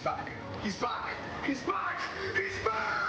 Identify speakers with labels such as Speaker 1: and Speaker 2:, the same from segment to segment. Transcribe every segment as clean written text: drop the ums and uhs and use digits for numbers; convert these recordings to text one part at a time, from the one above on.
Speaker 1: back. He's back. He's back. He's back.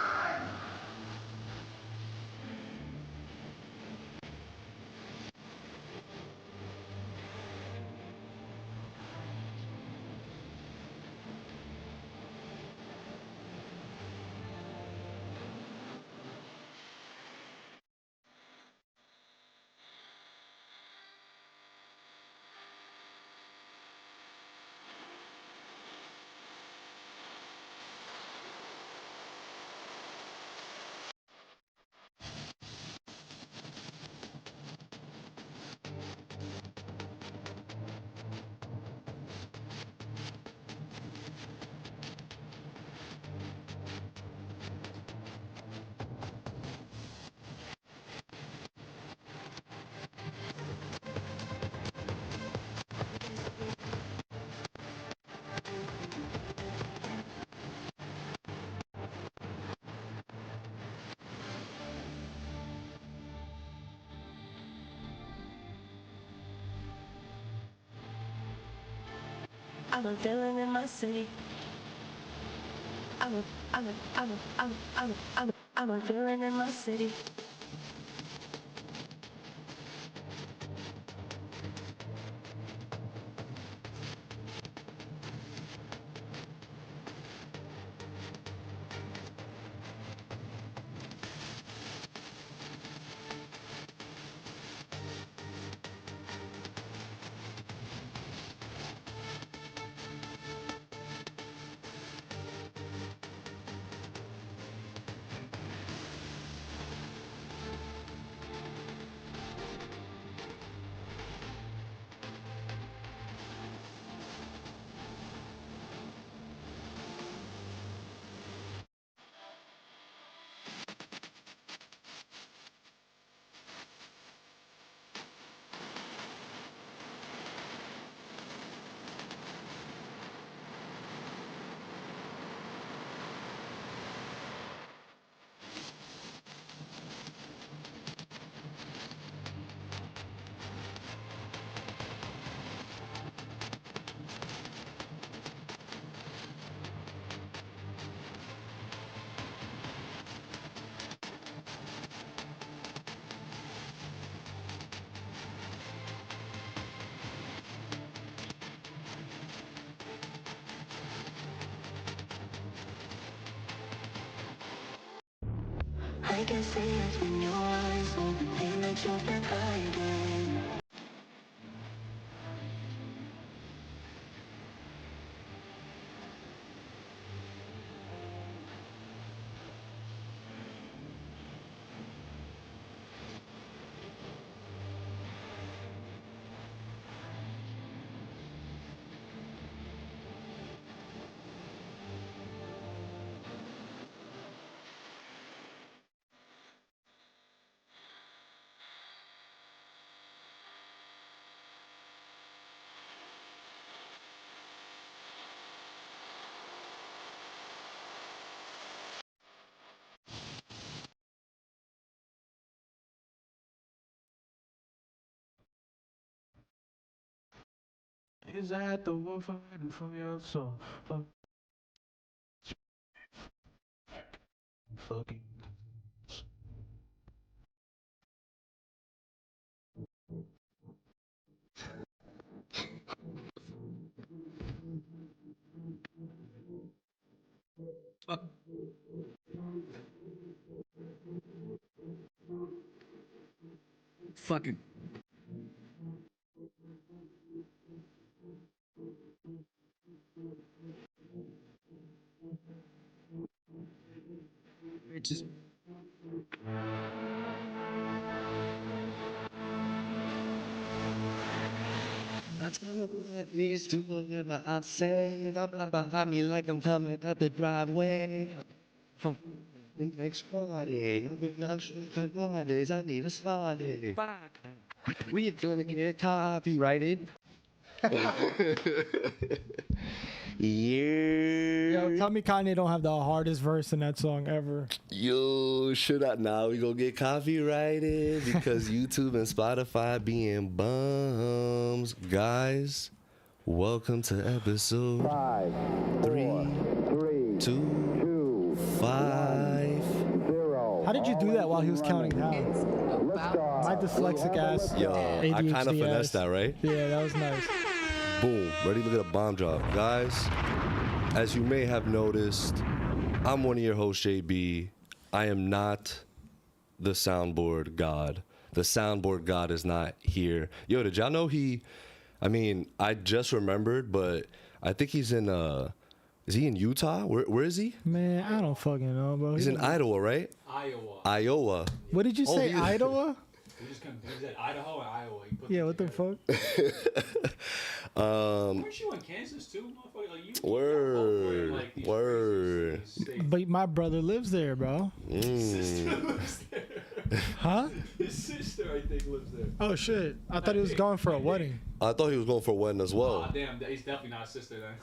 Speaker 2: I'm a villain in my city. I'm a villain in my city. I can see it in your eyes when they let you get high again.
Speaker 3: Is that the one fighting for your soul? Fucking. Fuck. Fucking. Bitches. That's what these two I say up behind me like I'm coming up the driveway. From next Friday, Fridays, I need a Friday. Fuck. We gonna get copyrighted.
Speaker 4: Yo,
Speaker 5: Yeah.
Speaker 4: tell me Kanye don't have the hardest verse in that song ever.
Speaker 5: Yo, should I now we gonna get copyrighted because YouTube and Spotify being bums. Guys, welcome to episode
Speaker 6: 5, 4,
Speaker 5: 2, 5.
Speaker 4: How did you do that while he was counting down? My dyslexic ass.
Speaker 5: Yo, I
Speaker 4: ADHD
Speaker 5: kind of finessed
Speaker 4: ass.
Speaker 5: that, right?
Speaker 4: Yeah, that was nice.
Speaker 5: Boom. Ready to get a bomb drop. Guys, as you may have noticed, I'm one of your hosts, JB. I am not the soundboard god. The soundboard god is not here. Yo, did y'all know I just remembered, but I think he's in, is he in Utah? Where is he?
Speaker 4: Man, I don't fucking know, bro.
Speaker 5: He's in Iowa, right? Iowa.
Speaker 4: What did you say, Iowa?
Speaker 6: We just said Idaho and Iowa. You put
Speaker 4: Yeah,
Speaker 6: them
Speaker 4: what the
Speaker 6: together.
Speaker 4: fuck?
Speaker 6: Weren't you in Kansas too, motherfucker? Like, you
Speaker 5: Word.
Speaker 6: like these
Speaker 5: Word.
Speaker 6: crazy states.
Speaker 4: But my brother lives there, bro.
Speaker 6: Sister lives there.
Speaker 4: Huh?
Speaker 6: His sister, I think, lives there.
Speaker 4: Oh, shit. I thought he was going for a wedding.
Speaker 5: I thought he was going for a wedding as well.
Speaker 6: Aw, damn, he's definitely not a sister then.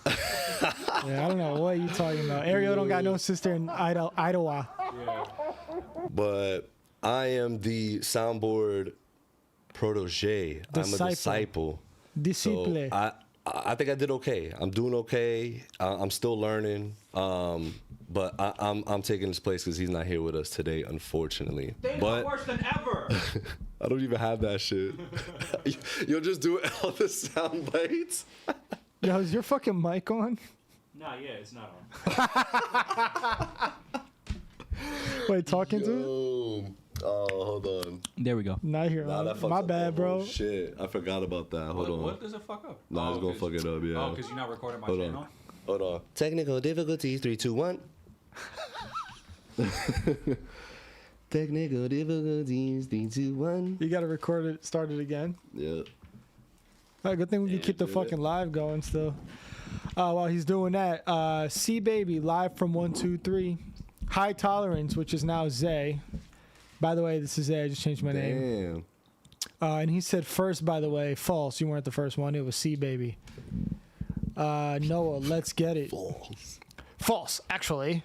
Speaker 4: Yeah, I don't know what you talking about. Ariel don't got no sister in Idaho.
Speaker 6: Yeah.
Speaker 5: But I am the soundboard protege. I'm a
Speaker 4: Disciple.
Speaker 5: disciple.
Speaker 4: Disciple.
Speaker 5: So I think I did okay. I'm doing okay. I'm still learning. But I'm taking his place because he's not here with us today, unfortunately.
Speaker 6: Things
Speaker 5: But
Speaker 6: are worse than ever.
Speaker 5: I don't even have that shit. You'll just do all the sound bites.
Speaker 4: Yo, is your fucking mic on?
Speaker 6: Nah, yeah, it's not on.
Speaker 4: Wait, talking to it?
Speaker 5: Oh, hold on.
Speaker 6: There we go.
Speaker 4: Not here.
Speaker 5: Nah, that fucks
Speaker 4: My
Speaker 5: up
Speaker 4: bad,
Speaker 5: the whole
Speaker 4: bro.
Speaker 5: Shit, I forgot about that. Hold on.
Speaker 6: What does it fuck up?
Speaker 5: Nah, it's gonna
Speaker 6: 'cause-
Speaker 5: fuck it up, yeah.
Speaker 6: Oh, because you're not recording my
Speaker 5: Hold
Speaker 6: channel?
Speaker 5: on. Hold on. Technical difficulties. 3, 2, 1. Technical difficulties. 3, 2, 1.
Speaker 4: You gotta record it, start it again.
Speaker 5: Yeah.
Speaker 4: All right, good thing we can keep the
Speaker 5: do
Speaker 4: fucking live going still. While he's doing that, C Baby live from 1, 2, 3. High Tolerance, which is now Zay. By the way, this is Zay. I just changed my name.
Speaker 5: Damn.
Speaker 4: And he said first, by the way, false. You weren't the first one. It was C Baby. Noah, let's get it.
Speaker 5: Balls.
Speaker 4: False, actually.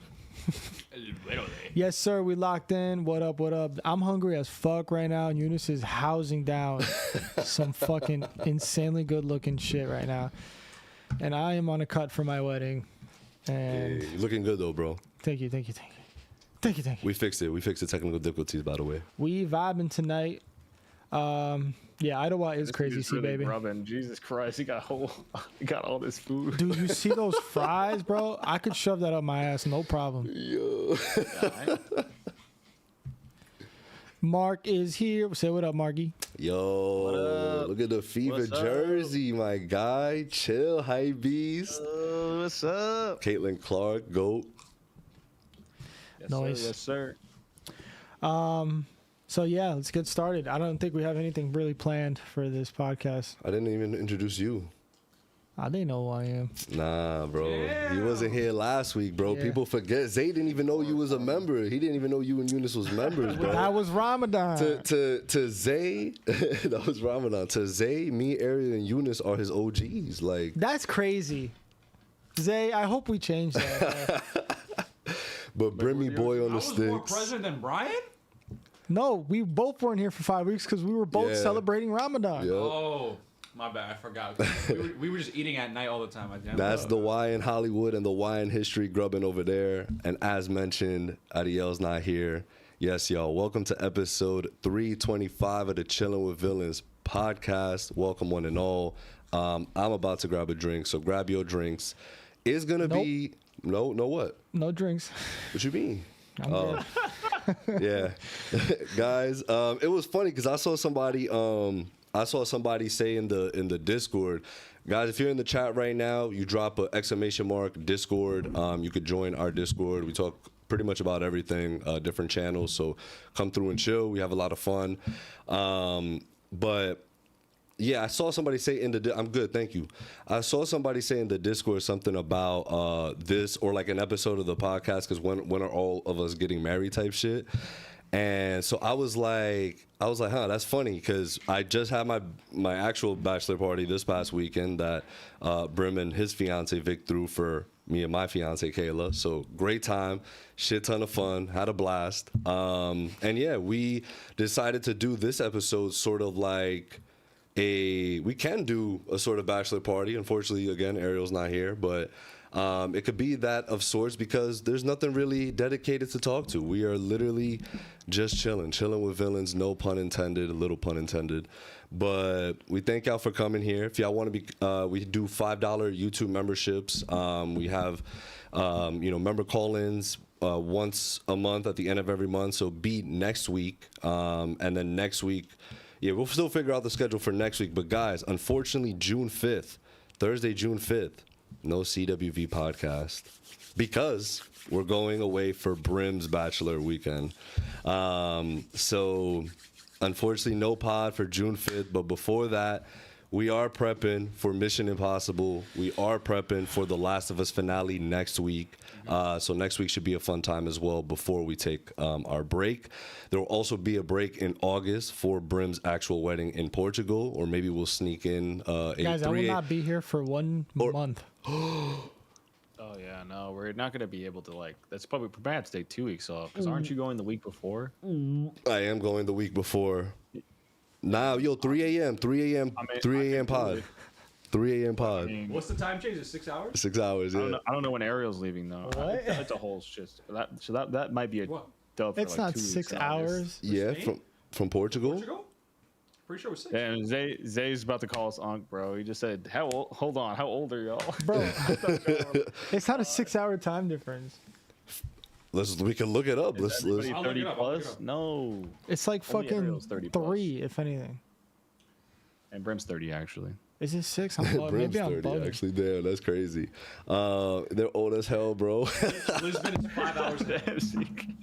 Speaker 4: Yes, sir. We locked in. What up? What up? I'm hungry as fuck right now. And Younis is housing down some fucking insanely good looking shit right now. And I am on a cut for my wedding. And
Speaker 5: Hey, you're looking good though, bro.
Speaker 4: thank you, thank you, thank you. Thank you, thank you.
Speaker 5: We fixed it. We fixed the technical difficulties, by the way.
Speaker 4: We vibing tonight. Yeah, Idaho is crazy,
Speaker 7: He's
Speaker 4: C
Speaker 7: really
Speaker 4: Baby.
Speaker 7: Rubbing. Jesus Christ, he got all this food.
Speaker 4: Dude, you see those fries, bro? I could shove that up my ass, no problem.
Speaker 5: Yo.
Speaker 4: Marc is here. Say what up, Marky.
Speaker 5: Yo.
Speaker 7: up?
Speaker 5: Look at the Fever
Speaker 7: What's up?
Speaker 5: jersey, my guy. Chill, hype beast.
Speaker 7: What's up?
Speaker 5: Caitlin Clark, GOAT.
Speaker 7: Yes,
Speaker 4: Nice.
Speaker 7: Sir, yes, sir.
Speaker 4: So yeah, let's get started. I don't think we have anything really planned for this podcast.
Speaker 5: I didn't even introduce you.
Speaker 4: They know who I am.
Speaker 5: Nah, bro. You wasn't here last week, bro.
Speaker 4: Yeah.
Speaker 5: People forget. Zay didn't even know you was a member. He didn't even know you and Younis was members, bro.
Speaker 4: That was Ramadan.
Speaker 5: to Zay, that was Ramadan. To Zay, me, Ariel, and Younis are his OGs. Like,
Speaker 4: That's crazy. Zay, I hope we change that. bro.
Speaker 5: but Brimmy boy on
Speaker 6: I
Speaker 5: the
Speaker 6: was more
Speaker 5: sticks.
Speaker 6: president than Brian?
Speaker 4: No, we both weren't here for 5 weeks because we were both
Speaker 5: Yeah.
Speaker 4: celebrating Ramadan.
Speaker 5: Yep.
Speaker 6: Oh, my bad. I forgot. We were just eating at night all the time.
Speaker 5: That's the Y in Hollywood and the Y in history grubbing over there. And as mentioned, Ariel's not here. Yes, y'all. Welcome to episode 325 of the Chillin' with Villains podcast. Welcome one and all. I'm about to grab a drink, so grab your drinks. It's gonna be no what?
Speaker 4: No drinks.
Speaker 5: What you mean?
Speaker 4: I'm good.
Speaker 5: Yeah, guys. It was funny because I saw somebody say in the Discord, guys, if you're in the chat right now, you drop a !! Discord. You could join our Discord. We talk pretty much about everything, different channels. So come through and chill. We have a lot of fun. But yeah, I saw somebody say in the I'm good, thank you. I saw somebody say in the Discord something about this or like an episode of the podcast because when are all of us getting married type shit. And so I was like, huh, that's funny because I just had my actual bachelor party this past weekend that Brim and his fiance Vic threw for me and my fiance Kayla. So great time, shit ton of fun, had a blast. And yeah, we decided to do this episode sort of like we can do a sort of bachelor party. Unfortunately, again, Ariel's not here, but It could be that of sorts because there's nothing really dedicated to talk to. We are literally just chilling with villains, no pun intended, a little pun intended. But we thank y'all for coming here. If y'all want to be, we do $5 YouTube memberships. We have, member call-ins once a month at the end of every month. So be next week, and then next week, yeah, we'll still figure out the schedule for next week. But guys, unfortunately, Thursday, June 5th, no CWV podcast because we're going away for Brim's bachelor weekend. So unfortunately, no pod for June 5th. But before that, we are prepping for Mission Impossible. We are prepping for The Last of Us finale next week. So next week should be a fun time as well before we take our break. There will also be a break in August for Brim's actual wedding in Portugal, or maybe we'll sneak in
Speaker 4: Guys, I will not be here for 1 month.
Speaker 7: Oh yeah, no, we're not gonna be able to that's probably bad to take 2 weeks off. Because aren't you going the week before?
Speaker 5: I am going the week before. Nah, 3 a.m. pod. 3 a.m. pod.
Speaker 6: What's the time change? Is 6 hours?
Speaker 5: 6 hours. Yeah.
Speaker 7: I don't know when Ariel's leaving though.
Speaker 4: What?
Speaker 7: That's a whole shit. That might be a dub. For
Speaker 4: It's not
Speaker 7: 2 weeks
Speaker 4: 6
Speaker 7: in
Speaker 4: hours.
Speaker 7: August.
Speaker 5: Yeah, from Portugal.
Speaker 6: Portugal? Pretty sure it was 6.
Speaker 7: And Zay's about to call us Unc, bro. He just said, "How old? Hold on, how old are y'all?"
Speaker 4: Bro, it's not a 6-hour time difference.
Speaker 5: We can look it up. Let's
Speaker 7: Everybody
Speaker 6: I'll look
Speaker 7: 30
Speaker 6: it up, I'll look it
Speaker 7: plus?
Speaker 6: up.
Speaker 7: No.
Speaker 4: It's like
Speaker 7: Only
Speaker 4: fucking
Speaker 7: Ariel's 30 plus.
Speaker 4: 3, if anything.
Speaker 7: And Brim's 30 actually.
Speaker 4: Is it 6? I'm
Speaker 5: Brim's
Speaker 4: maybe I'm
Speaker 5: 30,
Speaker 4: bugging.
Speaker 5: actually. Damn, that's crazy. They're old as hell, bro.
Speaker 6: Lisbon is 5 hours ahead.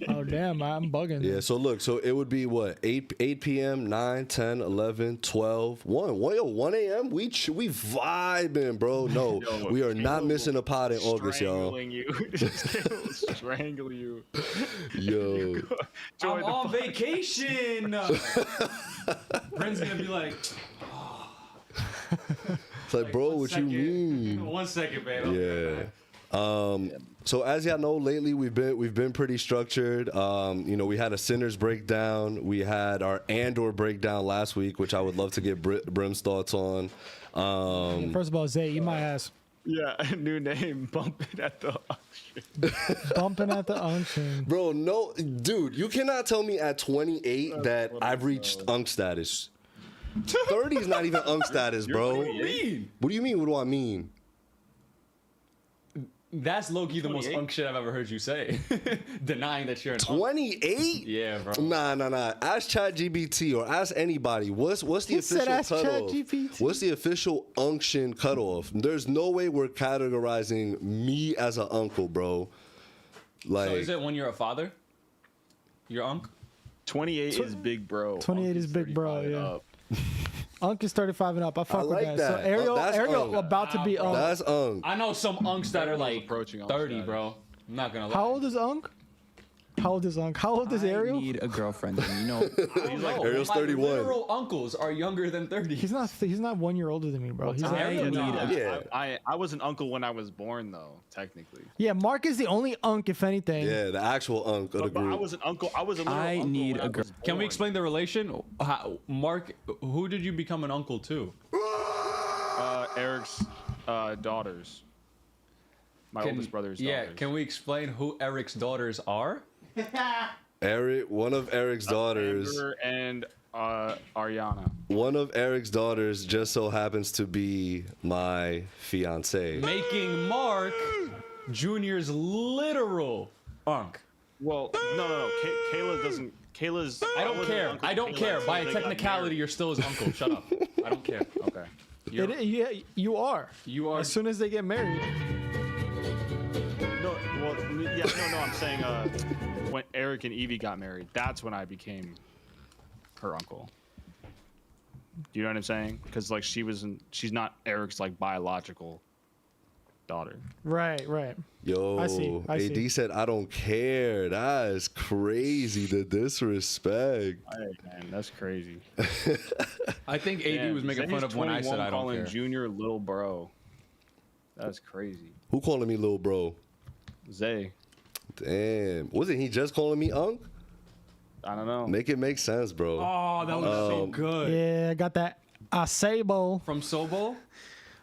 Speaker 4: Oh damn, I'm bugging.
Speaker 5: Yeah, so look, so it would be what, 8 p.m., 9, 10, 11, 12, 1 a.m. We vibing, bro. No,
Speaker 7: Yo,
Speaker 5: we are
Speaker 7: Caleb
Speaker 5: not
Speaker 7: will
Speaker 5: missing a pod in August, y'all.
Speaker 7: Strangling you. Caleb will strangle you.
Speaker 5: Yo,
Speaker 6: I'm on vacation. Brent's gonna be like,
Speaker 5: it's like, bro, what you mean?
Speaker 6: 1 second, man.
Speaker 5: Yeah. So as y'all know, lately we've been pretty structured. We had a Sinners breakdown. We had our Andor breakdown last week, which I would love to get Brim's thoughts on.
Speaker 4: First of all, Zay, eat my ass.
Speaker 7: Yeah, new name, bumping at the auction.
Speaker 4: Bumping at the unction.
Speaker 5: Bro, no, dude, you cannot tell me at 28 that I've reached Unk status. 30 is not even Unk status, bro.
Speaker 6: What do you mean?
Speaker 5: What do you mean? What do I mean?
Speaker 6: That's low-key the most unk shit I've ever heard you say. Denying that you're an unk.
Speaker 5: 28?
Speaker 6: Yeah, bro.
Speaker 5: Nah. Ask ChatGPT or ask anybody. What's the
Speaker 4: He said
Speaker 5: official
Speaker 4: ask
Speaker 5: cutoff?
Speaker 4: ChatGPT.
Speaker 5: What's the official unction cutoff? There's no way we're categorizing me as an uncle, bro. Like,
Speaker 6: So is it when you're a father? You're unk?
Speaker 7: 28 is big bro.
Speaker 4: 28
Speaker 7: Unc
Speaker 4: is big bro,
Speaker 7: 35
Speaker 4: yeah.
Speaker 7: up.
Speaker 4: Unk is 35 and up. I fuck
Speaker 5: like
Speaker 4: with that. So
Speaker 5: that.
Speaker 4: Ariel
Speaker 5: That's Unk.
Speaker 4: about to be Unk.
Speaker 5: that's Unk.
Speaker 6: I know some unks that are like
Speaker 7: approaching unk
Speaker 6: 30,
Speaker 7: status.
Speaker 6: bro. I'm not gonna lie.
Speaker 4: How old is Unk? How old is Unk? How old is Ariel?
Speaker 8: I need a girlfriend, and
Speaker 6: I don't know.
Speaker 5: Ariel's
Speaker 6: My
Speaker 5: 31.
Speaker 6: literal uncles are younger than 30.
Speaker 4: He's not 1 year older than me, bro. He's
Speaker 8: I
Speaker 6: Ariel,
Speaker 8: need
Speaker 6: nah.
Speaker 8: a
Speaker 5: Yeah.
Speaker 7: I was an uncle when I was born though, technically.
Speaker 4: yeah, Marc is the only Unk, if anything.
Speaker 5: Yeah, the actual Unk of the
Speaker 7: But I
Speaker 5: group.
Speaker 7: was an uncle. I was a little
Speaker 8: I
Speaker 7: uncle
Speaker 8: need
Speaker 7: when
Speaker 8: a
Speaker 7: I
Speaker 8: girl-
Speaker 7: was
Speaker 6: Can we
Speaker 7: born.
Speaker 6: explain the relation? Marc, who did you become an uncle to?
Speaker 7: Eric's daughters. My oldest brother's
Speaker 6: Yeah,
Speaker 7: daughters.
Speaker 6: can we explain who Eric's daughters are?
Speaker 5: One of Eric's daughters.
Speaker 7: Amber and Ariana.
Speaker 5: One of Eric's daughters just so happens to be my fiance.
Speaker 6: Making Marc Junior's literal unk.
Speaker 7: Well, no. Kayla doesn't. Kayla's.
Speaker 6: I don't
Speaker 7: wasn't an
Speaker 6: care.
Speaker 7: uncle
Speaker 6: I
Speaker 7: to
Speaker 6: don't
Speaker 7: Kayla
Speaker 6: care.
Speaker 7: until
Speaker 6: By
Speaker 7: they
Speaker 6: a
Speaker 7: got
Speaker 6: technicality,
Speaker 7: married.
Speaker 6: you're still his uncle. Shut up. I don't care.
Speaker 7: Okay.
Speaker 4: Yeah, you are.
Speaker 6: You are.
Speaker 4: As soon as they get married.
Speaker 7: No, well, yeah, no. I'm saying when Eric and Evie got married, that's when I became her uncle. Do you know what I'm saying? Because like she's not Eric's like biological daughter.
Speaker 4: Right.
Speaker 5: Yo,
Speaker 4: I see.
Speaker 5: AD said, I don't care. That is crazy, the disrespect.
Speaker 7: Hey, man, that's crazy.
Speaker 6: I think AD was making fun of when I said I don't
Speaker 7: calling
Speaker 6: care.
Speaker 7: Junior little bro. That's crazy.
Speaker 5: Who calling me little bro?
Speaker 7: Zay.
Speaker 5: Damn. Wasn't he just calling me Unk?
Speaker 7: I don't know.
Speaker 5: Make it make sense, bro.
Speaker 6: Oh, that was so good.
Speaker 4: Yeah, I got that acebo.
Speaker 6: From Sobo?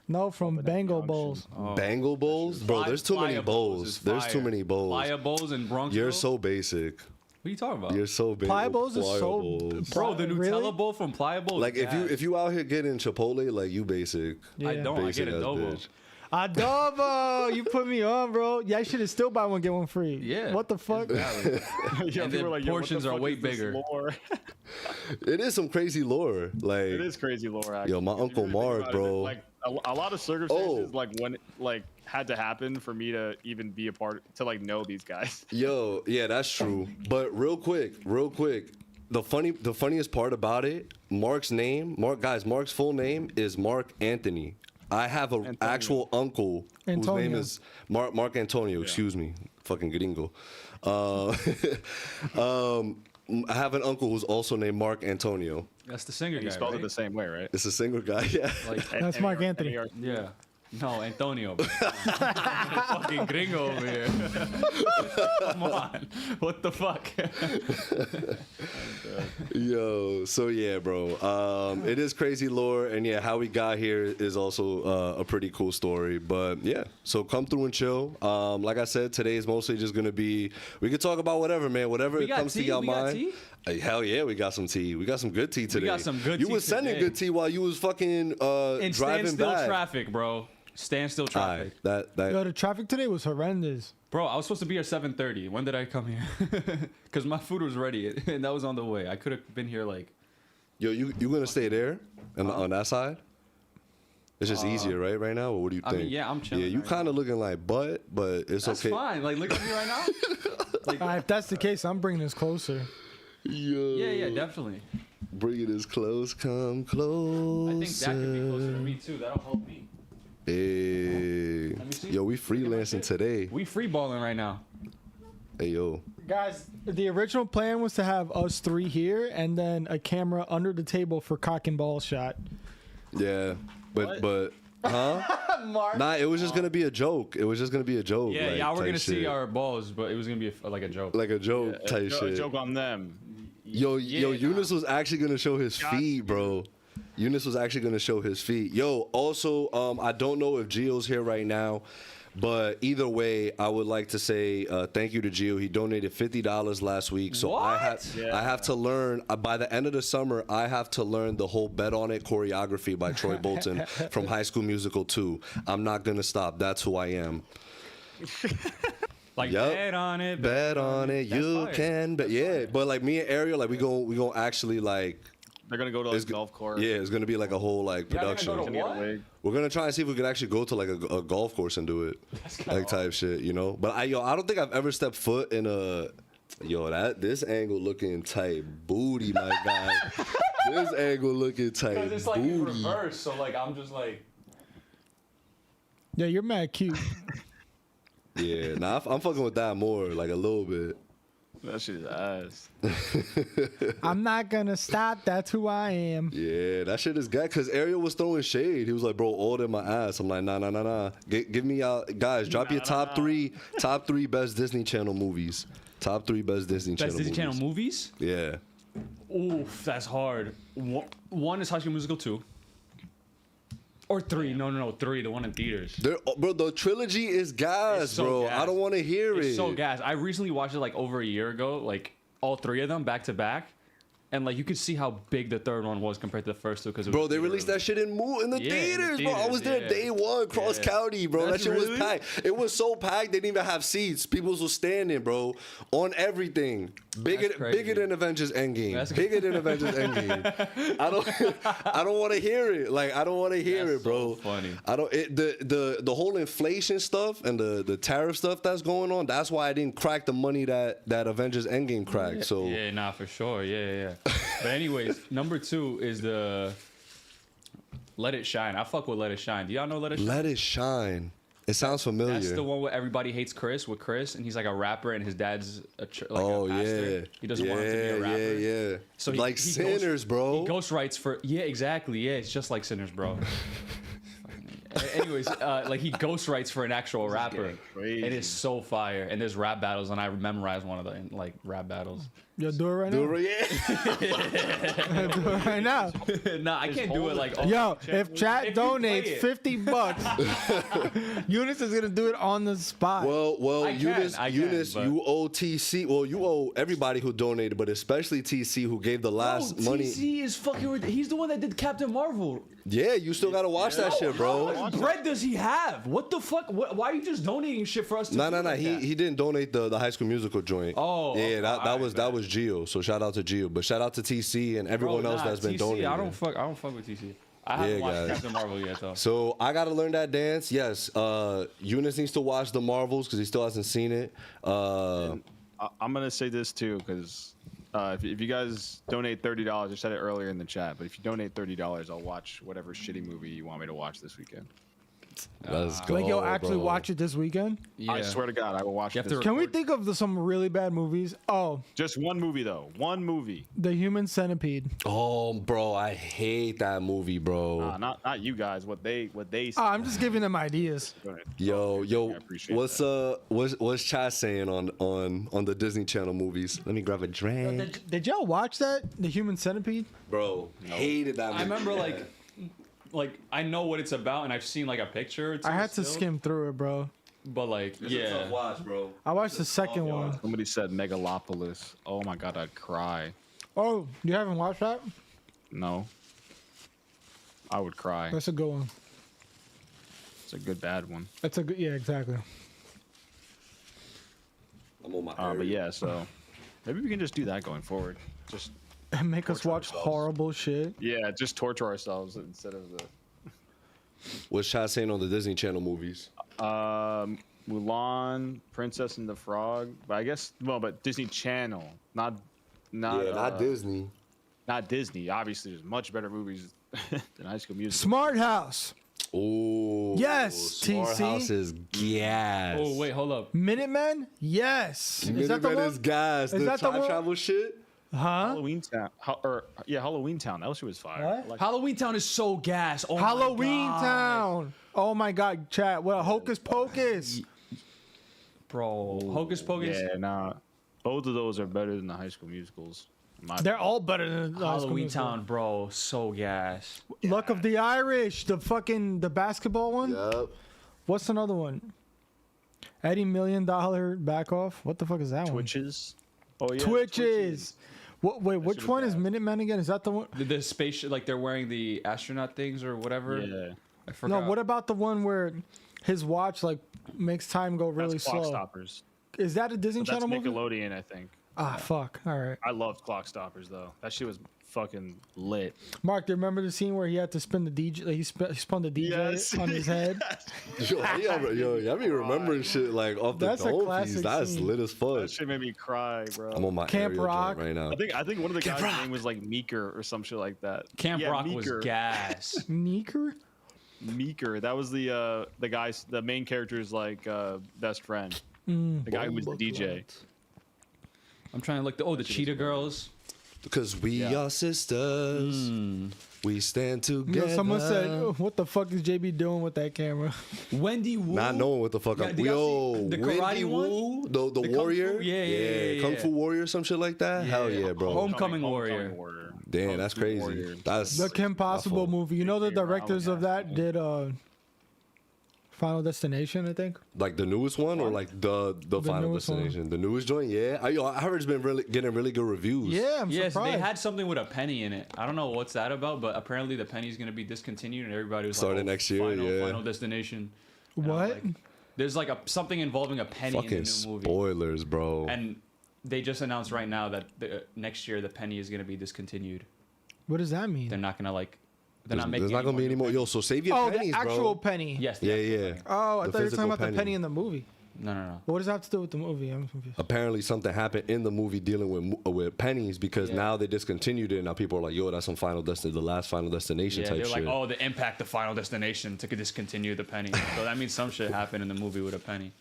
Speaker 4: No, from Bengal Bowls.
Speaker 5: Bangle bowls, bro. There's too many bowls. There's too many bowls.
Speaker 6: Playa bowls in Bronx.
Speaker 5: You're so basic.
Speaker 6: What are you talking about?
Speaker 5: You're so basic.
Speaker 4: Playa Bowls is so.
Speaker 6: Bro, the Nutella
Speaker 4: Really?
Speaker 6: bowl from Playa Bowl.
Speaker 5: Like if you out here getting Chipotle, like you basic.
Speaker 4: Yeah.
Speaker 6: I don't. I
Speaker 5: Basic
Speaker 6: get
Speaker 5: ass
Speaker 6: adobo.
Speaker 5: bitch.
Speaker 4: Adobo, you put me on, bro. Yeah, I should have still buy one get one free.
Speaker 6: Yeah.
Speaker 4: What the fuck?
Speaker 6: Exactly.
Speaker 7: Yeah,
Speaker 6: And
Speaker 7: people
Speaker 6: then
Speaker 7: are like, yo, what the
Speaker 6: portions are
Speaker 7: fuck
Speaker 6: way
Speaker 7: is this
Speaker 6: bigger.
Speaker 7: lore?
Speaker 5: It is some crazy lore. Like
Speaker 7: It is crazy lore. Actually.
Speaker 5: Yo, my
Speaker 7: If you
Speaker 5: Uncle
Speaker 7: really think
Speaker 5: Marc,
Speaker 7: about it,
Speaker 5: bro.
Speaker 7: like a lot of circumstances, like when it had to happen for me to even be a part to like know these guys.
Speaker 5: Yo, yeah, that's true. But real quick, the funniest part about it, Mark's full name is Marc Anthony. I have an actual uncle whose
Speaker 4: Antonio.
Speaker 5: name is Marc Antonio. Excuse me, fucking gringo. I have an uncle who's also named Marc Antonio.
Speaker 6: That's the singer
Speaker 7: You
Speaker 6: guy,
Speaker 7: spelled
Speaker 6: right?
Speaker 7: it the same way, right?
Speaker 5: It's a single guy. Yeah.
Speaker 6: Like,
Speaker 4: That's Marc Anthony.
Speaker 6: yeah. No, Antonio. Fucking gringo over here. Come on. What the fuck?
Speaker 5: Yo, so yeah, bro. It is crazy lore, and yeah, how we got here is also a pretty cool story. But yeah, so come through and chill. Like I said, today is mostly just gonna be. We could talk about whatever, man. Whatever
Speaker 6: We got
Speaker 5: comes to
Speaker 6: tea?
Speaker 5: your
Speaker 6: We got
Speaker 5: mind.
Speaker 6: tea?
Speaker 5: Hey, hell yeah, we got some tea. We got some good tea today.
Speaker 6: got some good
Speaker 5: You
Speaker 6: tea
Speaker 5: was sending
Speaker 6: today.
Speaker 5: good tea while you was fucking
Speaker 6: In
Speaker 5: driving
Speaker 6: standstill
Speaker 5: back.
Speaker 6: traffic, bro. Standstill traffic.
Speaker 5: Alright, that
Speaker 4: Yo, the traffic today was horrendous.
Speaker 6: Bro, I was supposed to be here 7:30. When did I come here? Because my food was ready and that was on the way. I could have been here like.
Speaker 5: yo, you gonna stay there and on that side? It's just easier, right now, or what do you
Speaker 6: I
Speaker 5: think?
Speaker 6: mean, yeah, I'm chilling
Speaker 5: Yeah, you
Speaker 6: right
Speaker 5: kind of looking like butt, but it's
Speaker 6: That's
Speaker 5: okay.
Speaker 6: fine. Like, look at me right now. Like,
Speaker 4: If that's the case, I'm bringing this closer.
Speaker 5: Yo,
Speaker 6: yeah, definitely.
Speaker 5: bring it as close, come closer.
Speaker 6: I think that could be closer to me too. That'll help me.
Speaker 5: Hey,
Speaker 6: Let me see.
Speaker 5: yo, we freelancing today.
Speaker 6: We free balling right now.
Speaker 5: Hey, yo,
Speaker 4: Guys, the original plan was to have us three here and then a camera under the table for cock and ball shot.
Speaker 5: yeah, but, huh?
Speaker 4: Mark.
Speaker 5: Nah, it was just gonna be a joke. It was just gonna be a joke.
Speaker 6: Yeah,
Speaker 5: like,
Speaker 6: y'all were
Speaker 5: type
Speaker 6: gonna see
Speaker 5: shit.
Speaker 6: our balls, but it was gonna be like a joke.
Speaker 5: like a joke type
Speaker 7: A
Speaker 5: shit.
Speaker 7: joke on them.
Speaker 5: Yo,
Speaker 6: Yeah,
Speaker 5: Younis was actually gonna show his feet, bro. Younis was actually gonna show his feet. Yo, also, I don't know if Gio's here right now, but either way, I would like to say thank you to Gio. He donated $50 last week, so I have to learn by the end of the summer. I have to learn the whole "Bet on It" choreography by Troy Bolton from High School Musical 2. I'm not gonna stop. That's who I am.
Speaker 6: Like,
Speaker 5: Yup.
Speaker 6: bet on it.
Speaker 5: Bet on it, you
Speaker 6: fire.
Speaker 5: can. But yeah, but like me and Ariel, like we gonna actually like.
Speaker 7: They're gonna go to like a golf course.
Speaker 5: Yeah, it's gonna be like a whole like
Speaker 6: Y'all gonna
Speaker 5: production.
Speaker 6: go to
Speaker 7: Get a
Speaker 6: what?
Speaker 7: wig.
Speaker 5: We're gonna try and see if we could actually go to like a golf course and do it, like type shit, you know. But I don't think I've ever stepped foot in a this angle looking tight booty, my guy. This angle looking tight
Speaker 6: Because it's like in
Speaker 5: booty.
Speaker 6: reverse, so like I'm just like.
Speaker 4: Yeah, you're mad cute.
Speaker 5: Yeah, nah, I'm fucking with that more, like a little bit.
Speaker 7: That shit is ass.
Speaker 4: I'm not gonna stop. That's who I am.
Speaker 5: Yeah, that shit is good. Cause Ariel was throwing shade. He was like, "Bro, all in my ass." I'm like, "Nah. Give me guys. Drop your top three best Disney Channel movies. Top 3 best Disney Channel.
Speaker 6: That's Disney Channel
Speaker 5: movies.
Speaker 6: movies?
Speaker 5: Yeah.
Speaker 6: Oof, that's hard. One is High School Musical 2. Or 3. No, 3. The one in theaters.
Speaker 5: Bro, the trilogy is gas,
Speaker 6: It's so
Speaker 5: bro.
Speaker 6: gas.
Speaker 5: I don't want to hear
Speaker 6: It's
Speaker 5: it.
Speaker 6: so gas. I recently watched it like over a year ago, like all 3 of them back to back. And like you could see how big the third one was compared to the first 2 because
Speaker 5: Bro, they released that shit in the
Speaker 6: Yeah, in the
Speaker 5: theaters, bro. I was there
Speaker 6: theaters,
Speaker 5: day one, cross
Speaker 6: Yeah.
Speaker 5: county, bro.
Speaker 6: That's
Speaker 5: that shit was
Speaker 6: really?
Speaker 5: packed. It was so packed, they didn't even have seats. People was standing, bro, on everything. Bigger
Speaker 6: crazy.
Speaker 5: than Avengers Endgame.
Speaker 6: That's
Speaker 5: Bigger than Avengers Endgame. I don't want to hear it. Like I don't want to hear
Speaker 6: That's
Speaker 5: it, bro.
Speaker 6: so funny.
Speaker 5: I don't. The whole inflation stuff and the tariff stuff that's going on. That's why I didn't crack the money that Avengers Endgame cracked. So
Speaker 6: Yeah, nah, for sure. Yeah. But anyways, number 2 is the Let It Shine. I fuck with Let It Shine. Do y'all know Let It Shine?
Speaker 5: Let It Shine. It sounds familiar.
Speaker 6: That's the one where everybody hates Chris with Chris, and he's like a rapper, and his dad's a
Speaker 5: Oh
Speaker 6: pastor.
Speaker 5: yeah,
Speaker 6: He doesn't want him to be a rapper.
Speaker 5: Yeah.
Speaker 6: So
Speaker 5: like Sinners, bro.
Speaker 6: He ghostwrites for exactly. Yeah, it's just like Sinners, bro. Anyways, like he ghostwrites for an actual rapper.
Speaker 7: crazy.
Speaker 6: It is so fire. And there's rap battles, and I memorized one of the like rap battles.
Speaker 4: Yo, do it right now.
Speaker 5: Do it, yeah.
Speaker 4: Do it right now.
Speaker 6: Nah, I can't do it like.
Speaker 4: Yo, if chat
Speaker 6: If you play
Speaker 4: donates
Speaker 6: it.
Speaker 4: $50, Younis is gonna do it on the spot.
Speaker 5: Well,
Speaker 6: I can,
Speaker 5: Younis,
Speaker 6: but-
Speaker 5: you owe TC. Well, you owe everybody who donated, but especially TC who gave the last money.
Speaker 6: TC is fucking. He's the one that did Captain Marvel.
Speaker 5: Yeah, you still gotta watch that shit, bro.
Speaker 6: How much bread does he have? What the fuck? Why are you just donating shit for us to?
Speaker 5: No.
Speaker 6: Like that?
Speaker 5: He didn't donate the High School Musical joint.
Speaker 6: Oh,
Speaker 5: yeah,
Speaker 6: okay.
Speaker 5: that was Gio. So shout out to Gio, but shout out to TC and everyone
Speaker 6: Bro,
Speaker 5: else that's been
Speaker 6: TC,
Speaker 5: donating.
Speaker 6: I don't fuck with TC. I haven't watched
Speaker 5: guys.
Speaker 6: Captain Marvel yet though.
Speaker 5: So I gotta learn that dance. Yes, Younis needs to watch the Marvels because he still hasn't seen it.
Speaker 7: I'm gonna say this too, because if you guys donate $30, I said it earlier in the chat, but if you donate $30, I'll watch whatever shitty movie you want me to watch this weekend.
Speaker 5: Let's go.
Speaker 4: Like, yo, actually
Speaker 5: bro.
Speaker 4: watch it this weekend.
Speaker 6: Yeah.
Speaker 7: I swear to God, I will watch
Speaker 6: You
Speaker 7: it.
Speaker 6: have to
Speaker 7: This
Speaker 4: Can we think of some really bad movies? Oh,
Speaker 7: Just one movie though. One movie.
Speaker 4: The Human Centipede.
Speaker 5: Oh, bro, I hate that movie, bro.
Speaker 7: Not you guys. What they say.
Speaker 4: I'm just giving them ideas.
Speaker 7: Go ahead.
Speaker 5: Yo,
Speaker 7: I appreciate
Speaker 5: what's Chad saying on the Disney Channel movies? Let me grab a drink,
Speaker 4: Did y'all watch that? The Human Centipede?
Speaker 5: bro. Hated that movie.
Speaker 6: I remember like I know what it's about, and I've seen like a picture. Or two
Speaker 4: I had to
Speaker 6: still,
Speaker 4: skim through it, bro.
Speaker 6: but like
Speaker 5: It's a
Speaker 6: yeah.
Speaker 5: tough watch, bro.
Speaker 4: I watched the second one.
Speaker 7: Somebody said Megalopolis. Oh my God, I'd cry.
Speaker 4: Oh, you haven't watched that?
Speaker 7: No. I would cry.
Speaker 4: That's a good one.
Speaker 7: It's a good bad one.
Speaker 4: That's a good. Yeah, exactly.
Speaker 5: I'm on my.
Speaker 7: But yeah, so maybe we can just do that going forward. Just
Speaker 4: And make us
Speaker 7: Torture
Speaker 4: watch
Speaker 7: ourselves.
Speaker 4: horrible shit.
Speaker 7: yeah, just torture ourselves instead of the
Speaker 5: What's Chad saying on the Disney Channel movies?
Speaker 7: Mulan, Princess and the Frog. But I guess but Disney Channel, not
Speaker 5: Disney.
Speaker 7: not Disney. Obviously, there's much better movies than High School Musical.
Speaker 4: Smart House.
Speaker 5: Oh,
Speaker 4: Yes,
Speaker 5: Smart
Speaker 4: TC.
Speaker 5: House is gas.
Speaker 6: Oh wait, hold up.
Speaker 4: Minutemen? Yes. Is that the
Speaker 5: Minutemen
Speaker 4: one?
Speaker 5: is gas.
Speaker 4: Is
Speaker 5: The
Speaker 4: that the
Speaker 5: time
Speaker 4: one?
Speaker 5: travel shit.
Speaker 4: Huh?
Speaker 7: Halloween Town, Halloween Town. That shit was fire.
Speaker 4: What?
Speaker 7: I like
Speaker 6: Halloween Town is so gas. Oh my
Speaker 4: Halloween
Speaker 6: God.
Speaker 4: Town. Oh my God, chat. Well, Hocus Pocus.
Speaker 6: Bro. Hocus Pocus.
Speaker 7: Yeah, nah. Both of those are better than the High School Musicals. in my
Speaker 4: They're all better than the High School
Speaker 6: Halloween
Speaker 4: Musical.
Speaker 6: Town, bro. So gas.
Speaker 4: Luck of the Irish, the basketball one.
Speaker 5: Yep.
Speaker 4: What's another one? Eddie $1 Million Back Off. What the fuck is that
Speaker 7: Twitches. Oh yeah.
Speaker 4: one? Twitches. What? Wait, which
Speaker 7: shit was
Speaker 4: one is
Speaker 7: bad.
Speaker 4: Minutemen again? Is that the one?
Speaker 6: The spaceship, like they're wearing the astronaut things or whatever.
Speaker 7: Yeah.
Speaker 6: I forgot.
Speaker 4: No. What about the one where his watch like makes time go really
Speaker 7: That's Clock
Speaker 4: slow?
Speaker 7: Stoppers.
Speaker 4: Is that a Disney
Speaker 7: But that's
Speaker 4: Channel movie?
Speaker 7: Nickelodeon, I think.
Speaker 4: Ah, fuck. All right.
Speaker 7: I loved Clock Stoppers though. That shit was fucking lit.
Speaker 4: Mark, do you remember the scene where he had to spin the DJ? Like he spun the DJ
Speaker 7: Yes.
Speaker 4: on his head.
Speaker 5: Yo, be remembering shit like off the
Speaker 4: That's a
Speaker 5: dome
Speaker 4: classic
Speaker 5: piece. That's
Speaker 4: scene.
Speaker 5: lit as fuck.
Speaker 7: That shit made me cry, bro.
Speaker 5: I'm on my
Speaker 4: Camp
Speaker 5: Ariel
Speaker 4: Rock.
Speaker 5: joint right now.
Speaker 7: I think one of the guys' name was like Meeker or some shit like that.
Speaker 6: Camp
Speaker 7: Yeah,
Speaker 6: Rock
Speaker 7: Meeker.
Speaker 6: was gas.
Speaker 4: Neeker?
Speaker 7: Meeker. That was the guy's, the main character's like best friend.
Speaker 4: Mm.
Speaker 7: The guy who was the DJ.
Speaker 6: I'm trying to look. The Cheetah Girls.
Speaker 5: Because we
Speaker 7: Yeah.
Speaker 5: are sisters. We stand
Speaker 4: You
Speaker 5: together.
Speaker 4: know, someone said, "Oh, "What the fuck is JB doing with that camera?"
Speaker 6: Wendy Wu.
Speaker 5: Not knowing what the fuck
Speaker 6: Yeah,
Speaker 5: I'm.
Speaker 6: do y'all
Speaker 5: Yo,
Speaker 6: see the
Speaker 5: Wendy
Speaker 6: karate one?
Speaker 5: Wu, the
Speaker 6: The Kung Fu?
Speaker 5: warrior.
Speaker 6: Yeah.
Speaker 5: Kung Fu warrior, some shit like that. Hell yeah, bro.
Speaker 6: Homecoming Warrior.
Speaker 5: Damn,
Speaker 7: Kung
Speaker 5: that's
Speaker 7: Fu
Speaker 5: crazy.
Speaker 7: Warrior.
Speaker 5: That's
Speaker 4: The Kim
Speaker 5: my
Speaker 4: Possible
Speaker 5: fault.
Speaker 4: movie. You know the
Speaker 7: Big Round,
Speaker 4: directors of
Speaker 7: yeah.
Speaker 4: that did Final Destination, I think.
Speaker 5: Like the newest one or like the Final
Speaker 4: newest one.
Speaker 5: Destination? The newest joint, yeah. I heard it's been getting really good reviews.
Speaker 4: Yeah, I'm
Speaker 6: Yes,
Speaker 4: surprised.
Speaker 6: they had something with a penny in it. I don't know what's that about, but apparently the penny's gonna be discontinued, and everybody was
Speaker 5: Starting
Speaker 6: like,
Speaker 5: next year, yeah.
Speaker 6: Final Destination. And I was
Speaker 4: What?
Speaker 6: like, there's like something involving a penny in
Speaker 5: Fucking
Speaker 6: the new movie,
Speaker 5: spoilers, bro.
Speaker 6: and they just announced right now that next year the penny is gonna be discontinued.
Speaker 4: What does that mean?
Speaker 6: They're not gonna like. They're
Speaker 5: There's
Speaker 6: not making.
Speaker 5: not gonna be any more. Yo, so save your
Speaker 4: Oh,
Speaker 5: pennies,
Speaker 4: the actual
Speaker 5: bro.
Speaker 4: penny.
Speaker 6: Yes. the
Speaker 5: Yeah,
Speaker 6: actual
Speaker 5: yeah.
Speaker 6: penny.
Speaker 4: Oh, I
Speaker 5: The
Speaker 4: thought you were
Speaker 5: physical
Speaker 4: talking about the
Speaker 5: penny.
Speaker 4: penny in the movie.
Speaker 6: No.
Speaker 4: What does that have to do with the movie? I'm confused.
Speaker 5: Apparently, something happened in the movie dealing with pennies because
Speaker 6: Yeah.
Speaker 5: now they discontinued it. And now people are like, "Yo, that's some the last Final Destination
Speaker 6: Yeah,
Speaker 5: type
Speaker 6: they're
Speaker 5: shit."
Speaker 6: like, oh, the impact the Final Destination to discontinue the penny. So that means some shit happened in the movie with a penny.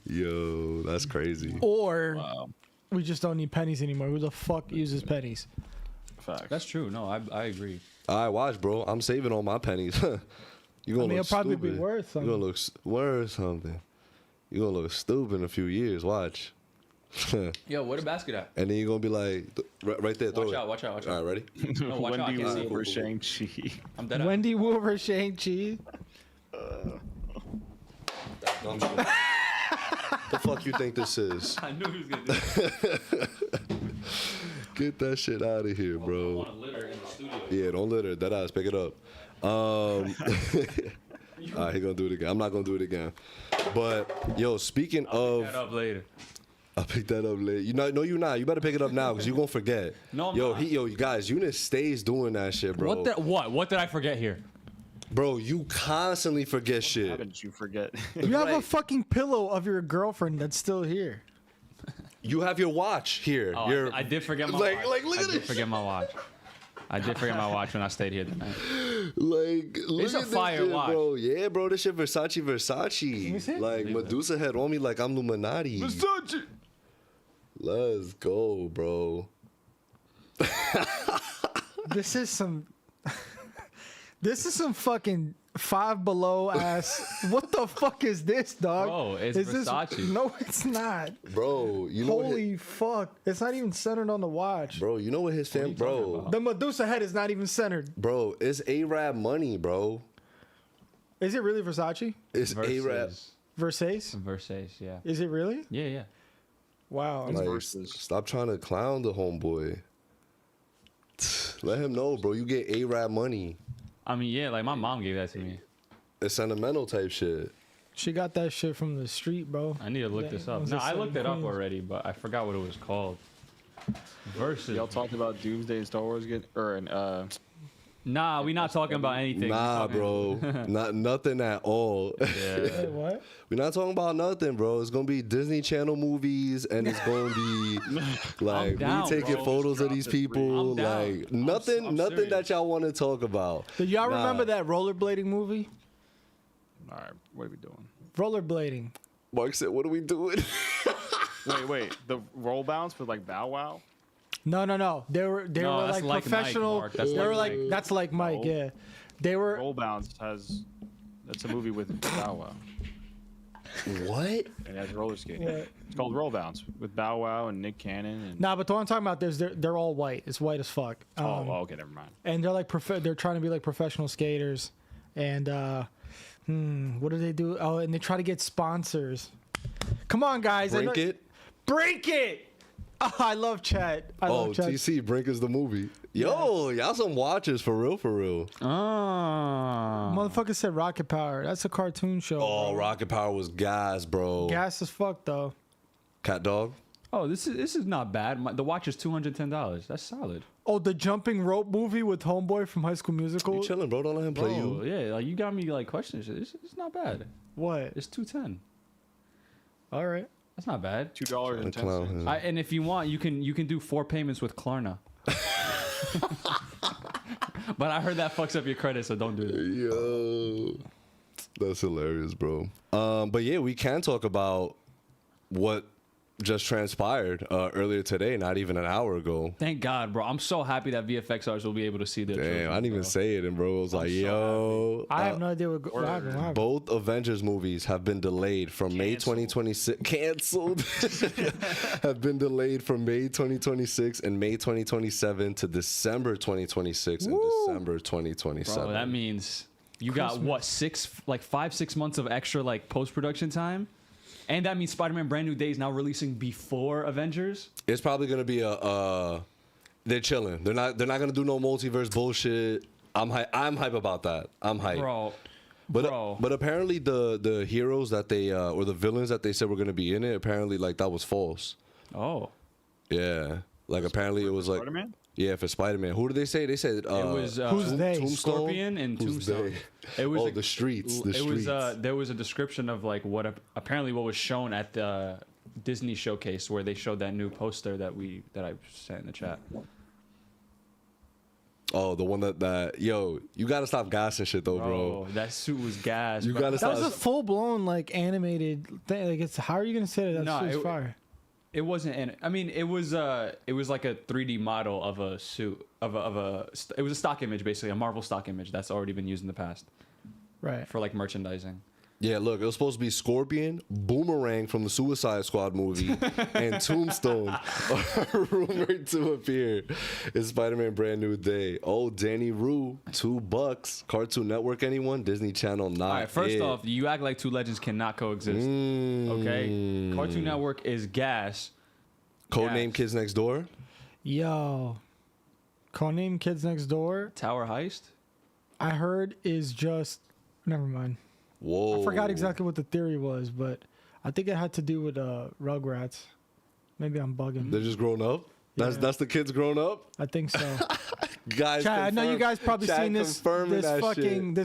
Speaker 5: Yo, that's crazy.
Speaker 4: Or we just don't need pennies anymore. Who the fuck uses pennies?
Speaker 7: Facts.
Speaker 6: That's true. No, I agree.
Speaker 5: All right, watch, bro. I'm saving all my pennies. You gonna
Speaker 4: I mean,
Speaker 5: look
Speaker 4: it'll probably
Speaker 5: stupid.
Speaker 4: be worth something.
Speaker 5: You gonna look worth something. You gonna look stupid in a few years. Watch.
Speaker 6: Yo, where the basket at?
Speaker 5: And then you're gonna be like, right there. Throw
Speaker 6: Watch
Speaker 5: it.
Speaker 6: out, watch out, watch
Speaker 5: All
Speaker 6: out.
Speaker 5: right, ready?
Speaker 6: No, watch out. I
Speaker 7: Wendy
Speaker 6: can't see.
Speaker 7: Wu or Shang-Chi.
Speaker 6: I'm dead.
Speaker 4: Wendy Wu or Shang-Chi.
Speaker 5: The fuck you think this is?
Speaker 6: I knew he was gonna do that.
Speaker 5: Get that shit out of here,
Speaker 6: I
Speaker 5: bro.
Speaker 6: want to litter in the studio.
Speaker 5: Yeah, don't litter. That ass, pick it up. All right, he gonna do it again. I'm not gonna do it again. But yo, speaking of,
Speaker 6: Pick that up later.
Speaker 5: I'll pick that up later. You know, no, you're not. You better pick it up now because you gonna forget.
Speaker 6: No, I'm
Speaker 5: yo,
Speaker 6: not.
Speaker 5: you guys, Younis stays doing that shit, bro.
Speaker 6: What did I forget here?
Speaker 5: Bro, you constantly forget
Speaker 7: How
Speaker 5: shit.
Speaker 7: did you forget?
Speaker 4: You have a
Speaker 5: Right.
Speaker 4: fucking pillow of your girlfriend that's still here.
Speaker 5: You have your watch here.
Speaker 6: Oh,
Speaker 5: Your,
Speaker 6: I did forget my
Speaker 5: like,
Speaker 6: watch.
Speaker 5: like, look
Speaker 6: I
Speaker 5: at
Speaker 6: did
Speaker 5: this.
Speaker 6: forget my watch. I did forget my watch when I stayed here tonight.
Speaker 5: Like, look
Speaker 6: It's a
Speaker 5: at this
Speaker 6: fire
Speaker 5: shit,
Speaker 6: watch.
Speaker 5: bro. Yeah, bro, this shit Versace.
Speaker 4: me see it.
Speaker 5: Like, Medusa had on me like I'm Illuminati.
Speaker 7: Versace.
Speaker 5: Let's go, bro.
Speaker 4: This is some. This is some fucking Five Below ass. What the fuck is this, dog?
Speaker 6: Bro, it's
Speaker 4: is
Speaker 6: Versace.
Speaker 4: No, it's not.
Speaker 5: Bro, you know what
Speaker 4: Holy fuck! It's not even centered on the watch.
Speaker 5: bro, you know what his fam,
Speaker 6: you talking
Speaker 5: bro,
Speaker 6: about?
Speaker 4: The Medusa head is not even centered.
Speaker 5: bro, it's A-Rap money, bro.
Speaker 4: Is it really Versace?
Speaker 5: It's A-Rap.
Speaker 6: Versus.
Speaker 4: Versace?
Speaker 6: Versus, yeah.
Speaker 4: Is it really?
Speaker 6: Yeah, yeah.
Speaker 4: Wow.
Speaker 5: Like,
Speaker 7: Versus.
Speaker 5: stop trying to clown the homeboy. Let him know, bro. You get A-Rap money.
Speaker 6: I mean, yeah, like my mom gave that to me.
Speaker 5: It's sentimental type shit.
Speaker 4: She got that shit from the street, bro.
Speaker 6: I need to look
Speaker 4: Yeah,
Speaker 6: this
Speaker 4: it
Speaker 6: up.
Speaker 4: was
Speaker 6: No,
Speaker 4: a
Speaker 6: I looked it up
Speaker 4: Queens.
Speaker 6: already, but I forgot what it was called. Versus.
Speaker 7: Y'all talked about Doomsday and Star Wars
Speaker 6: Nah, we not talking about anything.
Speaker 5: Nah,
Speaker 6: We talking-
Speaker 5: bro. Not nothing at all.
Speaker 6: Yeah.
Speaker 4: Hey, what?
Speaker 5: We're not talking about nothing, bro. It's gonna be Disney Channel movies, and it's gonna be like
Speaker 6: down,
Speaker 5: we taking
Speaker 6: bro.
Speaker 5: photos of
Speaker 7: Just
Speaker 5: these
Speaker 7: drop it,
Speaker 5: people.
Speaker 6: I'm down.
Speaker 5: Like nothing,
Speaker 6: I'm
Speaker 5: nothing that
Speaker 6: serious.
Speaker 5: y'all want to talk about.
Speaker 4: Did y'all
Speaker 5: Nah.
Speaker 4: remember that rollerblading movie?
Speaker 7: All right, what are we doing?
Speaker 4: Rollerblading.
Speaker 5: Marc said, "What are we doing?"
Speaker 7: Wait. The roll bounce with like Bow Wow.
Speaker 4: No. They were
Speaker 6: No, that's
Speaker 4: like
Speaker 6: like Mike,
Speaker 4: professional.
Speaker 6: Mark. That's
Speaker 4: They were
Speaker 6: like
Speaker 4: like
Speaker 6: Mike.
Speaker 4: that's like Mike.
Speaker 7: No.
Speaker 4: Yeah. They were.
Speaker 7: Roll bounce has. That's a movie with Bow Wow.
Speaker 5: What?
Speaker 7: And it has roller skating.
Speaker 4: Yeah.
Speaker 7: It's called Roll Bounce with Bow Wow and Nick Cannon and.
Speaker 4: Nah, but the one I'm talking about, they're all white. It's white as fuck.
Speaker 7: Oh, okay, never mind.
Speaker 4: And they're like they're trying to be like professional skaters, and what do they do? Oh, and they try to get sponsors. Come on, guys!
Speaker 5: Brink it.
Speaker 4: Break it! Oh, I love chat. I
Speaker 5: Oh,
Speaker 4: love chat.
Speaker 5: TC, Brink is the movie. Yo, y'all some watchers for real, for real.
Speaker 6: Ah.
Speaker 4: Motherfucker said Rocket Power. That's a cartoon show.
Speaker 5: Oh,
Speaker 4: bro.
Speaker 5: Rocket Power was gas, bro.
Speaker 4: Gas as fuck though.
Speaker 5: Cat Dog.
Speaker 6: Oh, this is not bad. The watch is $210. That's solid.
Speaker 4: Oh, the jumping rope movie with Homeboy from High School Musical.
Speaker 5: You chilling, bro? Don't let him play
Speaker 6: Oh,
Speaker 5: you.
Speaker 6: yeah, like you got me like questions. It's not bad.
Speaker 4: What?
Speaker 6: It's $210.
Speaker 4: All right.
Speaker 6: That's not bad.
Speaker 7: $2.10.
Speaker 5: Clown him.
Speaker 6: And if you want, you can do 4 payments with Klarna. But I heard that fucks up your credit, so don't do that.
Speaker 5: Yo, that's hilarious, bro. But yeah, we can talk about what just transpired earlier today, not even an hour ago.
Speaker 6: Thank God, bro. I'm so happy that VFX artists will be able to see their
Speaker 5: Damn,
Speaker 6: children,
Speaker 5: I didn't even
Speaker 6: bro.
Speaker 5: say it, and bro was like, "Yo,
Speaker 4: I have no idea what happened.
Speaker 5: both Avengers movies have been delayed from May 2026. Canceled. Have been delayed from May 2026 and May 2027 to December 2026 and December 2027.
Speaker 6: Bro, that means you got what 5-6 months of extra like post production time, and that means Spider-Man: Brand New Day is now releasing before Avengers.
Speaker 5: It's probably gonna be they're chilling. They're not gonna do no multiverse bullshit. I'm hype about that. I'm hype.
Speaker 6: Bro,
Speaker 5: But apparently the heroes that they or the villains that they said were gonna be in it, apparently like that was false.
Speaker 6: oh,
Speaker 5: Yeah. Like apparently it was like
Speaker 7: Spider-Man?
Speaker 5: Yeah, for Spider-Man. Who did they say? They said
Speaker 6: it was
Speaker 4: Who's they?
Speaker 5: Tombstone?
Speaker 6: Scorpion and
Speaker 5: Who's
Speaker 6: Tombstone.
Speaker 5: they?
Speaker 6: It was
Speaker 5: Oh,
Speaker 6: a-
Speaker 5: the streets. The
Speaker 6: it
Speaker 5: streets.
Speaker 6: was there was a description of like what apparently what was shown at the Disney showcase where they showed that new poster that I sent in the chat.
Speaker 5: Oh, the one that yo, you gotta stop gassing shit though, bro.
Speaker 6: That suit was gas.
Speaker 5: You
Speaker 6: bro.
Speaker 5: gotta
Speaker 4: That
Speaker 5: stop.
Speaker 4: was a full blown like animated thing. Like it's how are you gonna say that?
Speaker 6: No,
Speaker 4: That's
Speaker 6: it-
Speaker 4: fire.
Speaker 6: It wasn't. I mean, it was like a 3D model of a suit it was a stock image basically, a Marvel stock image that's already been used in the past.
Speaker 4: Right.
Speaker 6: for like merchandising.
Speaker 5: Yeah, look, it was supposed to be Scorpion, Boomerang from the Suicide Squad movie, and Tombstone are rumored to appear in Spider-Man Brand New Day. Oh, Danny Rue, $2. Cartoon Network, anyone? Disney Channel, not
Speaker 6: All right, first
Speaker 5: it.
Speaker 6: off, you act like two legends cannot coexist. Okay? Cartoon Network is gas.
Speaker 5: Codename
Speaker 6: Yes.
Speaker 5: Kids Next Door?
Speaker 4: Yo, Codename Kids Next Door,
Speaker 6: Tower Heist?
Speaker 4: I heard is just, never mind.
Speaker 5: Whoa.
Speaker 4: I forgot exactly what the theory was, but I think it had to do with Rugrats. Maybe I'm bugging.
Speaker 5: They're just grown up?
Speaker 4: Yeah.
Speaker 5: That's the kids grown up?
Speaker 4: I think so.
Speaker 5: Guys,
Speaker 4: Chad, I know you guys probably
Speaker 5: Chad
Speaker 4: seen this
Speaker 5: confirming that
Speaker 4: fucking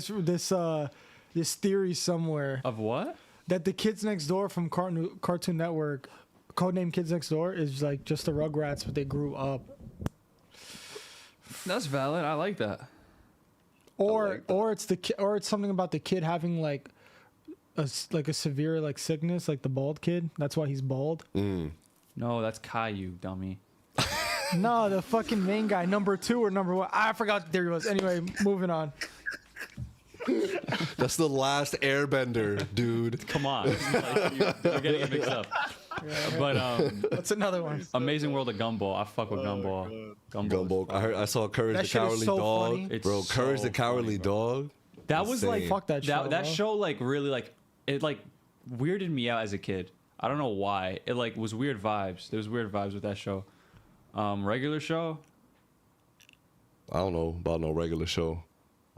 Speaker 4: this theory somewhere
Speaker 6: Of what?
Speaker 4: that the Kids Next Door from Cartoon Network, Codename Kids Next Door, is like just the Rugrats, but they grew up.
Speaker 6: That's valid. I like that.
Speaker 4: Or it's something about the kid having like a severe like sickness, like the bald kid. That's why he's bald.
Speaker 6: No, that's Caillou, dummy.
Speaker 4: No, the fucking main guy, number 2 or number 1. I forgot what the theory was. Anyway, moving on.
Speaker 5: That's the last airbender, dude.
Speaker 6: Come on. Like, you're getting it mixed up. But
Speaker 4: What's another one?
Speaker 6: Amazing World of Gumball. I fuck with Gumball.
Speaker 5: Gumbo. I saw Courage
Speaker 4: That
Speaker 5: the
Speaker 4: shit is
Speaker 5: Cowardly
Speaker 4: so
Speaker 5: Dog.
Speaker 4: funny.
Speaker 6: It's
Speaker 5: Bro, Courage
Speaker 6: so
Speaker 5: the Cowardly
Speaker 6: funny, bro.
Speaker 5: Dog.
Speaker 6: That was like
Speaker 5: Insane.
Speaker 4: Fuck that show.
Speaker 6: that
Speaker 4: bro.
Speaker 6: show like really like it like weirded me out as a kid. I don't know why. It like was weird vibes. There was weird vibes with that show. Regular show.
Speaker 5: I don't know about no regular show.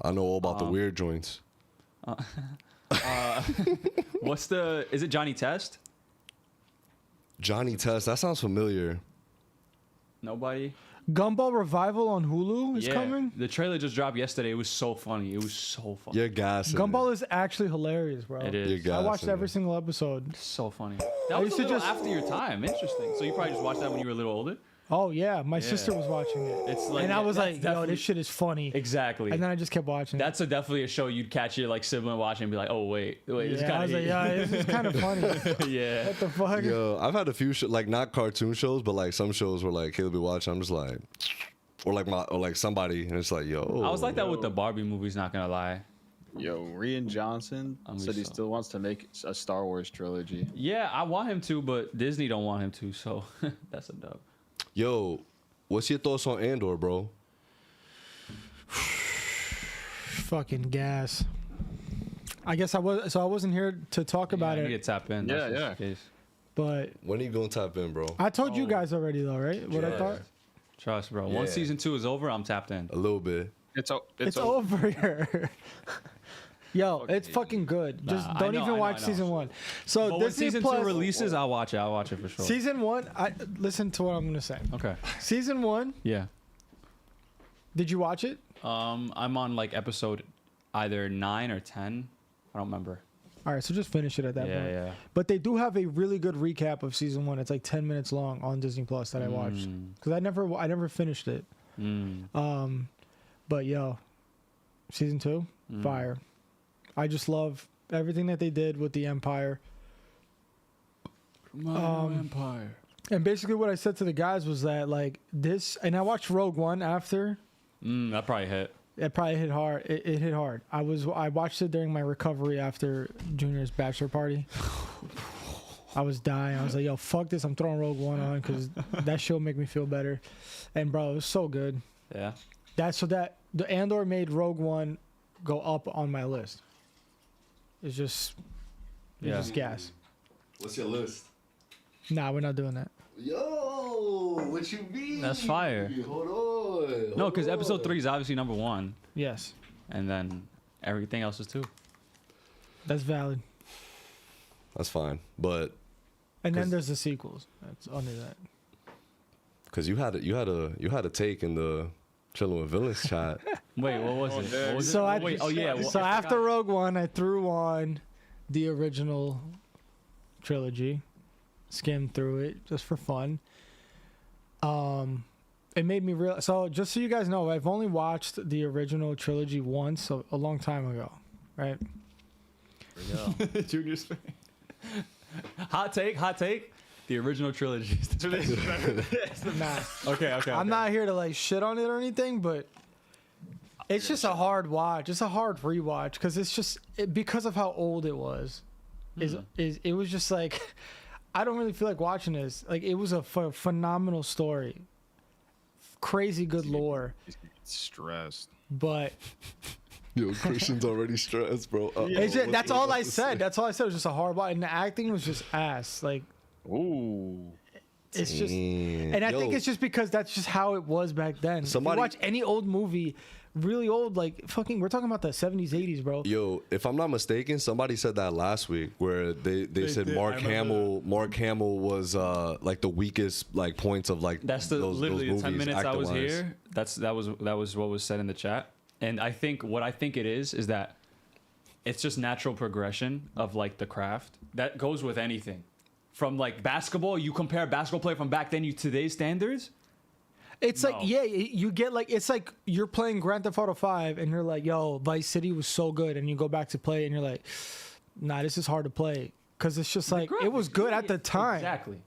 Speaker 5: I know all about the weird joints.
Speaker 6: Is it Johnny Test?
Speaker 5: Johnny Test, that sounds familiar.
Speaker 6: Nobody.
Speaker 4: Gumball Revival on Hulu is coming.
Speaker 6: The trailer just dropped yesterday. It was so funny. It was so funny.
Speaker 5: You're gassing.
Speaker 4: Gumball is actually hilarious, bro.
Speaker 6: It
Speaker 5: You're
Speaker 6: is.
Speaker 5: gassing.
Speaker 4: I watched every single episode.
Speaker 6: So funny. That was
Speaker 4: used
Speaker 6: a
Speaker 4: to
Speaker 6: little
Speaker 4: just-
Speaker 6: after your time. Interesting. So you probably just watched that when you were a little older.
Speaker 4: Oh yeah, my sister was watching it,
Speaker 6: It's like
Speaker 4: and I was
Speaker 6: that's
Speaker 4: like, "Yo,
Speaker 6: definitely-
Speaker 4: this shit is funny."
Speaker 6: Exactly.
Speaker 4: And then I just kept watching.
Speaker 6: That's definitely a show you'd catch your like sibling watching and be like, oh wait, it's
Speaker 4: yeah, I
Speaker 6: kind
Speaker 4: was
Speaker 6: of
Speaker 4: like, "Yeah, this is kind of funny." What
Speaker 6: yeah.
Speaker 4: the fuck?
Speaker 5: Yo, I've had a few like not cartoon shows, but like some shows where like he'll be watching. I'm just like, or like somebody, and it's like, yo.
Speaker 6: I was like that with the Barbie movies. Not gonna lie.
Speaker 7: Yo, Rian Johnson said he still wants to make a Star Wars trilogy.
Speaker 6: Yeah, I want him to, but Disney don't want him to, so that's a dub.
Speaker 5: Yo, what's your thoughts on Andor, bro?
Speaker 4: Fucking gas. I guess I wasn't here to talk about
Speaker 6: I
Speaker 4: it,
Speaker 6: need to tap in.
Speaker 7: Yeah,
Speaker 6: That's just
Speaker 7: yeah.
Speaker 6: the case.
Speaker 4: but
Speaker 5: When are you gonna tap in, bro?
Speaker 4: I told you guys already though, right? What I
Speaker 5: Yeah.
Speaker 4: thought.
Speaker 6: Trust, bro.
Speaker 5: Yeah.
Speaker 6: Once season 2 is over, I'm tapped in.
Speaker 5: A little bit.
Speaker 4: It's over here. Yo, it's fucking good. Just
Speaker 6: I
Speaker 4: don't
Speaker 6: know,
Speaker 4: even
Speaker 6: I know,
Speaker 4: watch
Speaker 6: I know.
Speaker 4: season 1. So
Speaker 6: But when
Speaker 4: Disney
Speaker 6: season
Speaker 4: Plus
Speaker 6: 2 releases, I'll watch it. I'll watch it for sure.
Speaker 4: Season 1. Listen to what I'm gonna say.
Speaker 6: Okay.
Speaker 4: Season 1.
Speaker 6: Yeah.
Speaker 4: Did you watch it?
Speaker 6: I'm on like episode either 9 or 10. I don't remember.
Speaker 4: All right, so just finish it at that
Speaker 6: Yeah,
Speaker 4: point.
Speaker 6: yeah.
Speaker 4: But they do have a really good recap of season 1. It's like 10 minutes long on Disney Plus that I watched because I never finished it. But yo, season 2, fire. I just love everything that they did with the Empire.
Speaker 6: Empire.
Speaker 4: And basically, what I said to the guys was that like this, and I watched Rogue One after.
Speaker 6: That probably hit.
Speaker 4: It probably hit hard. It hit hard. I watched it during my recovery after Junior's bachelor party. I was dying. I was like, yo, fuck this. I'm throwing Rogue One on because that show make me feel better. And bro, it was so good.
Speaker 6: Yeah.
Speaker 4: The Andor made Rogue One go up on my list. It's just gas.
Speaker 5: What's your list?
Speaker 4: Nah, we're not doing that.
Speaker 5: Yo, what you mean?
Speaker 6: That's fire.
Speaker 5: Hold on.
Speaker 6: No, because episode 3 is obviously number 1,
Speaker 4: Yes,
Speaker 6: and then everything else is 2.
Speaker 4: that's valid.
Speaker 5: That's fine, but
Speaker 4: And then there's the sequels. That's under that.
Speaker 5: because you had a take in the Chillin' with Villains chat.
Speaker 6: Wait, what was it? What was
Speaker 4: So
Speaker 6: it?
Speaker 4: I
Speaker 6: Wait, oh yeah. Well,
Speaker 4: so
Speaker 6: I
Speaker 4: after
Speaker 6: forgot.
Speaker 4: Rogue One, I threw on the original trilogy, skimmed through it just for fun. It made me real. So just so you guys know, I've only watched the original trilogy once, a long time ago, right?
Speaker 6: Junior's face. Hot take. The original trilogy.
Speaker 4: Nah,
Speaker 6: Okay.
Speaker 4: I'm not here to like shit on it or anything, but It's just a hard watch. It's a hard rewatch because it's just because of how old it was. It was just like I don't really feel like watching this. Like it was a phenomenal story, crazy good lore.
Speaker 7: Stressed,
Speaker 4: but
Speaker 5: yo, Christian's already stressed, bro.
Speaker 4: That's all I said. That's all I said. It was just a hard watch, and the acting was just ass. Like,
Speaker 7: ooh.
Speaker 4: It's just, and I think it's just because that's just how it was back then. If you watch any old movie, really old, like fucking, we're talking about the 70s, 80s, bro.
Speaker 5: Yo, if I'm not mistaken, somebody said that last week where they said Mark Hamill was like the weakest like points of like
Speaker 6: that's literally the 10 minutes I was here. That was what was said in the chat, and I think it is that it's just natural progression of like the craft that goes with anything. From like basketball, you compare a basketball player from back then to today's standards.
Speaker 4: It's like, yeah, you get like, it's like you're playing Grand Theft Auto 5 and you're like, yo, Vice City was so good. And you go back to play and you're like, nah, this is hard to play. Cause it's just like, it was good at the time.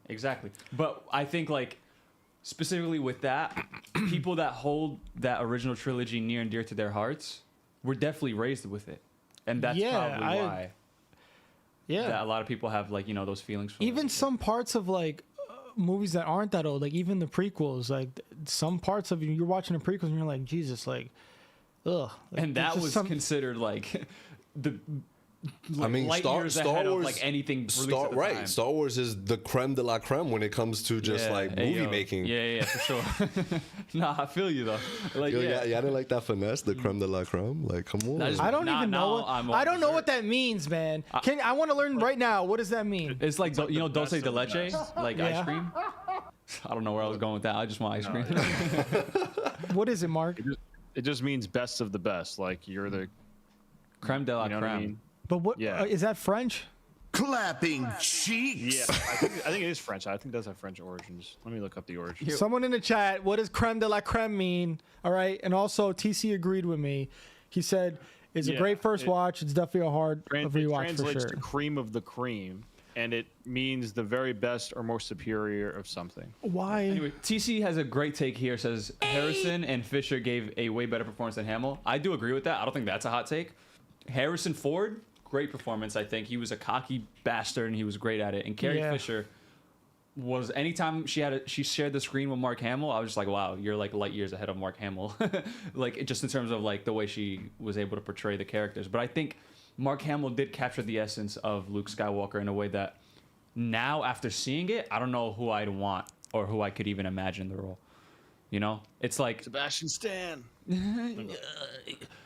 Speaker 6: Exactly. But I think like specifically with that, people that hold that original trilogy near and dear to their hearts were definitely raised with it. And that's probably why. Yeah, that a lot of people have like those feelings. For
Speaker 4: even some parts of like movies that aren't that old, like even the prequels, like some parts of you're watching the prequels and you're like, Jesus, like, ugh. Like,
Speaker 6: and that was considered like the. Like,
Speaker 5: I mean,
Speaker 6: Star Wars, of, like anything.
Speaker 5: Right, Star Wars is the creme de la creme when it comes to just like movie making.
Speaker 6: Yeah, for sure. Nah, I feel you though. Like,
Speaker 5: I didn't like that finesse, the creme de la creme. Like, come on.
Speaker 4: I don't even know. I don't know what that means, man. I want to learn right now. What does that mean?
Speaker 6: It's like dulce de leche, like ice cream. I don't know where I was going with that. I just want ice cream.
Speaker 4: What is it, Mark?
Speaker 7: It just means best of the best. Like you're the
Speaker 6: creme de la creme. I mean?
Speaker 4: But what is that French?
Speaker 1: Clapping cheeks.
Speaker 7: Yeah, I think it is French. I think it does have French origins. Let me look up the origins.
Speaker 4: Someone in the chat, what does creme de la creme mean? All right, and also TC agreed with me. He said it's a great first watch. It's definitely a hard rewatch for sure. It
Speaker 7: translates to cream of the cream, and it means the very best or most superior of something.
Speaker 4: Why?
Speaker 6: Anyway, TC has a great take here. Says Harrison and Fisher gave a way better performance than Hamill. I do agree with that. I don't think that's a hot take. Harrison Ford. Great performance, I think. He was a cocky bastard, and he was great at it. And Carrie Fisher was, anytime she shared the screen with Mark Hamill, I was just like, wow, you're like light years ahead of Mark Hamill. Like, just in terms of like the way she was able to portray the characters. But I think Mark Hamill did capture the essence of Luke Skywalker in a way that now, after seeing it, I don't know who I'd want or who I could even imagine the role. It's like
Speaker 7: Sebastian Stan.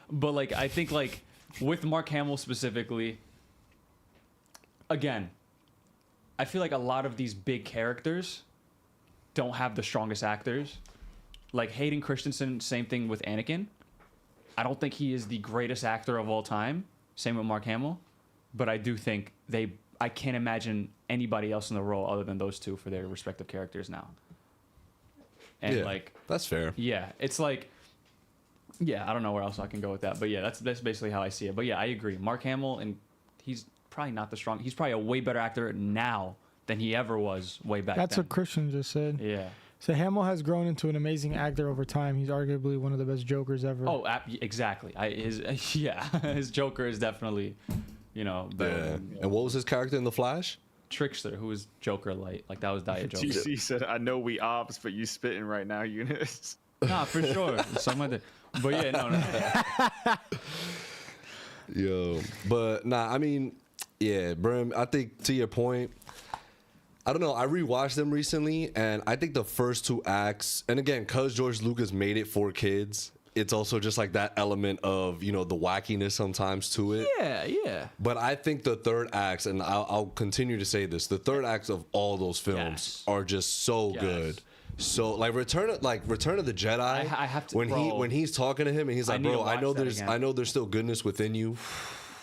Speaker 6: But like, I think like, with Mark Hamill specifically, again, I feel like a lot of these big characters don't have the strongest actors. Like Hayden Christensen, same thing with Anakin. I don't think he is the greatest actor of all time. Same with Mark Hamill. But I do think I can't imagine anybody else in the role other than those two for their respective characters now. And like,
Speaker 5: that's fair.
Speaker 6: Yeah, it's like, yeah, I don't know where else I can go with that, but yeah, that's basically how I see it. But yeah, I agree. Mark Hamill, and he's probably not the strong. He's probably a way better actor now than he ever was way back.
Speaker 4: That's what Christian just said.
Speaker 6: Yeah.
Speaker 4: So Hamill has grown into an amazing actor over time. He's arguably one of the best Jokers ever.
Speaker 6: Oh, exactly. His Joker is definitely, better.
Speaker 5: Yeah. And what was his character in The Flash?
Speaker 6: Trickster, who was Joker light. Like that was Diet Joker.
Speaker 7: TC said, "I know we ops, but you spitting right now, Younis."
Speaker 6: Nah, for sure. Some other. But yeah, no.
Speaker 5: Yo, but nah, I mean, yeah, Brim, I think to your point, I don't know, I rewatched them recently, and I think the first two acts, and again, because George Lucas made it for kids, it's also just like that element of, the wackiness sometimes to it.
Speaker 6: Yeah.
Speaker 5: But I think the third acts, and I'll continue to say this, the third acts of all those films are just so good. So like Return of the Jedi,
Speaker 6: I have to,
Speaker 5: when he's talking to him and he's like, bro, I know there's still goodness within you.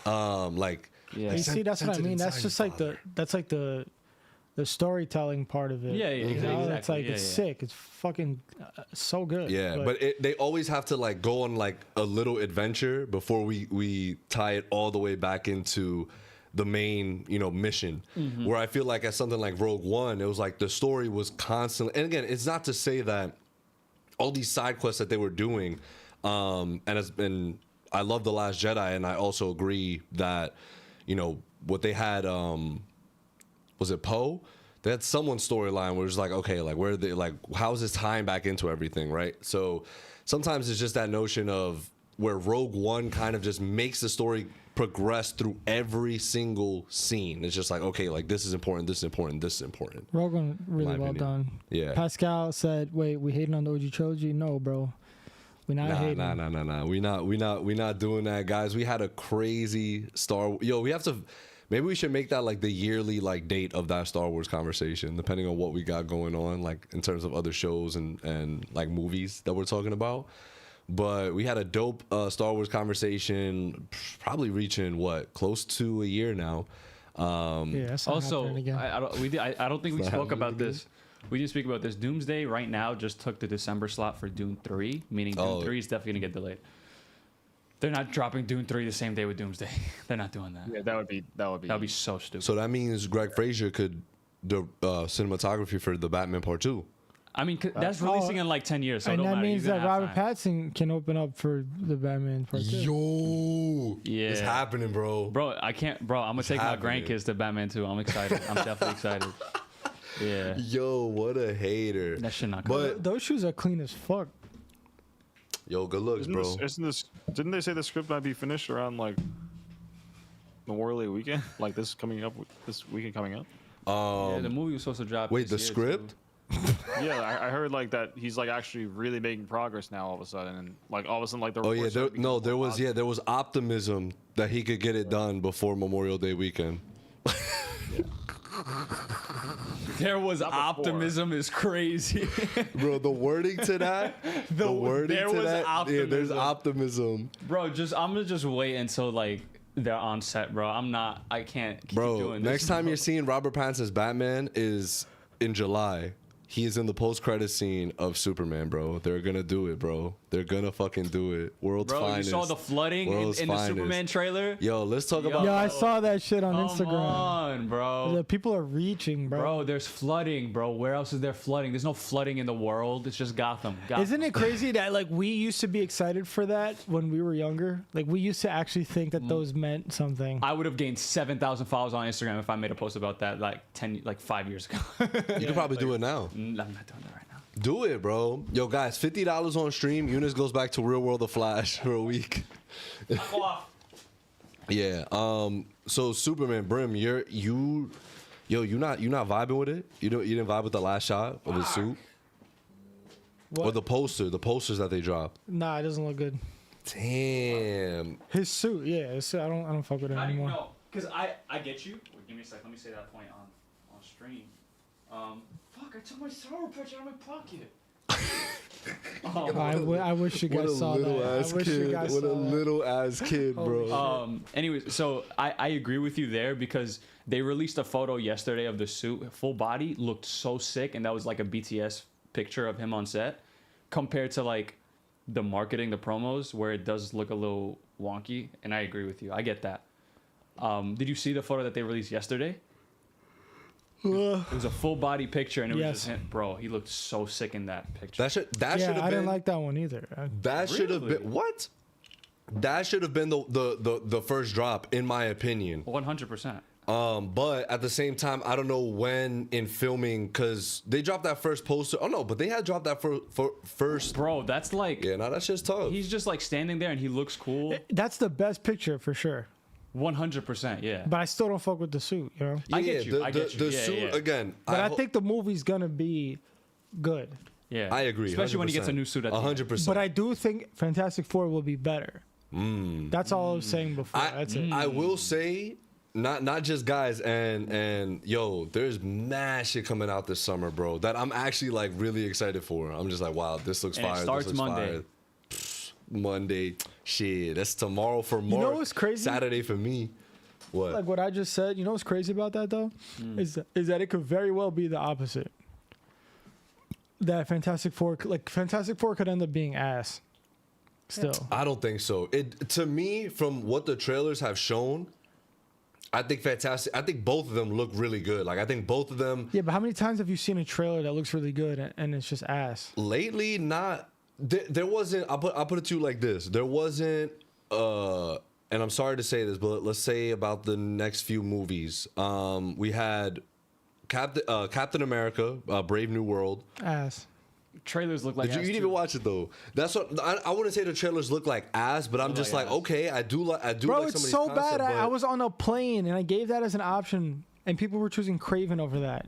Speaker 4: You see, that's what I mean. That's just like the storytelling part of it.
Speaker 6: Yeah, exactly.
Speaker 4: It's like it's sick. It's fucking so good.
Speaker 5: Yeah, but they always have to like go on like a little adventure before we tie it all the way back into the main, mission. Mm-hmm. Where I feel like at something like Rogue One, it was like the story was constantly, and again, it's not to say that all these side quests that they were doing And I love The Last Jedi, and I also agree that, you know, what they had, was it Poe? They had someone's storyline where it's like, okay, like where are they, like how's this tying back into everything, right? So sometimes it's just that notion of where Rogue One kind of just makes the story progress through every single scene. It's just like, okay, like this is important, this is important, this is important.
Speaker 4: Rogue One really well done.
Speaker 5: Yeah.
Speaker 4: Pascal said, "Wait, we hating on the OG trilogy? No, bro, we not hating.
Speaker 5: Nah. We not doing that, guys. We had a crazy we have to. Maybe we should make that like the yearly like date of that Star Wars conversation, depending on what we got going on, like in terms of other shows and like movies that we're talking about. But we had a dope Star Wars conversation, probably reaching close to a year now.
Speaker 4: Yeah, that's not
Speaker 6: Also,
Speaker 4: happening again.
Speaker 6: I don't think we spoke about this. We didn't speak about this. Doomsday right now just took the December slot for Dune 3, meaning Dune 3 is definitely gonna get delayed. They're not dropping Dune 3 the same day with Doomsday. They're not doing that.
Speaker 7: Yeah, that would be
Speaker 6: so stupid.
Speaker 5: So that means Greg Fraser could do cinematography for the Batman Part 2.
Speaker 6: I mean, that's releasing in like 10 years. So
Speaker 4: and
Speaker 6: it don't
Speaker 4: that
Speaker 6: matter.
Speaker 4: means
Speaker 6: You're
Speaker 4: that
Speaker 6: gonna have
Speaker 4: Robert
Speaker 6: time.
Speaker 4: Pattinson can open up for the Batman Part 2.
Speaker 5: Yo,
Speaker 6: Yeah.
Speaker 5: it's happening, bro.
Speaker 6: Bro, I can't. Bro, I'm gonna take
Speaker 5: happening.
Speaker 6: my grandkids to Batman 2. I'm excited. I'm definitely excited. Yeah.
Speaker 5: Yo, what a hater.
Speaker 6: That shit not
Speaker 5: But
Speaker 4: Those shoes are clean as fuck.
Speaker 5: yo, good looks, bro.
Speaker 7: Didn't they say the script might be finished around like Memorial Day weekend? Like this weekend coming up?
Speaker 6: Yeah, the movie was supposed to drop.
Speaker 5: Wait, the
Speaker 6: this year,
Speaker 5: script?
Speaker 6: too.
Speaker 7: Yeah, I heard like that he's like actually really making progress now all of a sudden, and like all of a sudden like the
Speaker 5: Oh yeah,
Speaker 7: reports started becoming
Speaker 5: there
Speaker 7: more
Speaker 5: was
Speaker 7: positive.
Speaker 5: there was optimism that he could get it done before Memorial Day weekend.
Speaker 6: There was optimism is crazy.
Speaker 5: Bro, the wording to that, the wording
Speaker 6: there
Speaker 5: to
Speaker 6: was
Speaker 5: that, yeah, there's
Speaker 6: optimism.
Speaker 5: optimism.
Speaker 6: Bro, I'm gonna just wait until like they're on set, bro. I can't keep
Speaker 5: Bro,
Speaker 6: doing
Speaker 5: next
Speaker 6: this.
Speaker 5: time you're seeing Robert Pattinson's Batman is in July. He is in the post-credit scene of Superman, bro. They're gonna do it, bro. They're gonna fucking do it. World's
Speaker 6: Bro,
Speaker 5: finest.
Speaker 6: you saw the flooding in
Speaker 5: World's
Speaker 6: the
Speaker 5: finest.
Speaker 6: Superman trailer?
Speaker 5: Yo, let's talk
Speaker 6: Yo.
Speaker 5: about.
Speaker 4: Yeah, I saw that shit on
Speaker 6: Come
Speaker 4: Instagram.
Speaker 6: on, bro.
Speaker 4: The people are reaching, bro.
Speaker 6: Bro, there's flooding, bro. Where else is there flooding? There's no flooding in the world. It's just Gotham.
Speaker 4: Isn't it crazy that like we used to be excited for that when we were younger? Like we used to actually think that those meant something.
Speaker 6: I would have gained 7,000 followers on Instagram if I made a post about that like 5 years ago.
Speaker 5: You could probably do it now.
Speaker 6: I'm not doing that right now.
Speaker 5: Do it, bro. Yo, guys, $50 on stream. Younis goes back to Real World of Flash for a week. Yeah. So Superman, Brim, you not vibing with it? You didn't vibe with the last shot of his suit?
Speaker 4: What?
Speaker 5: Or the posters that they dropped.
Speaker 4: Nah, it doesn't look good.
Speaker 5: Damn.
Speaker 4: His suit, yeah. His suit, I don't fuck with it
Speaker 6: How do you
Speaker 4: anymore.
Speaker 6: know? Because I get you. Wait, give me a sec. Let me say that point on stream. Fuck, I took my Sorrow Patch out of my pocket.
Speaker 4: I wish you
Speaker 5: What a
Speaker 4: guys saw
Speaker 5: little
Speaker 4: that.
Speaker 5: ass
Speaker 4: I wish you
Speaker 5: kid.
Speaker 4: guys
Speaker 5: What a
Speaker 4: saw that.
Speaker 5: little ass kid, bro.
Speaker 6: Anyways, so I agree with you there because they released a photo yesterday of the suit. Full body looked so sick, and that was like a BTS picture of him on set compared to like the marketing, the promos, where it does look a little wonky. And I agree with you. I get that. Did you see the photo that they released yesterday? It was a full body picture, and it was
Speaker 4: Yes.
Speaker 6: just him. Bro, he looked so sick in that picture.
Speaker 5: That should
Speaker 4: Yeah,
Speaker 5: have
Speaker 4: I
Speaker 5: been
Speaker 4: didn't like that one either.
Speaker 5: that should have
Speaker 6: Really?
Speaker 5: been what? That should have been the first drop, in my opinion.
Speaker 6: 100%.
Speaker 5: But at the same time, I don't know when in filming, because they dropped that first poster. Oh no, but they had dropped that first.
Speaker 6: Bro, that's like
Speaker 5: Yeah, no, that's just tough.
Speaker 6: he's just like standing there, and he looks cool.
Speaker 4: That's the best picture for sure.
Speaker 6: 100%. Yeah.
Speaker 4: But I still don't fuck with the suit, you know?
Speaker 6: I get you.
Speaker 5: The,
Speaker 6: I get you.
Speaker 5: the
Speaker 6: Yeah,
Speaker 5: suit
Speaker 6: yeah.
Speaker 5: again.
Speaker 4: But I
Speaker 5: ho-
Speaker 4: think the movie's gonna be good.
Speaker 6: Yeah.
Speaker 5: I agree.
Speaker 6: Especially when he gets a
Speaker 5: 100%.
Speaker 6: new suit at the end.
Speaker 5: 100%.
Speaker 4: But I do think Fantastic Four will be better. That's all I was saying before. That's it.
Speaker 5: I will say, not just guys, and yo, there's mad shit coming out this summer, bro. That I'm actually like really excited for. I'm just like, wow, this looks
Speaker 6: And it
Speaker 5: fire.
Speaker 6: starts
Speaker 5: this looks
Speaker 6: Monday.
Speaker 5: Fire. Monday, shit. That's tomorrow for Marc.
Speaker 4: know what's crazy?
Speaker 5: Saturday for me. What?
Speaker 4: Like what I just said, you know what's crazy about that though? Is that it could very well be the opposite. That Fantastic Four could end up being ass. Still.
Speaker 5: I don't think so. To me, from what the trailers have shown, I think fantastic. I think both of them look really good. Like I think both of them
Speaker 4: Yeah, but how many times have you seen a trailer that looks really good and it's just ass?
Speaker 5: lately, not There wasn't. I'll put it to you like this. There wasn't. And I'm sorry to say this, but let's say about the next few movies. We had Captain America, Brave New World.
Speaker 4: Ass.
Speaker 6: Trailers look like
Speaker 5: You
Speaker 6: ass
Speaker 5: didn't
Speaker 6: too.
Speaker 5: even watch it though. That's what I wouldn't say the trailers look like ass, but I'm just like,
Speaker 6: ass.
Speaker 5: okay, I do
Speaker 4: Bro,
Speaker 5: like some
Speaker 4: it's
Speaker 5: of these
Speaker 4: so
Speaker 5: concepts,
Speaker 4: bad. I
Speaker 5: but-
Speaker 4: was on a plane and I gave that as an option, and people were choosing Craven over that.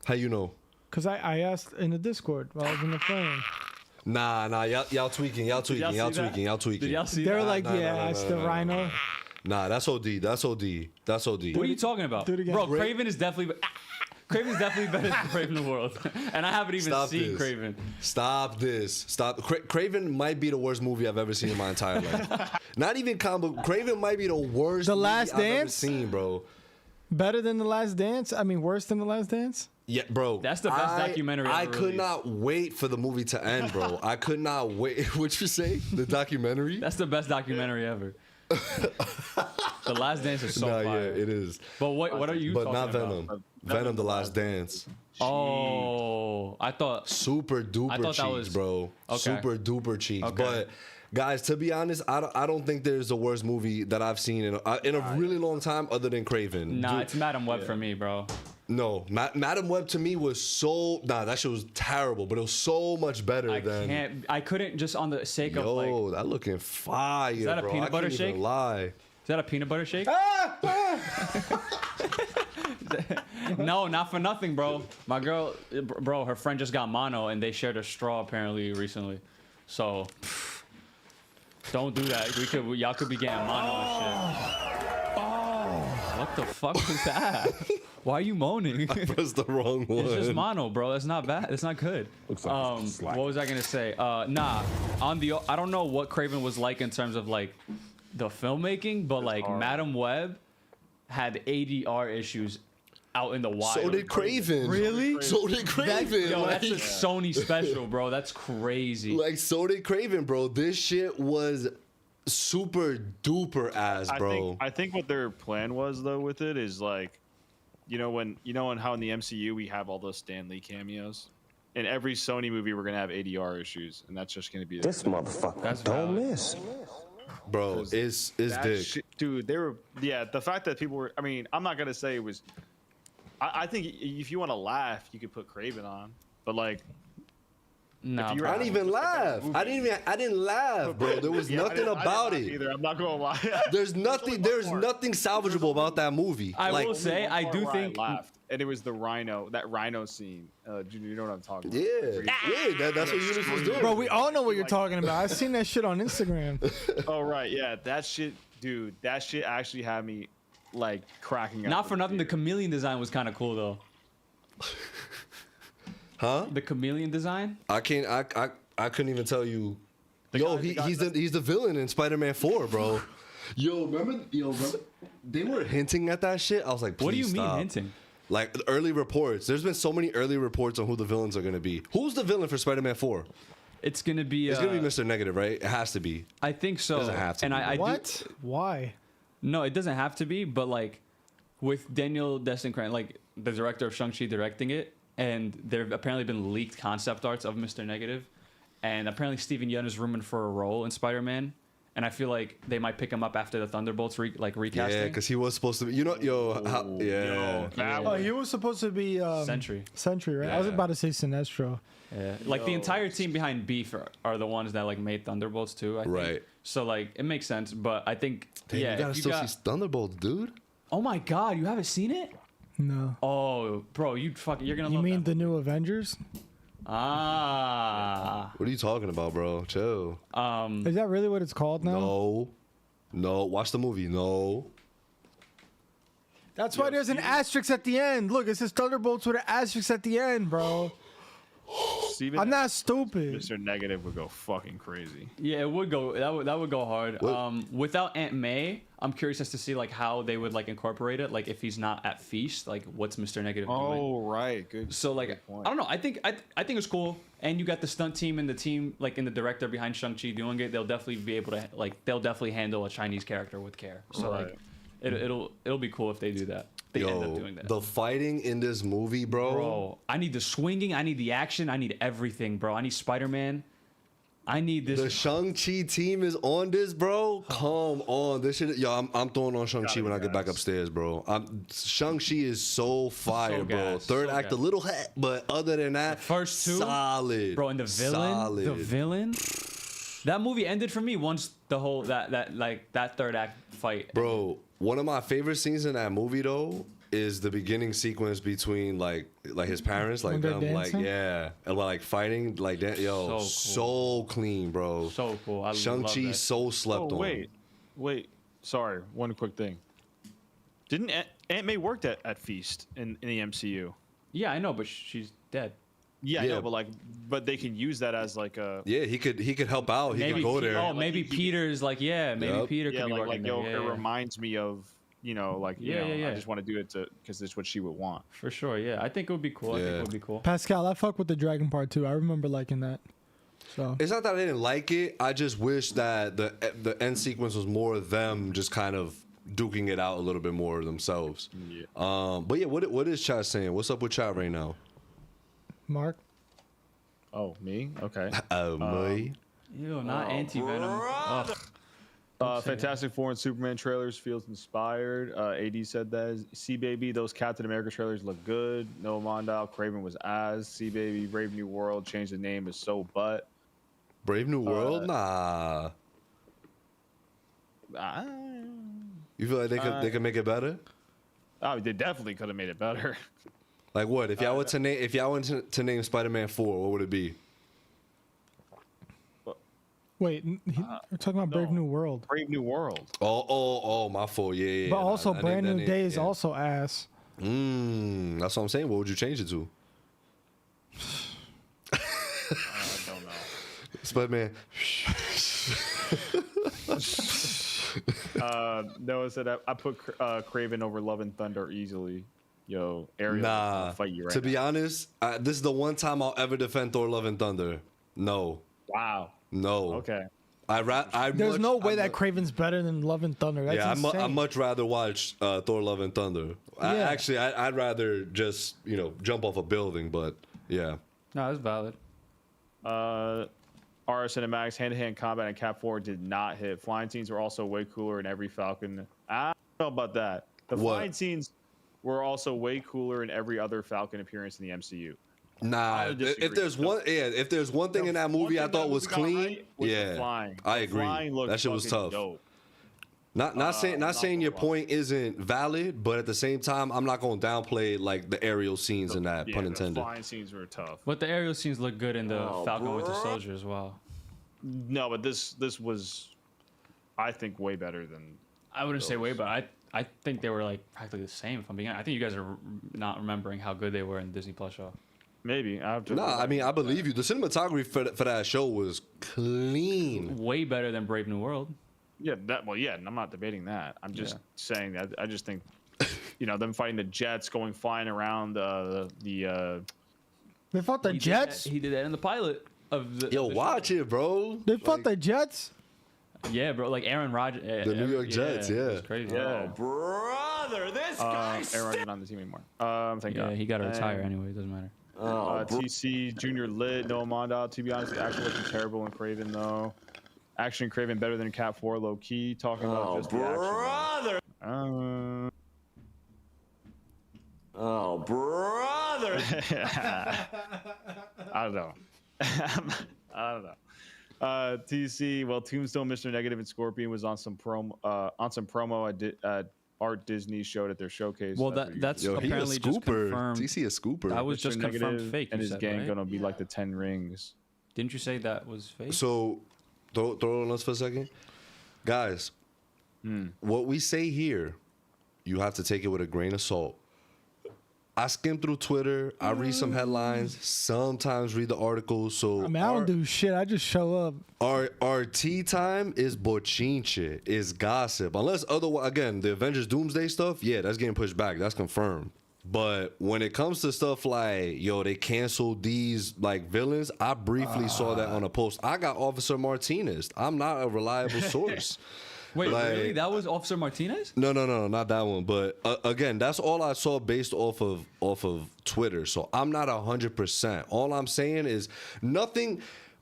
Speaker 5: How you know?
Speaker 4: Because I asked in the Discord while I was in the plane.
Speaker 5: Nah, y'all tweaking, y'all
Speaker 6: Did
Speaker 5: tweaking, y'all
Speaker 6: see that?
Speaker 5: tweaking, y'all tweaking.
Speaker 6: Did y'all see
Speaker 4: They were
Speaker 6: that?
Speaker 4: like,
Speaker 5: nah,
Speaker 4: yeah,
Speaker 5: nah,
Speaker 4: it's
Speaker 5: nah,
Speaker 4: the
Speaker 5: nah,
Speaker 4: Rhino.
Speaker 5: Nah, that's OD. That's OD. That's OD.
Speaker 6: What are you talking about?
Speaker 4: Do it again.
Speaker 6: Bro, Craven is definitely Craven's definitely better than Brave New World. And I haven't even
Speaker 5: Stop
Speaker 6: seen
Speaker 5: this.
Speaker 6: Craven.
Speaker 5: Stop this. Stop. Craven might be the worst movie I've ever seen in my entire life. Not even combo. Craven might be the worst
Speaker 4: The
Speaker 5: movie
Speaker 4: Last
Speaker 5: I've ever
Speaker 4: Dance?
Speaker 5: seen, bro.
Speaker 4: Better than The Last Dance? I mean, worse than The Last Dance?
Speaker 5: Yeah, bro.
Speaker 6: That's the best documentary
Speaker 5: I
Speaker 6: ever
Speaker 5: could
Speaker 6: released.
Speaker 5: not wait for the movie to end, bro. I could not wait. What'd you say? The documentary?
Speaker 6: That's the best documentary ever. The Last Dance is so
Speaker 5: Nah, yeah,
Speaker 6: fire.
Speaker 5: it is.
Speaker 6: But what are you
Speaker 5: But
Speaker 6: talking
Speaker 5: not
Speaker 6: about?
Speaker 5: Venom. Venom, The Last Dance.
Speaker 6: Oh, I thought
Speaker 5: Super duper
Speaker 6: I thought
Speaker 5: cheeks,
Speaker 6: that was-
Speaker 5: bro.
Speaker 6: Okay.
Speaker 5: Super duper cheeks.
Speaker 6: Okay.
Speaker 5: But guys, to be honest, I don't think there's a worse movie that I've seen in a really long time other than Craven.
Speaker 6: nah,
Speaker 5: Dude,
Speaker 6: it's Madam Web for me, bro.
Speaker 5: no, Madam Web to me was so that shit was terrible, but it was so much better than.
Speaker 6: I couldn't just on the sake of
Speaker 5: Yo,
Speaker 6: like,
Speaker 5: that looking fire,
Speaker 6: that a
Speaker 5: bro.
Speaker 6: peanut
Speaker 5: I
Speaker 6: butter
Speaker 5: can't even
Speaker 6: shake?
Speaker 5: lie.
Speaker 6: is that a peanut butter shake? No, not for nothing, bro. My girl, bro, her friend just got mono and they shared a straw apparently recently. So don't do that. Y'all could be getting mono and shit. Oh, what the fuck was that? Why are you moaning?
Speaker 5: That's the wrong one.
Speaker 6: It's just mono, bro. That's not bad. That's not good. What was I gonna say? I don't know what Craven was like in terms of like the filmmaking, but like Madam Web had ADR issues out in the wild.
Speaker 5: So did Craven.
Speaker 4: Really?
Speaker 5: So did Craven.
Speaker 6: Yo,
Speaker 5: like,
Speaker 6: that's a Sony special, bro. That's crazy.
Speaker 5: like, so did Craven, bro. This shit was super duper ass, bro.
Speaker 7: I think what their plan was though with it is like, when how in the MCU we have all those Stan Lee cameos. In every Sony movie, we're gonna have ADR issues, and that's just gonna be
Speaker 8: This motherfucker
Speaker 6: That's
Speaker 8: don't
Speaker 6: valid.
Speaker 8: miss.
Speaker 5: Bro, it's
Speaker 7: that
Speaker 5: dick.
Speaker 7: shit- dude. They were the fact that people were. I mean, I'm not gonna say it was. I think if you want to laugh, you could put Craven on, but like.
Speaker 6: Nah,
Speaker 7: if you were
Speaker 5: I didn't even laugh. I didn't laugh, bro. There was
Speaker 7: Yeah, I
Speaker 5: nothing
Speaker 7: didn't
Speaker 5: about
Speaker 7: laugh
Speaker 5: it.
Speaker 7: Either. I'm not gonna lie.
Speaker 5: There's nothing nothing salvageable about that movie.
Speaker 6: I
Speaker 5: like,
Speaker 6: will say I do think
Speaker 7: laughed, and it was that rhino scene. You know what I'm talking about?
Speaker 5: yeah, that's what Younis was doing.
Speaker 4: Bro, we all know what you're talking about. I've seen that shit on Instagram.
Speaker 7: Oh right, yeah, that shit, dude. That shit actually had me like cracking up.
Speaker 6: not for nothing. The chameleon design was kind of cool though.
Speaker 5: Huh?
Speaker 6: The chameleon design.
Speaker 5: I can't. I couldn't even tell you.
Speaker 7: The guy-
Speaker 5: He's the villain in Spider-Man 4, bro. Remember? They were hinting at that shit. I was like, please
Speaker 6: What do you mean
Speaker 5: stop.
Speaker 6: hinting?
Speaker 5: Like early reports. There's been so many early reports on who the villains are gonna be. Who's the villain for Spider-Man 4?
Speaker 6: It's gonna be.
Speaker 5: It's gonna be Mr. Negative, right? It has to be.
Speaker 6: I think so.
Speaker 5: Doesn't have to
Speaker 6: and
Speaker 5: be.
Speaker 6: I
Speaker 4: What?
Speaker 6: do.
Speaker 4: Why?
Speaker 6: No, it doesn't have to be. But like, with Daniel Destiny, like the director of Shang-Chi directing it, and there have apparently been leaked concept arts of Mr. Negative, and apparently Steven Yeun is rumored for a role in Spider-Man. And I feel like they might pick him up after the Thunderbolts recasting.
Speaker 5: Yeah, because he was supposed to be.
Speaker 4: Oh, he was supposed to be
Speaker 6: Sentry.
Speaker 4: Sentry, right? I was
Speaker 5: Yeah.
Speaker 4: about to say Sinestro.
Speaker 6: Yeah. Like the entire team behind Beef are the ones that like made Thunderbolts too. I think.
Speaker 5: Right.
Speaker 6: So like it makes sense, but I think
Speaker 5: Damn,
Speaker 6: yeah.
Speaker 5: you gotta
Speaker 6: if you
Speaker 5: still
Speaker 6: got,
Speaker 5: see Thunderbolts, dude.
Speaker 6: oh my God, you haven't seen it?
Speaker 4: No.
Speaker 6: Oh, bro, you're gonna.
Speaker 4: You
Speaker 6: love
Speaker 4: mean
Speaker 6: that
Speaker 4: the new Avengers?
Speaker 6: Ah.
Speaker 5: What are you talking about, bro? Chill.
Speaker 4: Is that really what it's called now?
Speaker 5: No. Watch the movie. No.
Speaker 4: That's why there's an asterisk at the end. Look, it says Thunderbolts with an asterisk at the end, bro.
Speaker 7: Steven
Speaker 4: I'm not stupid.
Speaker 7: Mr. Negative would go fucking crazy.
Speaker 6: Yeah, it would go. That would go hard.
Speaker 5: What?
Speaker 6: Without Aunt May, I'm curious as to see like how they would like incorporate it. Like if he's not at Feast, like what's Mr. Negative doing?
Speaker 7: Oh right, good.
Speaker 6: So like
Speaker 7: good
Speaker 6: I
Speaker 7: point.
Speaker 6: don't know. I think it's cool. And you got the stunt team and the team like in the director behind Shang-Chi doing it. They'll definitely be able to they'll definitely handle a Chinese character with care. So
Speaker 7: Right.
Speaker 6: like it'll be cool if they do that. They end up doing that.
Speaker 5: The fighting in this movie, bro.
Speaker 6: Bro, I need the swinging, I need the action, I need everything, bro. I need Spider-Man I need this.
Speaker 5: The Shang-Chi team is on this, bro. Come on, this shit. Yo, I'm throwing on Shang-Chi when I get back upstairs, bro. Shang-Chi is so fire,
Speaker 6: So
Speaker 5: bro.
Speaker 6: gas,
Speaker 5: Third
Speaker 6: so
Speaker 5: act
Speaker 6: gas.
Speaker 5: a little hot, but other than that,
Speaker 6: First two,
Speaker 5: solid,
Speaker 6: bro. And the villain, that movie ended for me once the whole that third act fight.
Speaker 5: Bro, one of my favorite scenes in that movie though is the beginning sequence between like his parents, like
Speaker 4: When they're
Speaker 5: them, like
Speaker 4: dancing?
Speaker 5: yeah, and like fighting, like that. Yo,
Speaker 6: So cool.
Speaker 5: so clean, bro.
Speaker 6: So cool. I love
Speaker 5: Shang-Chi
Speaker 6: that.
Speaker 5: so slept
Speaker 7: Oh
Speaker 5: on.
Speaker 7: wait. Sorry, one quick thing. Didn't Aunt May worked at Feast in the MCU?
Speaker 6: Yeah, I know, but she's dead.
Speaker 7: Yeah, I
Speaker 5: Yeah.
Speaker 7: know, but they can use that as like a
Speaker 5: Yeah, he could help out. He
Speaker 6: Maybe
Speaker 5: could go there.
Speaker 6: Oh, maybe Peter's like, yeah, maybe
Speaker 5: Yup.
Speaker 6: Peter
Speaker 7: yeah,
Speaker 6: could be
Speaker 7: like
Speaker 6: working
Speaker 7: yo,
Speaker 6: there.
Speaker 7: it
Speaker 6: Yeah,
Speaker 7: reminds me of
Speaker 6: Yeah.
Speaker 7: I just want to do it because it's what she would want.
Speaker 6: for sure. Yeah, I think it would be cool. I think
Speaker 5: Yeah.
Speaker 6: it would be cool.
Speaker 4: Pascal, I fuck with the dragon part too. I remember liking that. So
Speaker 5: It's not that I didn't like it. I just wish that the end sequence was more of them just kind of duking it out a little bit more themselves.
Speaker 7: Yeah.
Speaker 5: But yeah, what is chat saying? What's up with chat right now?
Speaker 4: Mark,
Speaker 7: Oh, me? Okay.
Speaker 5: Me.
Speaker 6: Ew, not anti-venom. Ugh.
Speaker 7: Fantastic Four and Superman trailers feels inspired. AD said that. C Baby, those Captain America trailers look good. Noah Mondale, Craven was as. C Baby, Brave New World, changed the name is so but.
Speaker 5: Brave New World? Nah. You feel like they could make it better?
Speaker 7: Oh, they definitely could have made it better.
Speaker 5: Like what? If y'all were to name Spider-Man 4, what would it be?
Speaker 4: wait, we're talking about Brave
Speaker 7: no.
Speaker 4: New World,
Speaker 7: Brave New World.
Speaker 5: Oh, my fault. Yeah.
Speaker 4: but also
Speaker 5: I
Speaker 4: Brand
Speaker 5: named
Speaker 4: New
Speaker 5: that
Speaker 4: Day
Speaker 5: name,
Speaker 4: is
Speaker 5: yeah.
Speaker 4: also ass.
Speaker 5: That's what I'm saying. What would you change it to?
Speaker 7: I don't know.
Speaker 5: Spider-Man.
Speaker 7: Noah said I put Craven over Love and Thunder easily. Yo, Ariel,
Speaker 5: Nah.
Speaker 7: I'll fight you right
Speaker 5: To
Speaker 7: now.
Speaker 5: be honest, this is the one time I'll ever defend Thor: Love and Thunder. No.
Speaker 7: Wow.
Speaker 5: No.
Speaker 7: Okay.
Speaker 4: There's no way that Craven's better than Love and Thunder. That's
Speaker 5: Yeah,
Speaker 4: insane.
Speaker 5: I'd much rather watch Thor: Love and Thunder.
Speaker 4: Yeah.
Speaker 5: I'd rather just jump off a building. But yeah,
Speaker 6: No, that's valid.
Speaker 7: RS Cinematics hand-to-hand combat in Cap 4 did not hit. Flying scenes were also way cooler in every Falcon. I don't know about that. The
Speaker 5: What?
Speaker 7: flying scenes were also way cooler in every other Falcon appearance in the MCU.
Speaker 5: nah.
Speaker 7: would disagree.
Speaker 5: If there's one thing in that movie I thought was clean,
Speaker 7: right was the
Speaker 5: yeah,
Speaker 7: flying.
Speaker 5: I
Speaker 7: The
Speaker 5: agree.
Speaker 7: flying looked
Speaker 5: That shit was
Speaker 7: fucking
Speaker 5: tough.
Speaker 7: dope.
Speaker 5: Not saying your
Speaker 7: well.
Speaker 5: point isn't valid, but at the same time, I'm not gonna downplay like the aerial scenes in that.
Speaker 7: Yeah,
Speaker 5: Pun
Speaker 7: the
Speaker 5: intended.
Speaker 7: flying scenes were tough.
Speaker 6: But the aerial scenes look good in the Falcon Winter Soldier as well.
Speaker 7: No, but this was, I think, way better than.
Speaker 6: I wouldn't say way, but I think they were like practically the same. If I'm being honest. I think you guys are not remembering how good they were in the Disney Plus show.
Speaker 7: Maybe I have to.
Speaker 5: Nah, I mean I believe you. The cinematography for that show was clean.
Speaker 6: Way better than Brave New World.
Speaker 7: Yeah, and I'm not debating that. I'm just saying that I just think, them fighting the jets, going flying around the
Speaker 4: They fought the Jets.
Speaker 6: He did that in the pilot of the.
Speaker 5: Yo,
Speaker 6: of the
Speaker 5: watch
Speaker 6: show.
Speaker 5: it, bro.
Speaker 4: They fought the Jets.
Speaker 6: Yeah, bro. Like Aaron Rodgers.
Speaker 5: The New York Jets, yeah.
Speaker 6: It's crazy.
Speaker 7: Yeah.
Speaker 1: Brother, this
Speaker 7: Aaron Rodgers not on the team anymore. Thank
Speaker 6: Yeah,
Speaker 7: God.
Speaker 6: he got to retire
Speaker 7: And,
Speaker 6: anyway. It doesn't matter.
Speaker 7: TC Junior lit Noah Mondale. To be honest, the action looking terrible in Craven though. Action in Craven better than Cat 4 low key. Talking about just the action.
Speaker 1: brother.
Speaker 7: Uh,
Speaker 1: Brother.
Speaker 7: I don't know. I don't know. TC, well, Tombstone, Mr. Negative, and Scorpion was on some promo at Art Disney showed at their showcase.
Speaker 6: Well, that's
Speaker 5: Yo, he a
Speaker 6: apparently just
Speaker 5: scooper.
Speaker 6: confirmed.
Speaker 5: TC a scooper.
Speaker 6: That was
Speaker 7: Mr.
Speaker 6: just confirmed
Speaker 7: Negative
Speaker 6: fake.
Speaker 7: and
Speaker 6: you
Speaker 7: his
Speaker 6: said,
Speaker 7: gang
Speaker 6: right?
Speaker 7: gonna be like the 10 Rings.
Speaker 6: Didn't you say that was fake?
Speaker 5: So, throw it on us for a second. Guys, what we say here, you have to take it with a grain of salt. I skim through Twitter. I read some headlines. Sometimes read the articles. So
Speaker 4: I mean, I don't do shit. I just show up.
Speaker 5: our tea time is bochinche, is gossip. Unless otherwise, again, the Avengers Doomsday stuff, yeah, that's getting pushed back. That's confirmed. But when it comes to stuff like, yo, they canceled these like villains, I briefly saw that on a post. I got Officer Martinez. I'm not a reliable source.
Speaker 6: Wait,
Speaker 5: like-
Speaker 6: really? That was Officer Martinez?
Speaker 5: No, not that one. But again, that's all I saw based off of Twitter. So I'm not 100%. All I'm saying is nothing.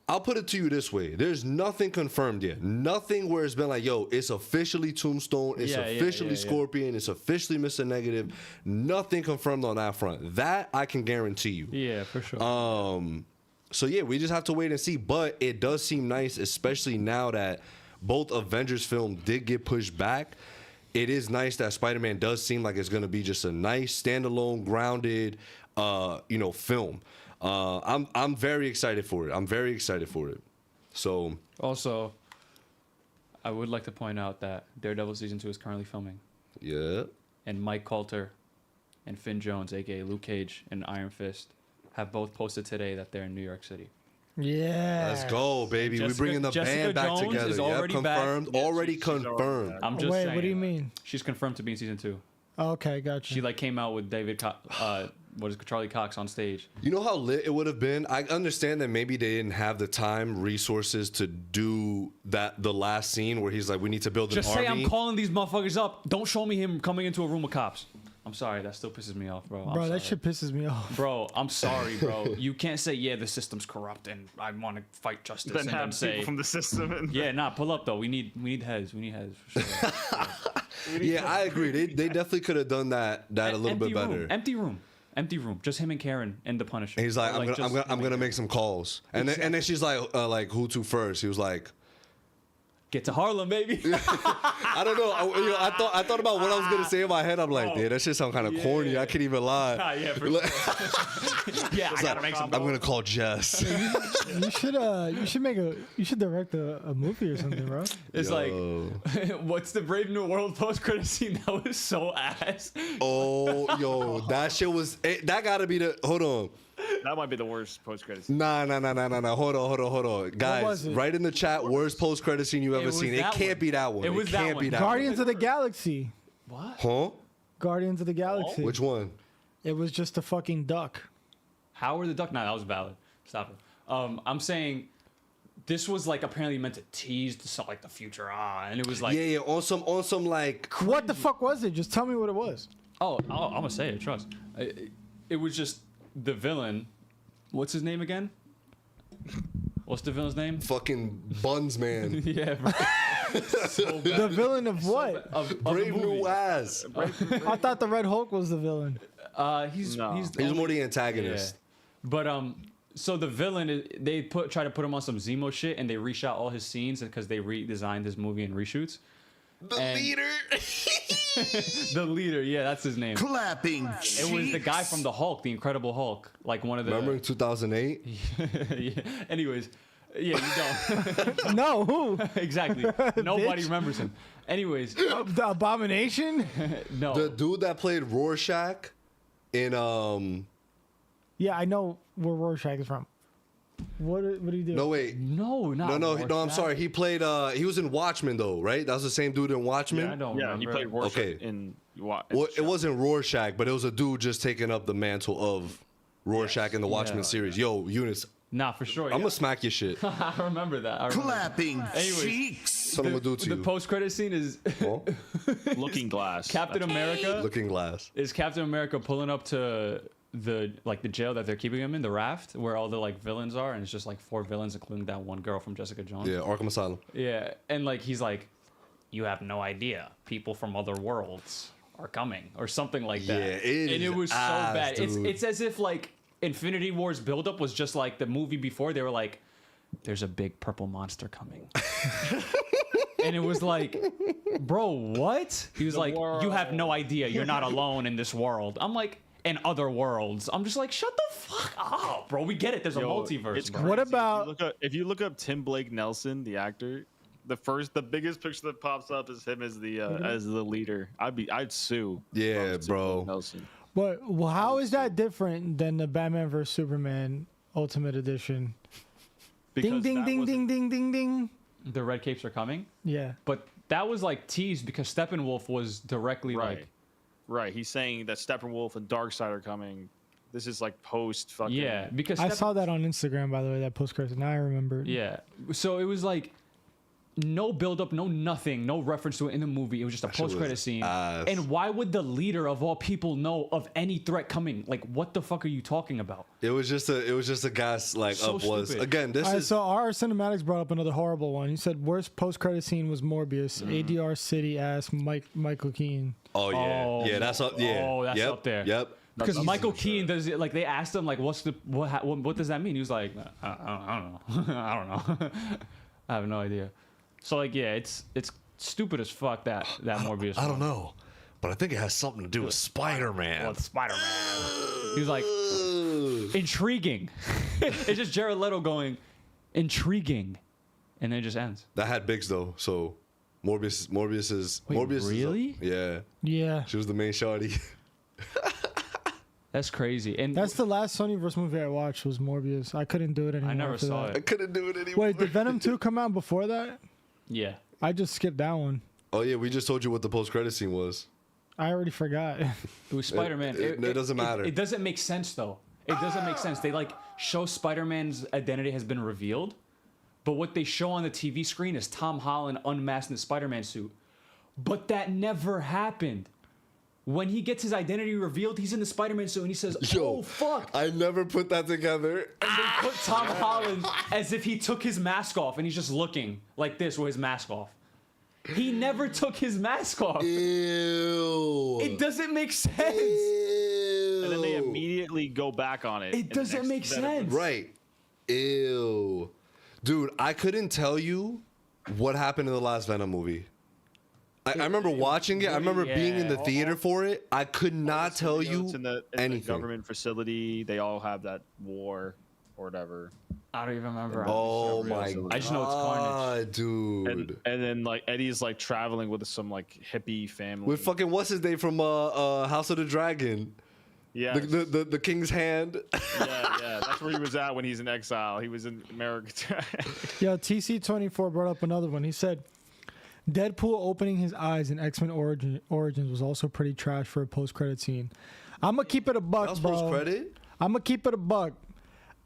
Speaker 5: I'll put it to you this way. There's nothing confirmed yet. Nothing where it's been like, yo, it's officially Tombstone. It's officially Scorpion. It's officially Mr. Negative. Nothing confirmed on that front. That I can guarantee you.
Speaker 6: Yeah, for sure.
Speaker 5: So yeah, we just have to wait and see. But it does seem nice, especially now that both Avengers film did get pushed back. It is nice that Spider-Man does seem like it's going to be just a nice standalone, grounded, film. I'm very excited for it. I'm very excited for it. So
Speaker 6: also, I would like to point out that Daredevil season 2 is currently filming,
Speaker 5: yeah,
Speaker 6: and Mike Coulter and Finn Jones, aka Luke Cage and Iron Fist, have both posted today that they're in New York City.
Speaker 4: Yeah.
Speaker 5: Let's go, baby. We're bringing the
Speaker 6: Jessica
Speaker 5: band back
Speaker 6: Jones
Speaker 5: together.
Speaker 6: is
Speaker 5: Yep,
Speaker 6: already
Speaker 5: confirmed.
Speaker 6: back.
Speaker 5: Already
Speaker 7: she's already
Speaker 5: confirmed.
Speaker 7: back.
Speaker 6: I'm just saying.
Speaker 4: What do you mean?
Speaker 6: She's confirmed to be in season 2.
Speaker 4: Okay, gotcha.
Speaker 6: She like came out with Charlie Cox on stage.
Speaker 5: You know how lit it would have been? I understand that maybe they didn't have the time, resources to do the last scene where he's like, we need to build an
Speaker 6: Just
Speaker 5: army.
Speaker 6: say I'm calling these motherfuckers up. Don't show me him coming into a room of cops. I'm sorry, that still pisses me off, bro.
Speaker 4: Bro, that shit pisses me off.
Speaker 6: Bro, I'm sorry, bro. You can't say, yeah, the system's corrupt and I want to fight justice.
Speaker 7: Then
Speaker 6: and
Speaker 7: have
Speaker 6: then
Speaker 7: people
Speaker 6: say,
Speaker 7: from the system. And
Speaker 6: yeah, nah, pull up though. We need heads. We need heads for sure.
Speaker 5: Yeah, I agree. They definitely could have done that a little bit better.
Speaker 6: Empty room. Just him and Karen and the Punisher.
Speaker 5: And he's like,
Speaker 6: Or,
Speaker 5: I'm gonna make some calls, and then she's like who to first? He was like,
Speaker 6: get to Harlem, baby.
Speaker 5: I don't know. I thought about what I was gonna say in my head. I'm like, dude, that shit sound kind of corny. I can't even lie.
Speaker 6: Yeah, for sure. Yeah, I gotta make some.
Speaker 5: I'm gonna call Jess.
Speaker 4: You should direct a movie or something, bro.
Speaker 6: It's like, what's the Brave New World post-credit scene? That was so ass.
Speaker 5: Oh, yo, that shit was. That gotta be the. Hold on.
Speaker 7: that might be the worst post-credits.
Speaker 5: Nah. Hold on. Guys,
Speaker 4: was it?
Speaker 5: write in the chat, worst post-credit scene you ever
Speaker 6: was
Speaker 5: seen. It
Speaker 6: that
Speaker 5: can't
Speaker 6: one.
Speaker 5: be that one.
Speaker 6: It was that
Speaker 5: can't
Speaker 6: one.
Speaker 5: be that
Speaker 4: Guardians of the Galaxy.
Speaker 6: What?
Speaker 5: one. Huh?
Speaker 4: Guardians of the Galaxy.
Speaker 5: Which one?
Speaker 4: It was just a fucking duck.
Speaker 6: Howard the Duck? Nah, that was valid. Stop it. I'm saying this was like apparently meant to tease like the future, and it was like,
Speaker 5: Yeah, on some like.
Speaker 4: What the fuck was it? Just tell me what it was.
Speaker 6: oh, I'm gonna say it. Trust. It was just the villain. What's his name again? What's the villain's name?
Speaker 5: Fucking Buns Man.
Speaker 6: Yeah, bro.
Speaker 4: The villain of what?
Speaker 6: of
Speaker 5: Brave
Speaker 6: the movie.
Speaker 5: New Ass.
Speaker 4: I thought the Red Hulk was the villain.
Speaker 6: He's
Speaker 7: No.
Speaker 6: he's
Speaker 5: He's more the antagonist.
Speaker 6: Yeah. But so the villain they try to put him on some Zemo shit, and they reshot all his scenes because they redesigned his movie in reshoots.
Speaker 5: The leader.
Speaker 6: The leader, yeah, that's his name.
Speaker 1: Clapping
Speaker 6: It was the guy from the Hulk, the Incredible Hulk, like one of the.
Speaker 5: Remember in 2008?
Speaker 6: Yeah. Anyways, yeah, you don't.
Speaker 4: No, who?
Speaker 6: Exactly. Nobody
Speaker 4: Bitch.
Speaker 6: remembers him. Anyways,
Speaker 4: The Abomination?
Speaker 6: no.
Speaker 5: The dude that played Rorschach in
Speaker 4: Yeah, I know where Rorschach is from. What do you do?
Speaker 5: No wait.
Speaker 6: no, not
Speaker 5: No,
Speaker 6: Rorschach.
Speaker 5: I'm sorry. He played he was in Watchmen though, right? That was the same dude in Watchmen?
Speaker 6: Yeah, I don't
Speaker 7: Yeah,
Speaker 6: remember.
Speaker 7: he played Rorschach
Speaker 5: Okay.
Speaker 7: in
Speaker 5: Well, it wasn't Rorschach, but it was a dude just taking up the mantle of Rorschach in the Watchmen
Speaker 6: Yeah.
Speaker 5: series. Yo, Younis,
Speaker 6: Nah, for sure.
Speaker 5: I'm gonna smack your shit.
Speaker 6: I remember that. I remember.
Speaker 1: clapping
Speaker 6: Anyways.
Speaker 1: cheeks.
Speaker 5: What I'm gonna do to
Speaker 6: The
Speaker 5: you.
Speaker 6: post-credit scene is
Speaker 5: Oh,
Speaker 7: Looking Glass.
Speaker 6: Captain America.
Speaker 5: Looking Glass.
Speaker 6: Is Captain America pulling up to the jail that they're keeping him in, the raft where all the like villains are, and it's just like 4 villains, including that one girl from Jessica Jones.
Speaker 5: Yeah, Arkham Asylum.
Speaker 6: Yeah, and like he's like, you have no idea, people from other worlds are coming, or something like that.
Speaker 5: Yeah, it
Speaker 6: and
Speaker 5: is
Speaker 6: it was so
Speaker 5: ass,
Speaker 6: bad.
Speaker 5: dude.
Speaker 6: It's as if like Infinity War's buildup was just like the movie before. They were like, there's a big purple monster coming. And it was like, bro, what? He was like, you have no idea. You're not alone in this world. I'm like, in other worlds. I'm just like, shut the fuck up, bro. We get it. There's a multiverse.
Speaker 7: It's
Speaker 6: bro.
Speaker 4: What
Speaker 7: crazy.
Speaker 4: about-
Speaker 7: if you look up Tim Blake Nelson, the actor? The biggest picture that pops up is him as the leader. I'd sue.
Speaker 5: Yeah,
Speaker 7: if I was Tim
Speaker 5: bro.
Speaker 7: Blake Nelson.
Speaker 4: But well, how is that different than the Batman vs Superman Ultimate Edition? Ding
Speaker 7: Because
Speaker 4: ding
Speaker 7: that
Speaker 4: ding
Speaker 7: wasn't-
Speaker 4: ding ding ding ding.
Speaker 6: The red capes are coming.
Speaker 4: Yeah.
Speaker 6: But that was like teased because Steppenwolf was directly
Speaker 7: Right.
Speaker 6: like,
Speaker 7: Right. He's saying that Steppenwolf and Darkseid are coming. This is like post fucking.
Speaker 6: yeah, because
Speaker 4: I saw that on Instagram, by the way, that post credit. Now I remember.
Speaker 6: Yeah. So it was like no build up, no nothing, no reference to it in the movie. It was just a post credit scene. And why would the leader of all people know of any threat coming? Like, what the fuck are you talking about?
Speaker 5: It was just a guy's like
Speaker 6: So
Speaker 5: up was
Speaker 6: stupid.
Speaker 5: again. This is
Speaker 4: So our cinematics brought up another horrible one. He said worst post credit scene was Morbius. ADR City ass Michael Keaton.
Speaker 5: oh yeah that's up
Speaker 6: that's
Speaker 5: yep,
Speaker 6: up there.
Speaker 5: Yep.
Speaker 6: Because Michael Keaton does it, like they asked him like what does that mean? He was like I don't know. I don't know. I have no idea. So like yeah, it's stupid as fuck that Morbius.
Speaker 5: I don't know, but I think it has something to do with Spider-Man.
Speaker 6: Well, Spider-Man. He was like intriguing. It's just Jared Leto going intriguing, and then it just ends.
Speaker 5: That had Biggs though, so Morbius is
Speaker 6: Wait,
Speaker 5: Morbius.
Speaker 6: really?
Speaker 4: Yeah.
Speaker 5: She was the main shawty.
Speaker 6: That's crazy. And
Speaker 4: That's the last Sonyverse movie I watched was Morbius. I couldn't do it anymore.
Speaker 6: I never
Speaker 4: after
Speaker 6: saw
Speaker 4: that.
Speaker 5: I couldn't do it anymore.
Speaker 4: Wait, did Venom 2 come out before that?
Speaker 6: yeah.
Speaker 4: I just skipped that one.
Speaker 5: Oh yeah, we just told you what the post-credit scene was.
Speaker 4: I already forgot.
Speaker 6: It was Spider-Man.
Speaker 5: It doesn't matter.
Speaker 6: It doesn't make sense though. It doesn't make sense. They like show Spider-Man's identity has been revealed, but what they show on the TV screen is Tom Holland unmasked in the Spider-Man suit. But that never happened. When he gets his identity revealed, he's in the Spider-Man suit and he says, "Oh fuck!"
Speaker 5: I never put that together.
Speaker 6: And they put Tom Holland as if he took his mask off and he's just looking like this with his mask off. He never took his mask off.
Speaker 5: Ew.
Speaker 6: It doesn't make sense.
Speaker 5: Ew.
Speaker 7: And then they immediately go back on it.
Speaker 6: It doesn't make sense.
Speaker 5: Right. Ew. Dude, I couldn't tell you what happened in the last Venom movie. I remember watching it. I remember being in the theater for it. I could not tell you
Speaker 7: in the
Speaker 5: anything.
Speaker 7: government facility, they all have that war or whatever.
Speaker 6: I don't even remember.
Speaker 5: Oh my god.
Speaker 6: I just know it's carnage.
Speaker 5: Dude.
Speaker 7: And then like Eddie's like traveling with some like hippie family.
Speaker 5: With fucking what's his name from House of the Dragon?
Speaker 7: yeah,
Speaker 5: The king's hand.
Speaker 7: yeah. That's where he was at when he's in exile. He was in America.
Speaker 4: Yo, TC24 brought up another one. He said, Deadpool opening his eyes in X-Men Origins was also pretty trash for a post-credit scene. I'm going to keep it a buck,
Speaker 5: That was
Speaker 4: bro.
Speaker 5: post-credit?
Speaker 4: I'm going to keep it a buck.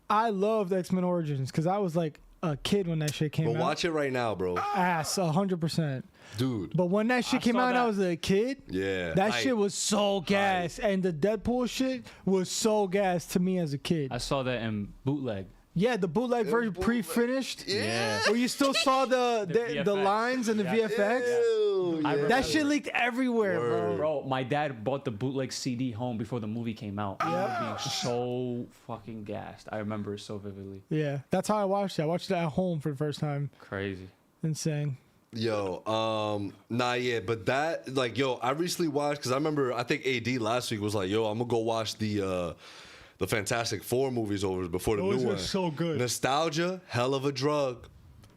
Speaker 4: I loved X-Men Origins because I was like a kid when that shit came
Speaker 5: But
Speaker 4: out.
Speaker 5: watch it right now, bro.
Speaker 4: Ass, 100%.
Speaker 5: Dude.
Speaker 4: But when that shit came
Speaker 6: saw
Speaker 4: out and I
Speaker 6: that.
Speaker 4: was a kid,
Speaker 5: Yeah.
Speaker 4: that
Speaker 5: Hype.
Speaker 4: shit was so gas. And the Deadpool shit was so gas to me as a kid.
Speaker 6: I saw that in bootleg.
Speaker 4: Yeah, the bootleg version
Speaker 5: bootleg.
Speaker 4: pre-finished.
Speaker 6: Yeah.
Speaker 4: Where you still saw the
Speaker 6: VFX.
Speaker 4: lines and the VFX.
Speaker 5: Ew,
Speaker 6: I
Speaker 5: yeah.
Speaker 6: remember.
Speaker 4: That shit leaked everywhere, bro.
Speaker 6: Bro, my dad bought the bootleg CD home before the movie came out. I remember being so fucking gassed. I remember it so vividly.
Speaker 4: Yeah, that's how I watched it. I watched it at home for the first time.
Speaker 6: Crazy.
Speaker 4: Insane.
Speaker 5: Yo, nah, yeah, but that, like, yo, I recently watched, because I remember, I think AD last week was like, yo, I'm gonna go watch the Fantastic Four movies over before the
Speaker 4: Those
Speaker 5: new
Speaker 4: are
Speaker 5: one.
Speaker 4: so good.
Speaker 5: Nostalgia, hell of a drug.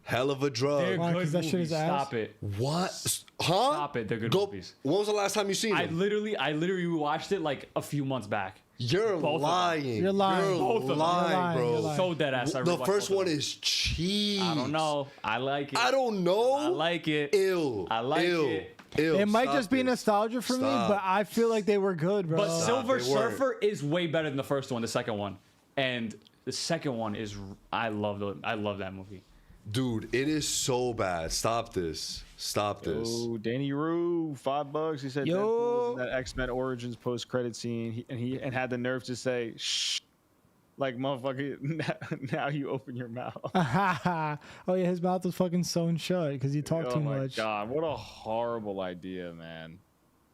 Speaker 5: Hell of a drug.
Speaker 4: Why, 'cause that shit is ass?
Speaker 6: Stop it.
Speaker 5: What? Huh?
Speaker 6: Stop it. They're good
Speaker 5: Go,
Speaker 6: movies.
Speaker 5: when was the last time you seen
Speaker 6: I
Speaker 5: them?
Speaker 6: literally watched it like a few months back.
Speaker 5: You're
Speaker 6: both of them.
Speaker 5: lying.
Speaker 4: You're lying.
Speaker 6: Both of them.
Speaker 5: lying,
Speaker 4: You're lying,
Speaker 5: bro.
Speaker 4: you're lying.
Speaker 6: So dead ass. I
Speaker 5: The
Speaker 6: rewatched
Speaker 5: first
Speaker 6: both of
Speaker 5: one
Speaker 6: them.
Speaker 5: is cheese.
Speaker 6: I don't know. I like it.
Speaker 5: I don't know.
Speaker 6: I like it.
Speaker 5: Ew.
Speaker 6: I like
Speaker 5: Ew.
Speaker 6: it.
Speaker 5: Ew.
Speaker 4: It might
Speaker 5: Stop
Speaker 4: just be
Speaker 5: this.
Speaker 4: nostalgia for me,
Speaker 5: Stop.
Speaker 4: but I feel like they were good, bro.
Speaker 6: But Silver
Speaker 5: they weren't.
Speaker 6: Surfer is way better than the first one, the second one. And the second one is I love that movie.
Speaker 5: Dude, it is so bad. Stop this. Stop this.
Speaker 7: Oh, Danny Rue, $5. He said
Speaker 4: Yo.
Speaker 7: Deadpool was in that X-Men Origins post-credit scene, he had the nerve to say, "Shh," like motherfucker. Now you open your mouth.
Speaker 4: Oh yeah, his mouth was fucking sewn shut because he talked
Speaker 7: Oh
Speaker 4: too
Speaker 7: my
Speaker 4: much.
Speaker 7: god, what a horrible idea, man.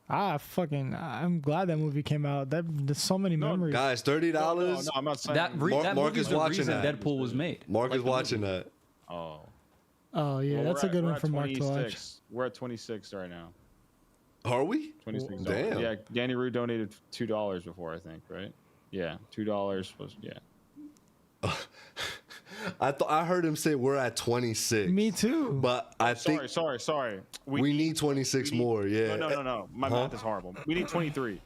Speaker 4: I'm glad that movie came out. There's so many memories.
Speaker 5: Guys, $30.
Speaker 7: No, I'm not saying
Speaker 6: That
Speaker 5: Mark
Speaker 6: movie
Speaker 5: is
Speaker 6: is the
Speaker 5: watching
Speaker 6: reason
Speaker 5: that.
Speaker 6: Deadpool was made.
Speaker 5: Mark
Speaker 6: Like
Speaker 5: is
Speaker 6: the
Speaker 5: watching
Speaker 6: movie.
Speaker 5: that.
Speaker 7: Oh.
Speaker 4: Oh yeah,
Speaker 7: Well,
Speaker 4: that's a good
Speaker 7: we're
Speaker 4: one
Speaker 7: at
Speaker 4: for Mark to watch.
Speaker 7: 26. We're at 26 right now.
Speaker 5: Are we?
Speaker 7: 26.
Speaker 5: Damn.
Speaker 7: Yeah, Danny Rue donated $2 before, I think, right? Yeah, $2 was
Speaker 5: I heard him say we're at 26.
Speaker 4: Me too.
Speaker 5: But I think
Speaker 7: Sorry.
Speaker 5: we need 26 more. Yeah.
Speaker 7: No. My
Speaker 5: Huh?
Speaker 7: math is horrible. We need 23.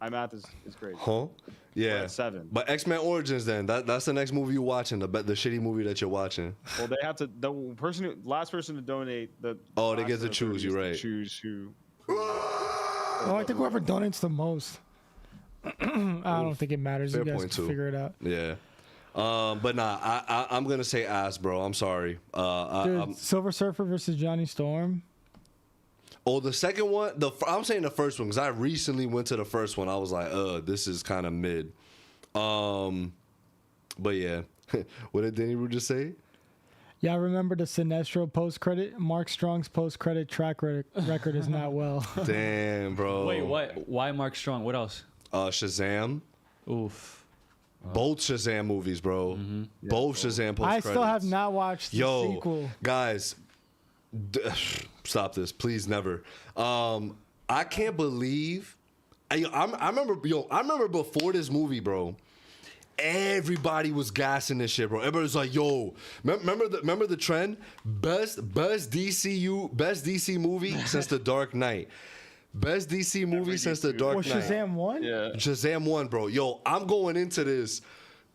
Speaker 7: My math is great.
Speaker 5: Huh? Yeah.
Speaker 7: at 7.
Speaker 5: But X-Men Origins then. That's the next movie you're watching. The shitty movie that you're watching.
Speaker 7: Well, they have to. The last person to donate the.
Speaker 5: Oh, they
Speaker 7: last
Speaker 5: get to
Speaker 7: of the
Speaker 5: choose,
Speaker 7: 30
Speaker 5: you're
Speaker 7: is to
Speaker 5: right.
Speaker 7: Choose who.
Speaker 4: Oh, I think whoever donates the most. I don't think it matters.
Speaker 5: Fair
Speaker 4: You guys
Speaker 5: point,
Speaker 4: can
Speaker 5: too.
Speaker 4: figure it out.
Speaker 5: Yeah. But nah, I'm gonna say ass, bro. I'm sorry.
Speaker 4: Dude, Silver Surfer versus Johnny Storm.
Speaker 5: Oh, the second one. I'm saying the first one because I recently went to the first one. I was like, this is kind of mid. But yeah, what did Danny Rue just say?
Speaker 4: Yeah, I remember the Sinestro post-credit. Mark Strong's post-credit track record is not well.
Speaker 5: Damn, bro.
Speaker 6: Wait, what? Why Mark Strong? What else?
Speaker 5: Shazam.
Speaker 6: Oof.
Speaker 5: Both Shazam movies, bro. Both Shazam post
Speaker 4: I
Speaker 5: credits.
Speaker 4: still have not watched the sequel.
Speaker 5: Guys, stop this, please. Never. I can't believe. I remember before this movie, bro. Everybody was gassing this shit, bro. Everybody was like, "Yo, remember the trend? Best DC movie since The Dark Knight. Best DC movie since The Dark Knight.
Speaker 4: Shazam 1?
Speaker 7: Yeah.
Speaker 5: Shazam 1, bro. Yo, I'm going into this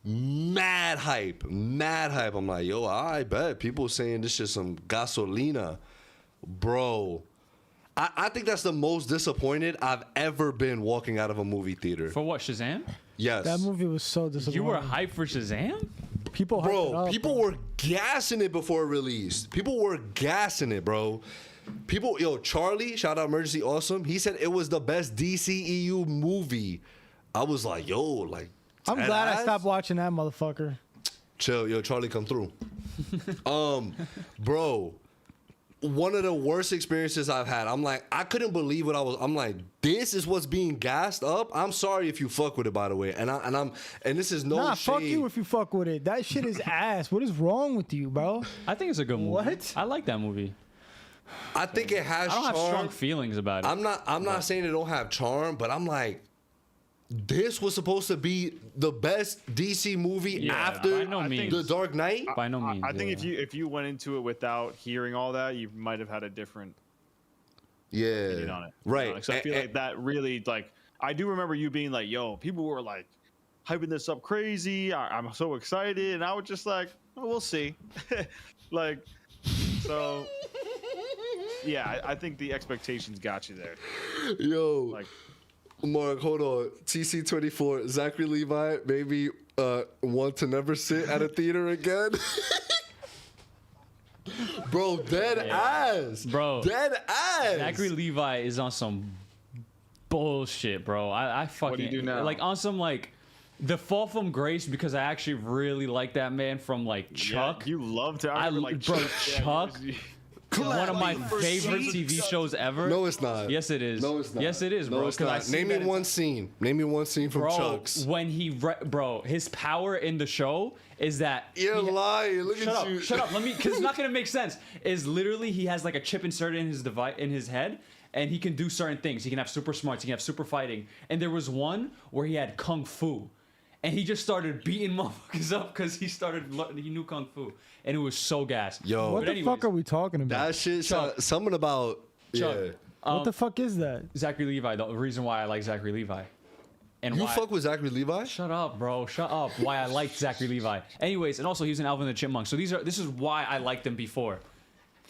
Speaker 5: mad hype. I'm like, yo, I bet people saying this shit some gasolina, bro. I think that's the most disappointed I've ever been walking out of a movie theater.
Speaker 6: For what, Shazam?
Speaker 5: Yes.
Speaker 4: That movie was so disappointing.
Speaker 6: You were hyped for Shazam?
Speaker 4: People hyped it up,
Speaker 5: people
Speaker 4: bro.
Speaker 5: were gassing it before it released. People were gassing it, bro. Charlie, shout out Emergency Awesome. He said it was the best DCEU movie. I was like, yo, like.
Speaker 4: I'm glad I stopped watching that motherfucker.
Speaker 5: Chill, yo, Charlie, come through. Bro, one of the worst experiences I've had. I'm like, I couldn't believe what I'm like, this is what's being gassed up. I'm sorry if you fuck with it, by the way. And this is no shade.
Speaker 4: Fuck you if you fuck with it. That shit is ass. What is wrong with you, bro?
Speaker 6: I think it's a good movie.
Speaker 4: What?
Speaker 6: I like that movie.
Speaker 5: I think it has
Speaker 6: I don't
Speaker 5: charm.
Speaker 6: have strong feelings about it.
Speaker 5: I'm not saying it don't have charm, but I'm like, this was supposed to be the best DC movie after
Speaker 6: by no means.
Speaker 5: The Dark Knight.
Speaker 6: By no means.
Speaker 7: I think if you went into it without hearing all that, you might have had a different opinion on it.
Speaker 5: Right.
Speaker 7: So I feel like that really, like, I do remember you being like, yo, people were like hyping this up crazy. I'm so excited. And I was just like, oh, we'll see. Like, so yeah, I think the expectations got you there.
Speaker 5: Yo,
Speaker 7: Like,
Speaker 5: Mark, hold on. TC24, Zachary Levi, maybe want to never sit at a theater again. Bro, dead ass.
Speaker 6: Bro.
Speaker 5: Dead ass.
Speaker 6: Zachary Levi is on some bullshit, bro. I fucking.
Speaker 7: What do you do now?
Speaker 6: Like, on some, like, the fall from grace because I actually really like that man from, like, Chuck.
Speaker 7: Yeah, you love to. I remember, like,
Speaker 6: bro,
Speaker 7: Chuck.
Speaker 6: Chuck. One of my favorite TV shows ever.
Speaker 5: No, it's not.
Speaker 6: Yes, it is.
Speaker 5: No, it's not.
Speaker 6: Yes, it is, bro.
Speaker 5: No, it's
Speaker 6: 'cause I
Speaker 5: not.
Speaker 6: seen
Speaker 5: Name me
Speaker 6: that
Speaker 5: one scene. Name me one scene from
Speaker 6: Bro,
Speaker 5: Chuck's.
Speaker 6: when bro, his power in the show is that
Speaker 5: You're lying. Look
Speaker 6: Shut
Speaker 5: at
Speaker 6: up!
Speaker 5: you.
Speaker 6: Shut up! Let me, because it's not gonna make sense. Is literally he has like a chip inserted in his device in his head, and he can do certain things. He can have super smarts. He can have super fighting. And there was one where he had kung fu, and he just started beating motherfuckers up because he knew kung fu, and it was so gas.
Speaker 5: Yo,
Speaker 4: What the fuck are we talking about?
Speaker 5: that shit.
Speaker 6: Chuck.
Speaker 5: Something about
Speaker 6: Chuck.
Speaker 5: yeah.
Speaker 4: What the fuck is that?
Speaker 6: Zachary Levi. The reason why I like Zachary Levi, and
Speaker 5: You
Speaker 6: why,
Speaker 5: fuck with Zachary Levi?
Speaker 6: Shut up, bro. Shut up. Why I liked Zachary Levi. Anyways, and also he was in Alvin and the Chipmunks. So this is why I liked them before.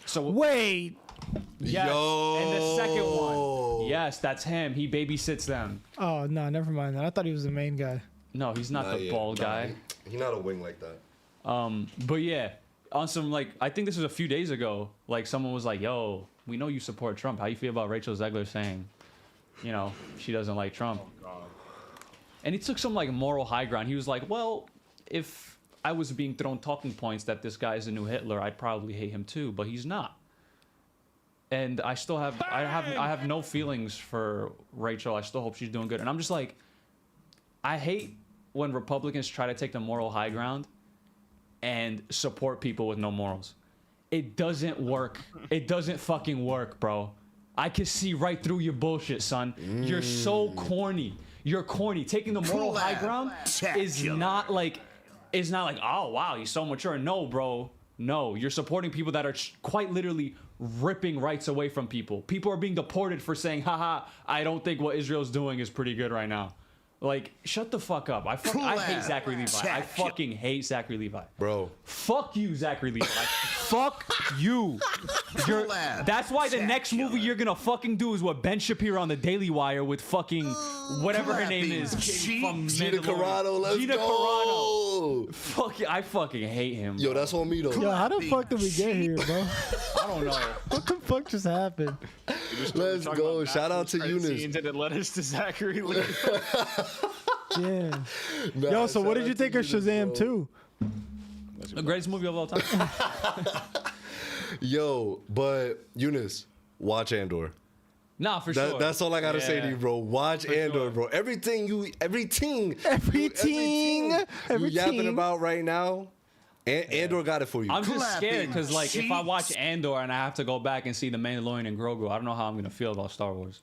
Speaker 6: So
Speaker 4: Wait.
Speaker 6: yes,
Speaker 5: Yo.
Speaker 6: and the second one. Yes, that's him. He babysits them.
Speaker 4: Oh, no, never mind that. I thought he was the main guy.
Speaker 6: No, he's not the bald guy.
Speaker 5: He's not a wing like that.
Speaker 6: But yeah, on some, like, I think this was a few days ago. Like, someone was like, "Yo, we know you support Trump. How you feel about Rachel Zegler saying, you know, she doesn't like Trump?" And he took some like moral high ground. He was like, "Well, if I was being thrown talking points that this guy is the new Hitler, I'd probably hate him too, but he's not." And I have no feelings for Rachel. I still hope she's doing good. And I'm just like, I hate when Republicans try to take the moral high ground and support people with no morals. It doesn't work. It doesn't fucking work, bro. I can see right through your bullshit, son. You're so corny. You're corny. Taking the moral high ground is not like, oh wow, you're so mature. No, bro. No, you're supporting people that are quite literally ripping rights away from people. People are being deported for saying, haha, I don't think what Israel's doing is pretty good right now. Like, shut the fuck up. I hate Zachary Levi. I fucking hate Zachary Levi.
Speaker 5: Bro.
Speaker 6: Fuck you, Zachary Levi. Fuck you. That's why the next movie you're gonna fucking do is what Ben Shapiro on the Daily Wire with fucking whatever her name is. From
Speaker 5: Gina
Speaker 6: Mandalorian.
Speaker 5: Carano, let's
Speaker 6: Gina
Speaker 5: go.
Speaker 6: Carano.
Speaker 5: Yo,
Speaker 6: Fuck yeah, I fucking hate him.
Speaker 5: yo, that's on me though.
Speaker 4: Yo, how the fuck did we get here, bro?
Speaker 6: I don't know.
Speaker 4: What the fuck just happened?
Speaker 5: Let's go. Shout out to Younis.
Speaker 7: And it led us to Zachary Levi.
Speaker 4: Yeah.
Speaker 5: Nah,
Speaker 4: Yo, so what
Speaker 5: shout
Speaker 4: did you
Speaker 5: out
Speaker 4: think
Speaker 5: to
Speaker 4: of
Speaker 5: Younis,
Speaker 4: Shazam
Speaker 5: bro.
Speaker 4: 2?
Speaker 6: The greatest movie of all time.
Speaker 5: Yo, but Younis, watch Andor.
Speaker 6: Nah, for sure.
Speaker 5: That's all I gotta say to you, bro. Watch Andor,
Speaker 6: sure.
Speaker 5: bro. Everything you yapping about right now, Andor got it for you.
Speaker 6: I'm just scared because, like, if I watch Andor and I have to go back and see The Mandalorian and Grogu, I don't know how I'm gonna feel about Star Wars.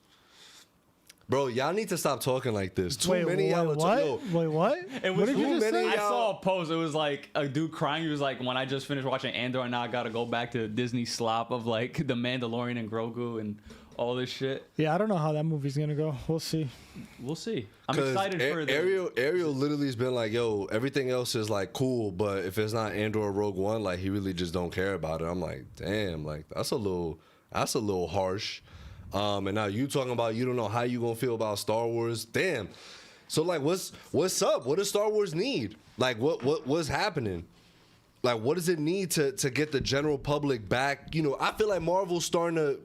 Speaker 5: Bro, y'all need to stop talking like this. Too
Speaker 4: Wait,
Speaker 5: many y'all.
Speaker 4: what?
Speaker 5: Yo,
Speaker 4: Wait, what?
Speaker 6: It was
Speaker 4: What did you
Speaker 5: too
Speaker 4: just
Speaker 5: many
Speaker 4: say?
Speaker 6: I saw a post. It was like a dude crying. He was like, "When I just finished watching Andor, and now I gotta go back to the Disney slop of like The Mandalorian and Grogu and all this shit."
Speaker 4: Yeah, I don't know how that movie's gonna go. We'll see.
Speaker 6: We'll see. I'm
Speaker 5: 'cause
Speaker 6: excited for the
Speaker 5: Ariel literally has been like, yo, everything else is like cool, but if it's not Andor or Rogue One, like he really just don't care about it. I'm like, damn, like that's a little harsh. And now you talking about you don't know how you gonna feel about Star Wars. Damn. So like what's up? What does Star Wars need? Like what's happening? Like what does it need to get the general public back? You know, I feel like Marvel's starting to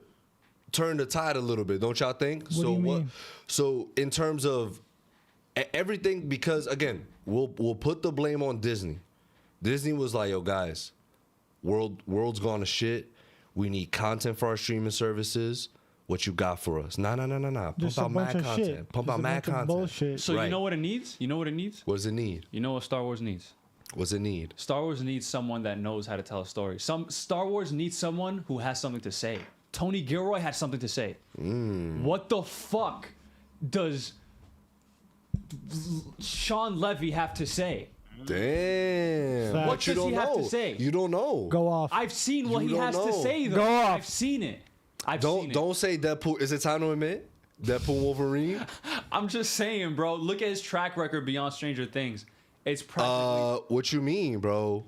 Speaker 5: turn the tide a little bit, don't y'all think?
Speaker 4: What do you mean?
Speaker 5: So in terms of everything, because again, we'll put the blame on Disney. Disney was like, yo guys, world's gone to shit. We need content for our streaming services. What you got for us? Nah. Pump
Speaker 4: Just a
Speaker 5: out
Speaker 4: bunch
Speaker 5: mad
Speaker 4: of
Speaker 5: content.
Speaker 4: shit.
Speaker 5: Pump
Speaker 4: Just
Speaker 5: out
Speaker 4: a
Speaker 5: mad
Speaker 4: bunch of
Speaker 5: content.
Speaker 4: bullshit.
Speaker 6: So
Speaker 5: Right.
Speaker 6: you know what it needs? You know what it needs?
Speaker 5: What does it need?
Speaker 6: You know what Star Wars needs?
Speaker 5: What's it need?
Speaker 6: Star Wars needs someone that knows how to tell a story. Star Wars needs someone who has something to say. Tony Gilroy had something to say. What the fuck does Sean Levy have to say?
Speaker 5: Damn.
Speaker 4: What
Speaker 5: But you
Speaker 6: does
Speaker 5: don't
Speaker 6: he have
Speaker 5: know.
Speaker 6: to say?
Speaker 5: You don't know.
Speaker 4: Go off.
Speaker 6: I've seen what
Speaker 5: You
Speaker 6: he
Speaker 5: don't
Speaker 6: has to
Speaker 5: know.
Speaker 6: say, though.
Speaker 4: Go off.
Speaker 6: I've seen it. I've seen it.
Speaker 5: Don't say Deadpool. Is it time to admit? Deadpool Wolverine?
Speaker 6: I'm just saying, bro. Look at his track record beyond Stranger Things. It's practically.
Speaker 5: What you mean, bro?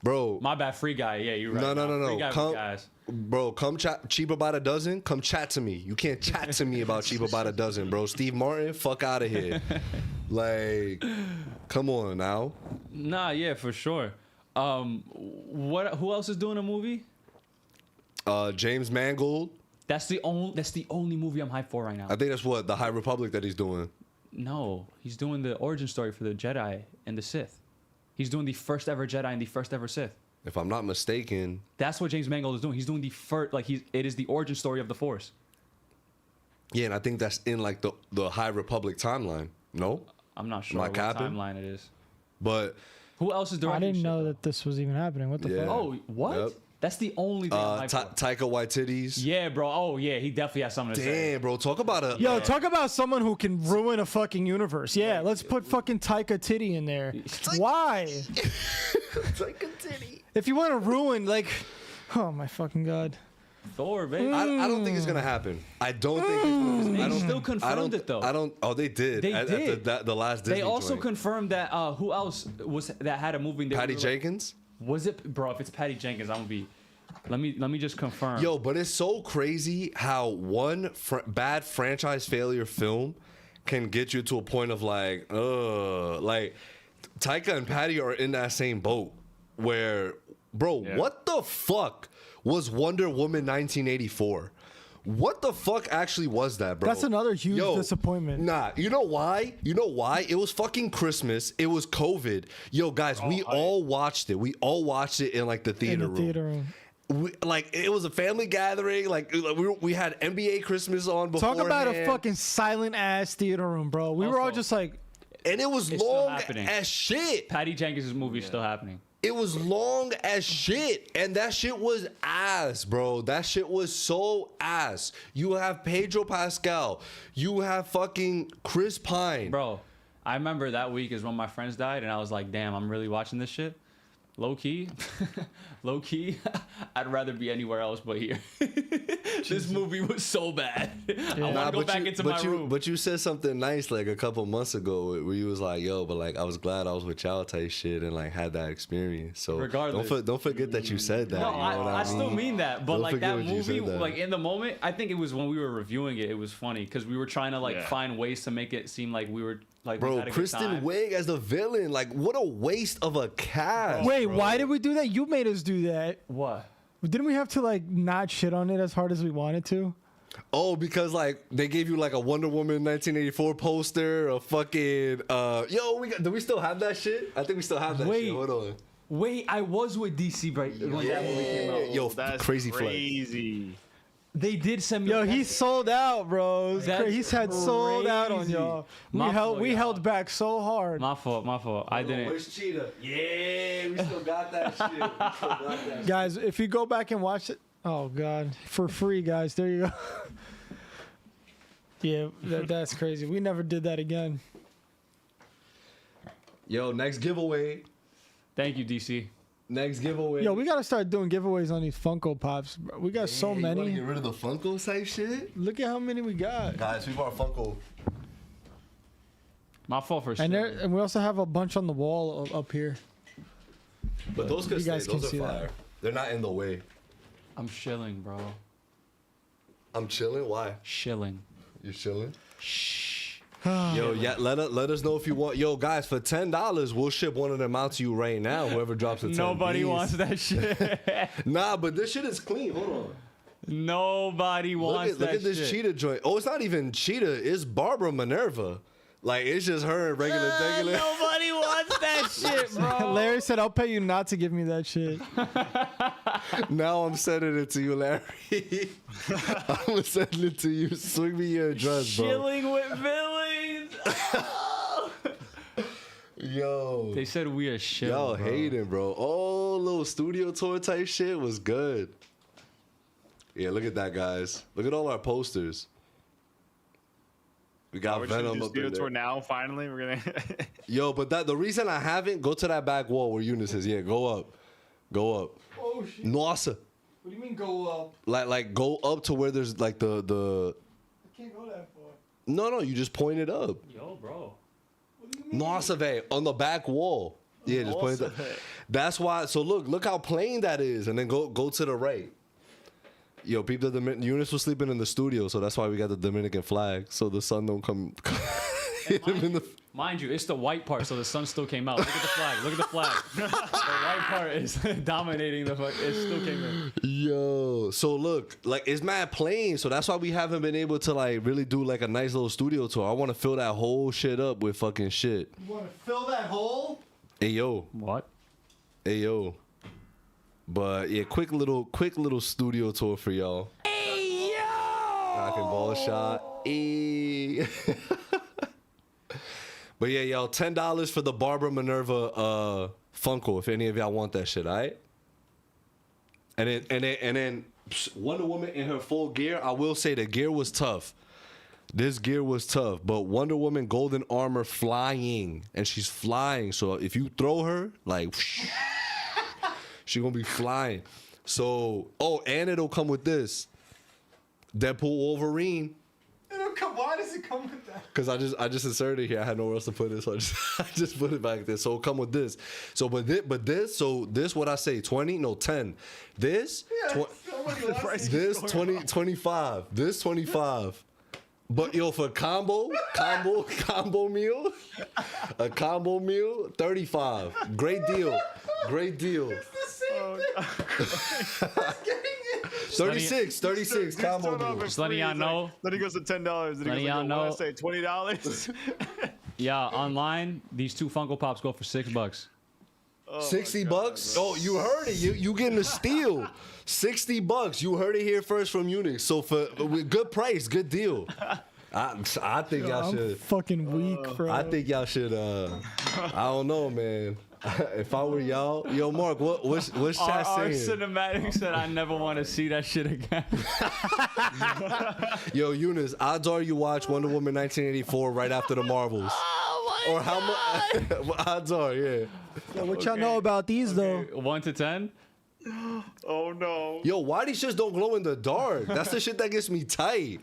Speaker 5: Bro.
Speaker 6: My bad, Free Guy. Yeah, you're right.
Speaker 5: No.
Speaker 6: Free Guy
Speaker 5: Come,
Speaker 6: with guys.
Speaker 5: bro, come chat cheaper by the dozen. Come chat to me. You can't chat to me about cheaper by the dozen, bro. Steve Martin, fuck out of here. Like, come on now.
Speaker 6: Nah, yeah, for sure. Who else is doing a movie?
Speaker 5: James Mangold.
Speaker 6: That's the only movie I'm hyped for right now.
Speaker 5: I think that's what the High Republic that he's doing.
Speaker 6: No, he's doing the origin story for the Jedi and the Sith. He's doing the first ever Jedi and the first ever Sith.
Speaker 5: If I'm not mistaken.
Speaker 6: That's what James Mangold is doing. He's doing the first, it is the origin story of the Force.
Speaker 5: Yeah, and I think that's in like the High Republic timeline. No,
Speaker 6: I'm not sure
Speaker 5: Am I
Speaker 6: what
Speaker 5: capping?
Speaker 6: timeline it is.
Speaker 5: but
Speaker 6: Who else is
Speaker 4: I
Speaker 6: directing?
Speaker 4: didn't
Speaker 6: shit,
Speaker 4: know
Speaker 6: though?
Speaker 4: that this was even happening. What the
Speaker 5: Yeah.
Speaker 4: fuck?
Speaker 6: Oh, what?
Speaker 5: Yep.
Speaker 6: That's the only thing I'm hyped for.
Speaker 5: Taika Waititi's.
Speaker 6: Yeah, bro. Oh, yeah. He definitely has something to say.
Speaker 5: Damn, bro, talk about a
Speaker 4: Yo, talk about someone who can ruin a fucking universe. Yeah, let's put fucking Taika Titty in there. Why?
Speaker 5: Taika Titty.
Speaker 4: If you want to ruin, like, oh my fucking god.
Speaker 6: Thor, baby.
Speaker 5: I don't think it's gonna happen. I don't think it's
Speaker 6: They
Speaker 5: I don't,
Speaker 6: still
Speaker 5: I
Speaker 6: confirmed
Speaker 5: don't,
Speaker 6: it, though.
Speaker 5: I don't. Oh, they did.
Speaker 6: They
Speaker 5: at
Speaker 6: did.
Speaker 5: the last Disney
Speaker 6: They also
Speaker 5: joint.
Speaker 6: confirmed that who else was that had a movie? And they
Speaker 5: Patty
Speaker 6: were like-
Speaker 5: Jenkins.
Speaker 6: Was it, bro? If it's Patty Jenkins, I'm gonna be. Let me just confirm.
Speaker 5: Yo, but it's so crazy how one bad franchise failure film can get you to a point of like Taika and Patty are in that same boat where, bro,
Speaker 7: Yeah.
Speaker 5: what the fuck was Wonder Woman 1984? What the fuck actually was that, bro?
Speaker 4: That's another huge disappointment.
Speaker 5: Nah, you know why? You know why? It was fucking Christmas. It was COVID. Yo, guys, we all watched it. We all watched it in like the theater
Speaker 4: In the
Speaker 5: room.
Speaker 4: theater room.
Speaker 5: Like it was a family gathering. Like we had NBA Christmas on before.
Speaker 4: Talk about a fucking silent ass theater room, bro. We were all
Speaker 6: Also-
Speaker 4: just like,
Speaker 5: and it was
Speaker 6: It's still
Speaker 5: long
Speaker 6: happening.
Speaker 5: as shit.
Speaker 6: Patty Jenkins' movie is still happening.
Speaker 5: It was long as shit, and that shit was ass, bro. That shit was so ass. You have Pedro Pascal. You have fucking Chris Pine.
Speaker 6: Bro, I remember that week is when my friends died, and I was like, damn, I'm really watching this shit. Low key, I'd rather be anywhere else but here. This movie was so bad. I want to go back into my room.
Speaker 5: But you said something nice like a couple months ago where you was like, yo, but like I was glad I was with y'all type shit and like had that experience. So
Speaker 6: Regardless.
Speaker 5: don't forget that you said that.
Speaker 6: No,
Speaker 5: you know what
Speaker 6: I still mean that, but
Speaker 5: Don't
Speaker 6: like
Speaker 5: forget
Speaker 6: that
Speaker 5: when you
Speaker 6: movie,
Speaker 5: said that.
Speaker 6: like in the moment, I think it was when we were reviewing it. It was funny because we were trying to like
Speaker 7: Yeah.
Speaker 6: find ways to make it seem like we were Like, we
Speaker 5: Bro,
Speaker 6: had a good
Speaker 5: Kristen
Speaker 6: time.
Speaker 5: Wiig as the villain. Like, what a waste of a cast.
Speaker 4: Wait,
Speaker 5: bro.
Speaker 4: why did we do that? You made us do that.
Speaker 6: What?
Speaker 4: Didn't we have to like not shit on it as hard as we wanted to?
Speaker 5: Oh, because like they gave you like a Wonder Woman 1984 poster, a fucking do we still have that shit? I think we still have that
Speaker 6: Wait.
Speaker 5: shit. Hold on.
Speaker 6: Wait, I was with DC when that movie came out.
Speaker 5: Yo,
Speaker 7: That's
Speaker 5: crazy flex.
Speaker 7: crazy.
Speaker 6: They did send me.
Speaker 4: Yo, he sold out, bro.
Speaker 6: That's
Speaker 4: He's had sold out on
Speaker 6: crazy.
Speaker 4: y'all.
Speaker 6: My fault,
Speaker 4: We
Speaker 6: y'all.
Speaker 4: held back so hard.
Speaker 6: My fault. I didn't.
Speaker 5: Where's Cheetah? Yeah, we still got that shit. We still got that shit.
Speaker 4: Guys, if you go back and watch it, oh god, for free, guys. There you go. Yeah, that's crazy. We never did that again.
Speaker 5: Yo, next giveaway.
Speaker 6: Thank you, DC.
Speaker 5: Next giveaway.
Speaker 4: Yo, we gotta start doing giveaways on these Funko Pops. Bro. We got so
Speaker 5: You wanna
Speaker 4: many.
Speaker 5: get rid of the Funko type shit?
Speaker 4: Look at how many we got.
Speaker 5: Guys, we bought Funko.
Speaker 6: My fault for
Speaker 4: And
Speaker 6: sure.
Speaker 4: and we also have a bunch on the wall up here.
Speaker 5: But those could
Speaker 4: You
Speaker 5: stay.
Speaker 4: guys can
Speaker 5: Those
Speaker 4: see
Speaker 5: are
Speaker 4: that.
Speaker 5: fire. They're not in the way.
Speaker 6: I'm shilling, bro.
Speaker 5: I'm chilling. Why?
Speaker 6: Shilling.
Speaker 5: You chilling?
Speaker 6: Shh.
Speaker 5: Yo, yeah. Let us know if you want. Yo, guys, for $10, we'll ship one of them out to you right now. Whoever drops a 10
Speaker 6: Nobody
Speaker 5: piece.
Speaker 6: wants that shit.
Speaker 5: Nah, but this shit is clean. Hold on.
Speaker 6: Nobody wants
Speaker 5: Look
Speaker 6: that
Speaker 5: at this
Speaker 6: shit.
Speaker 5: cheetah joint. Oh, it's not even cheetah. It's Barbara Minerva. Like, it's just her and regular.
Speaker 6: Nobody wants that shit, bro.
Speaker 4: Larry said, "I'll pay you not to give me that shit."
Speaker 5: Now I'm sending it to you, Larry. I'm gonna send it to you. Swing me your address, bro.
Speaker 6: Shilling with villains.
Speaker 5: Yo.
Speaker 6: They said we are shilling.
Speaker 5: Y'all
Speaker 6: bro.
Speaker 5: hating, bro. Oh, little studio tour type shit was good. Yeah, look at that, guys. Look at all our posters. We got
Speaker 7: We're gonna
Speaker 5: Venom
Speaker 7: do
Speaker 5: up
Speaker 7: studio
Speaker 5: in
Speaker 7: tour
Speaker 5: there.
Speaker 7: now. Finally, we're gonna.
Speaker 5: Yo, but the reason I haven't, go to that back wall where Younis is. Yeah, go up. Go up.
Speaker 4: Oh shit!
Speaker 5: Nossa.
Speaker 4: What do you mean go up?
Speaker 5: Like go up to where there's like the
Speaker 4: I can't go that far.
Speaker 5: No, you just point it up.
Speaker 6: Yo, bro.
Speaker 4: What do you mean?
Speaker 5: Nossa, véi, on the back wall. Yeah, just point it up. That's why. So look how plain that is, and then go to the right. Yo, people, Younis was sleeping in the studio, so that's why we got the Dominican flag, so the sun don't come hit him in the.
Speaker 6: Mind you, it's the white part, so the sun still came out. Look at the flag. Look at the flag. The white part is dominating the fuck. It still came in.
Speaker 5: Yo, so look, like it's mad plain, so that's why we haven't been able to like really do like a nice little studio tour. I want to fill that whole shit up with fucking shit.
Speaker 4: You want to fill that hole?
Speaker 5: Hey yo,
Speaker 6: What?
Speaker 5: hey yo. But yeah, quick little studio tour for y'all. Hey yo, rocking ball shot. Hey. But yeah, y'all, $10 for the Barbara Minerva Funko if any of y'all want that shit, alright? And then Wonder Woman in her full gear. I will say the gear was tough. This gear was tough, but Wonder Woman golden armor flying, and she's flying. So if you throw her, like, she gonna be flying. So and it'll come with this Deadpool Wolverine.
Speaker 4: Why does it come with that?
Speaker 5: Cause I just inserted it here. I had nowhere else to put it, so I just put it back there. So it'll come with this. So this what I say 20 no 10. This this 20 25. This 25. But yo, for combo meal, a combo meal 35. Great deal. 36 combo meal.
Speaker 6: Just letting y'all know.
Speaker 7: Then he goes to $10. Then he
Speaker 6: Letting
Speaker 7: goes
Speaker 6: y'all
Speaker 7: like, what
Speaker 6: know.
Speaker 7: I say $20.
Speaker 6: Yeah, online, these two Funko Pops go for $6.
Speaker 5: $60? Oh, you heard it. You getting a steal. $60. You heard it here first from Younis. So for good price, good deal. I think y'all
Speaker 4: I'm
Speaker 5: should.
Speaker 4: fucking weak, bro.
Speaker 5: I think y'all should. I don't know, man. If I were y'all, yo, Marc, what's chat
Speaker 6: Our
Speaker 5: saying?
Speaker 6: cinematic said, I never want to see that shit again.
Speaker 5: Yo, Younis, odds are you watch Wonder Woman 1984 right after the Marvels.
Speaker 6: Oh my
Speaker 5: Or how much? Odds are, yeah.
Speaker 4: Yo, what y'all know about these though?
Speaker 6: 1 to 10?
Speaker 7: Oh no.
Speaker 5: Yo, why these shits don't glow in the dark? That's the shit that gets me tight.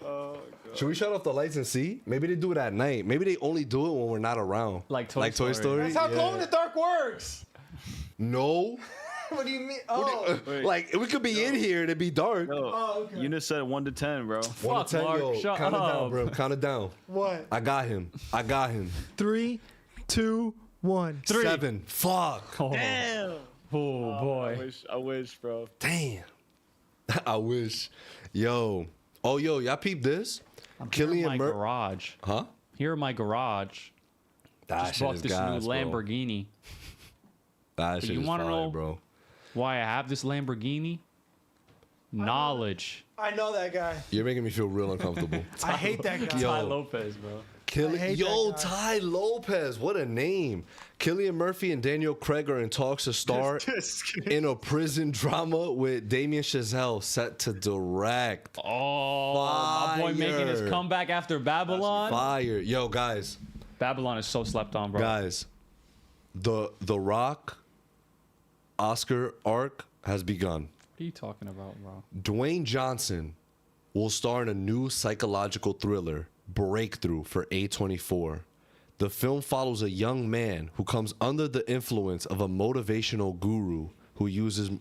Speaker 7: Oh god.
Speaker 5: Should we shut off the lights and see? Maybe they do it at night. Maybe they only do it when we're not around.
Speaker 6: Like Toy Story.
Speaker 5: Story?
Speaker 4: That's how
Speaker 5: Yeah.
Speaker 4: glow in the dark works.
Speaker 5: No.
Speaker 4: What do you mean? Oh,
Speaker 7: Wait.
Speaker 5: Like we could be in here and it'd be dark.
Speaker 7: No,
Speaker 4: okay.
Speaker 7: Younis said 1 to 10, bro.
Speaker 5: 1 to 10,
Speaker 6: Marc,
Speaker 5: yo,
Speaker 6: shut
Speaker 5: count it down,
Speaker 6: up.
Speaker 5: bro. Count it down.
Speaker 4: what?
Speaker 5: I got him.
Speaker 4: 3, 2, 1.
Speaker 5: 7. Fuck.
Speaker 6: Oh,
Speaker 7: Damn.
Speaker 6: oh boy.
Speaker 7: I wish, bro.
Speaker 5: Damn. I wish. Yo. Oh, yo, y'all peep this?
Speaker 6: Here in
Speaker 5: Killian
Speaker 6: my
Speaker 5: Murphy.
Speaker 6: garage.
Speaker 5: Huh?
Speaker 6: Here in my garage.
Speaker 5: That
Speaker 6: Just
Speaker 5: shit
Speaker 6: bought
Speaker 5: is
Speaker 6: this
Speaker 5: gas,
Speaker 6: new
Speaker 5: bro.
Speaker 6: Lamborghini.
Speaker 5: That shit
Speaker 6: you
Speaker 5: is
Speaker 6: wanna
Speaker 5: fire,
Speaker 6: know-
Speaker 5: bro.
Speaker 6: Why I have this Lamborghini? Knowledge.
Speaker 4: I know that guy.
Speaker 5: You're making me feel real uncomfortable.
Speaker 4: I hate that guy.
Speaker 5: Yo.
Speaker 6: Ty Lopez, bro.
Speaker 4: I hate
Speaker 5: Yo,
Speaker 4: that guy.
Speaker 5: Ty Lopez, what a name. Killian Murphy and Daniel Craig are in talks to star in a prison drama with Damien Chazelle set to direct.
Speaker 6: Oh, my boy making his
Speaker 5: Fire.
Speaker 6: comeback after Babylon.
Speaker 5: Fire. Yo, guys,
Speaker 6: Babylon is so slept on, bro.
Speaker 5: guys, the Rock Oscar arc has begun.
Speaker 6: What are you talking about, bro?
Speaker 5: Dwayne Johnson will star in a new psychological thriller, Breakthrough, for A24. The film follows a young man who comes under the influence of a motivational guru who uses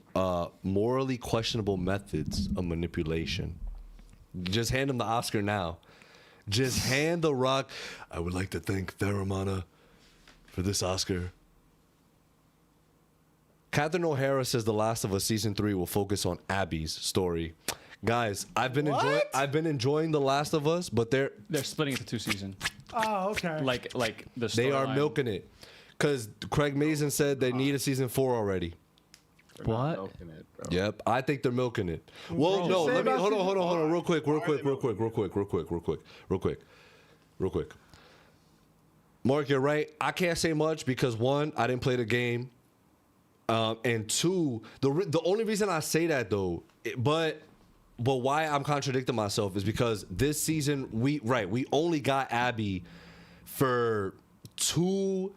Speaker 5: morally questionable methods of manipulation. Just hand him the Oscar now. Just hand The Rock. I would like to thank Theramana for this Oscar. Catherine O'Hara says The Last of Us season 3 will focus on Abby's story. Guys, I've been enjoying The Last of Us, but they're
Speaker 6: splitting it to 2 seasons.
Speaker 4: Oh, okay.
Speaker 6: Like the
Speaker 5: they are
Speaker 6: storyline.
Speaker 5: milking it. Cause Craig Mazin said they need a season 4 already.
Speaker 6: What?
Speaker 5: Yep, I think they're milking it. Well, no,
Speaker 4: Say
Speaker 5: let me
Speaker 4: about
Speaker 5: hold
Speaker 4: season
Speaker 5: on, real quick. Mark, you're right. I can't say much because 1, I didn't play the game, and 2, the only reason I say that though, but why I'm contradicting myself is because this season we only got Abby for 2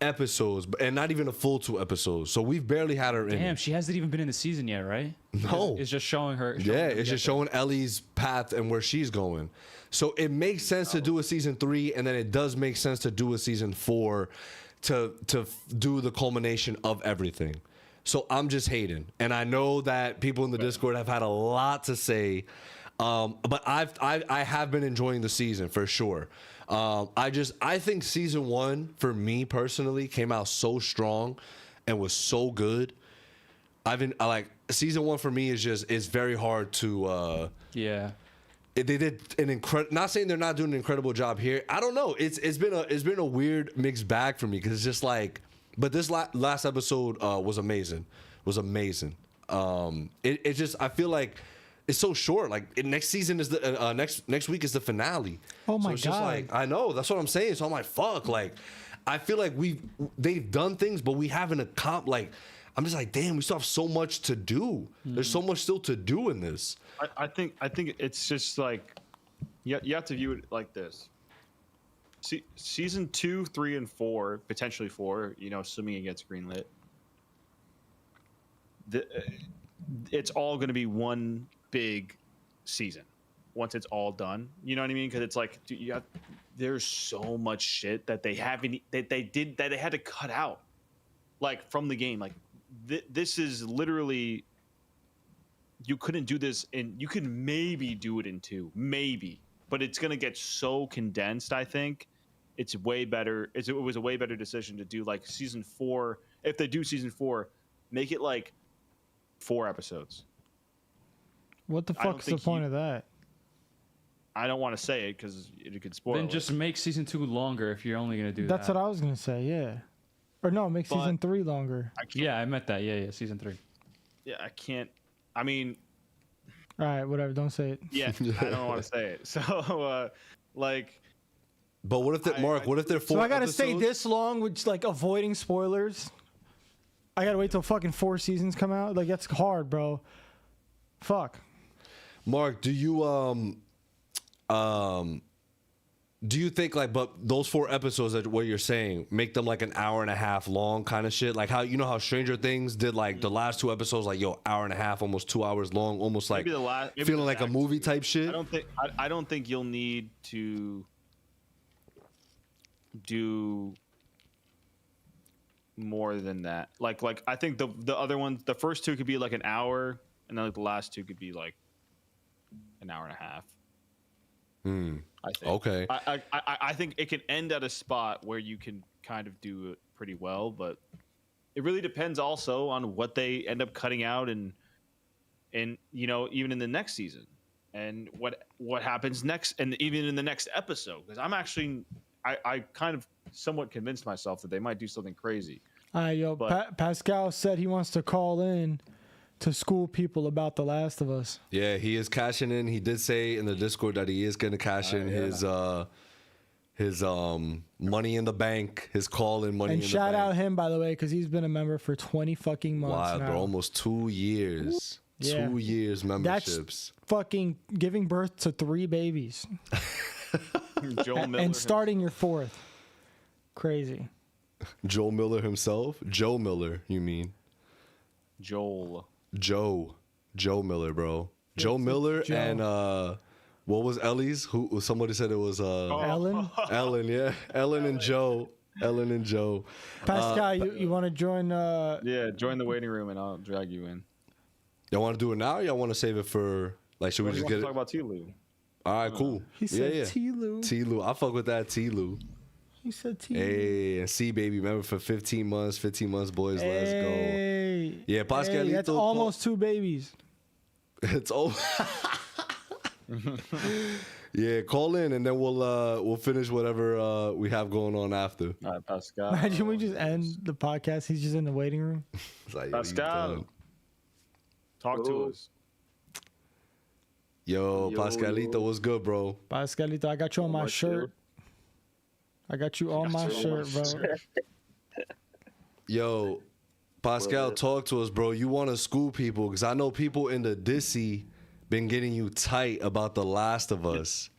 Speaker 5: episodes, and not even a full 2 episodes. So we've barely had her in.
Speaker 6: Damn,
Speaker 5: it.
Speaker 6: she hasn't even been in the season yet, right?
Speaker 5: No.
Speaker 6: It's just showing her.
Speaker 5: Yeah, it's just showing Ellie's path and where she's going. So it makes sense to do a season 3, and then it does make sense to do a season 4 to do the culmination of everything. So I'm just hating, and I know that people in the Discord have had a lot to say, but I have been enjoying the season for sure. I think season 1 for me personally came out so strong and was so good. Season 1 for me is very hard to.
Speaker 6: Yeah.
Speaker 5: They did an incredible. Not saying they're not doing an incredible job here. I don't know. It's been a weird mixed bag for me because it's just like. But this last episode was amazing. It just I feel like it's so short. Like next season is the next week is the finale.
Speaker 4: Oh my
Speaker 5: so it's just
Speaker 4: God.
Speaker 5: like I know that's what I'm saying. So I'm like fuck. Like I feel like they've done things, but we haven't like. I'm just like damn. We still have so much to do. There's so much still to do in this.
Speaker 7: I think it's just like you have to view it like this. Season 2, 3, and 4, potentially 4. Assuming it gets greenlit. It's all going to be one big season once it's all done. You know what I mean? Because it's like there's so much shit that they haven't that they had to cut out, like from the game. Like this is literally you couldn't do this you could maybe do it in 2, maybe, but it's gonna get so condensed. I think it's way better. It was a way better decision to do like season 4. If they do season 4, make it like 4 episodes.
Speaker 4: What the fuck's the point of that?
Speaker 7: I don't want to say it because it could spoil.
Speaker 6: Then just make season 2 longer if you're only gonna do
Speaker 4: That's
Speaker 6: that.
Speaker 4: what I was gonna say. Yeah. Or no, make
Speaker 7: But-
Speaker 4: season 3 longer.
Speaker 6: Yeah, I meant that. Yeah, season 3.
Speaker 7: Yeah, I can't. I mean,
Speaker 4: All right, whatever. Don't say it.
Speaker 7: yeah, I don't want to say it. So, like,
Speaker 5: But what if Mark? What if they're 4
Speaker 4: So I gotta stay
Speaker 5: episodes?
Speaker 4: this long with like avoiding spoilers. I gotta wait till fucking 4 seasons come out. Like that's hard, bro. Fuck.
Speaker 5: Mark, do you think like, but those 4 episodes that what you're saying make them like an hour and a half long kind of shit? Like how Stranger Things did like the last 2 episodes, like hour and a half, almost 2 hours long, almost like
Speaker 7: maybe
Speaker 5: feeling
Speaker 7: the
Speaker 5: like a
Speaker 7: last
Speaker 5: movie type shit.
Speaker 7: I don't think you'll need to do more than that. Like I think the other ones, the first two could be like an hour, and then like the last two could be like an hour and a half. I think.
Speaker 5: Okay.
Speaker 7: I think it can end at a spot where you can kind of do it pretty well, but it really depends also on what they end up cutting out and you know, even in the next season and what happens next, and even in the next episode, because I kind of somewhat convinced myself that they might do something crazy.
Speaker 4: Pascal said he wants to call in to school people about The Last of Us.
Speaker 5: Yeah, he is cashing in. He did say in the Discord that he is going to cash in his money in the bank, his call in money in the bank.
Speaker 4: And shout out him, by the way, because he's been a member for 20 fucking months
Speaker 5: wow,
Speaker 4: now.
Speaker 5: bro, almost 2 years.
Speaker 4: Yeah.
Speaker 5: 2 years memberships.
Speaker 4: That's fucking giving birth to 3 babies.
Speaker 7: Joel Miller
Speaker 4: and starting your 4th. Crazy.
Speaker 5: Joel Miller himself? Joe Miller, you mean?
Speaker 7: Joel
Speaker 5: Miller, bro. Joe Miller
Speaker 4: Joe.
Speaker 5: and what was Ellie's? Who somebody said it was
Speaker 4: Ellen?
Speaker 5: Ellen, yeah. Ellen and Joe.
Speaker 4: Pascal, you want to join?
Speaker 7: Yeah, join the waiting room and I'll drag you in.
Speaker 5: Y'all want to do it now or y'all want to save it for like should we just get it?
Speaker 7: Talk about T-Lou.
Speaker 5: All right, cool.
Speaker 4: He said
Speaker 5: yeah.
Speaker 4: T-Lou.
Speaker 5: T-Lou. I fuck with that T-Lou.
Speaker 4: He said T-Lou.
Speaker 5: Hey, and C baby, remember for 15 months, boys, let's go. Yeah, Pascalito.
Speaker 4: That's almost 2 babies.
Speaker 5: It's over. Yeah, call in and then we'll finish whatever we have going on after.
Speaker 7: All right, Pascal.
Speaker 4: Imagine we just end the podcast. He's just in the waiting room.
Speaker 5: It's like,
Speaker 7: Pascal, talk to us.
Speaker 5: Yo, Pascalito, what's good, bro?
Speaker 4: Pascalito, I got you on my shirt. I got you on my shirt, bro.
Speaker 5: Yo, Pascal, talk to us, bro. You want to school people because I know people in the Dissy been getting you tight about The Last of Us.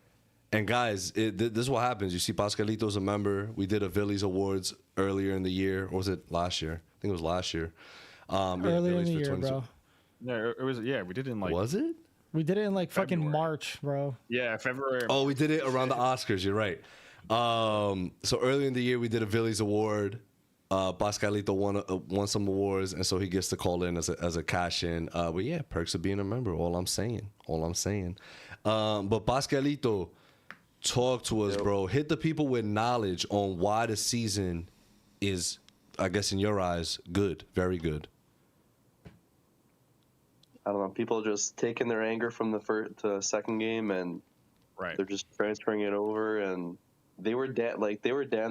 Speaker 5: And guys, this is what happens. You see, Pascalito's a member. We did a Villies Awards earlier in the year. Or was it last year? I think it was last year.
Speaker 4: Earlier in the year, bro.
Speaker 7: Yeah, it was. Yeah, we did it in like.
Speaker 5: Was it?
Speaker 4: We did it in like
Speaker 7: February.
Speaker 4: fucking March, bro.
Speaker 7: Yeah, February.
Speaker 5: Oh, we did it around the Oscars. You're right. So earlier in the year, we did a Villies Award. Pascalito won some awards, and so he gets to call in as a cash in. But yeah, perks of being a member. All I'm saying. But Pascalito, talk to us, bro. Hit the people with knowledge on why the season is, I guess, in your eyes, good, very good.
Speaker 8: I don't know. People just taking their anger from the first to the second game, and they're just transferring it over. And they were damned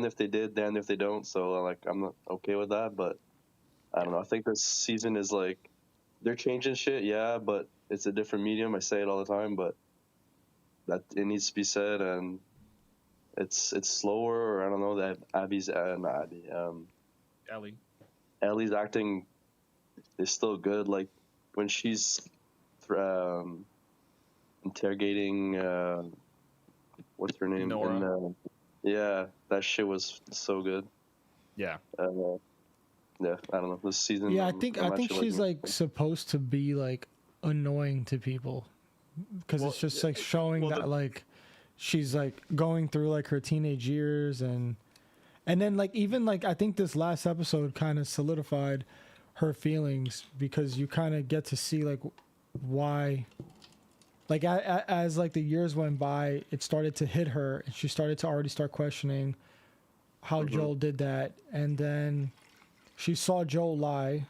Speaker 8: if they did, damned if they don't. So like, I'm not okay with that. But I don't know. I think this season is like they're changing shit, yeah, but it's a different medium. I say it all the time, but that it needs to be said, and it's slower. Or I don't know that Ellie's acting is still good. Like when she's interrogating what's her name?
Speaker 7: Nora.
Speaker 8: Yeah, that shit was so good.
Speaker 7: Yeah.
Speaker 8: Yeah, I don't know. This season.
Speaker 4: Yeah, I think she's like supposed to be like annoying to people because it's just like showing that like she's like going through like her teenage years and then like even like I think this last episode kind of solidified her feelings because you kind of get to see like why like as like the years went by it started to hit her and she started to already start questioning how Joel did that, and then she saw Joel lie,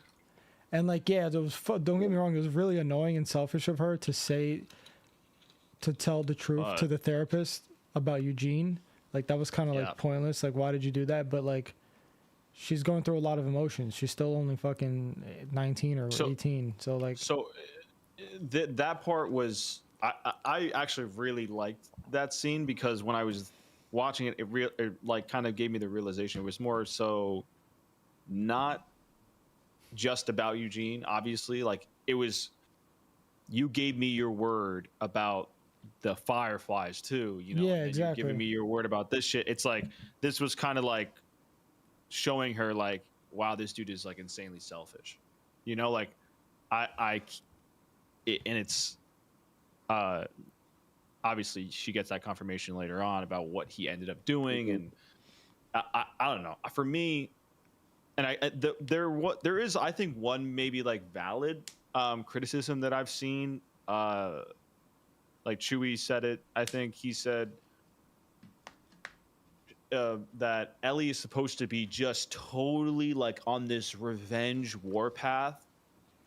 Speaker 4: and like yeah, don't get me wrong, it was really annoying and selfish of her to tell the truth to the therapist about Eugene. Like that was kind of like pointless. Like why did you do that? But like she's going through a lot of emotions. She's still only fucking 19 or 18. So like
Speaker 7: that part was I actually really liked that scene because when I was watching it, it like kind of gave me the realization it was more so not just about Eugene. Obviously, like it was, you gave me your word about the Fireflies too, you know.
Speaker 4: Yeah, exactly.
Speaker 7: You're giving me your word about this shit. It's like this was kind of like showing her like, wow, this dude is like insanely selfish, you know. Like and it's obviously she gets that confirmation later on about what he ended up doing, and I don't know. For me, there is, I think, one maybe like valid criticism that I've seen. Like Chewie said it. I think he said that Ellie is supposed to be just totally like on this revenge warpath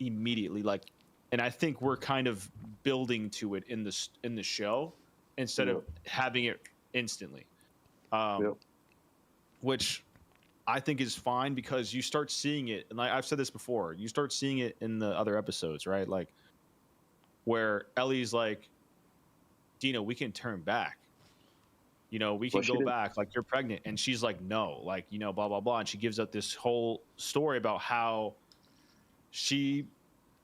Speaker 7: immediately, like, and I think we're kind of building to it in the show instead of having it instantly, which I think is fine, because you start seeing it, and I've said this before, you start seeing it in the other episodes, right? Like where Ellie's like, Dina, we can turn back. You know, we can go back, like, you're pregnant. And she's like, no, like, you know, blah, blah, blah. And she gives up this whole story about how she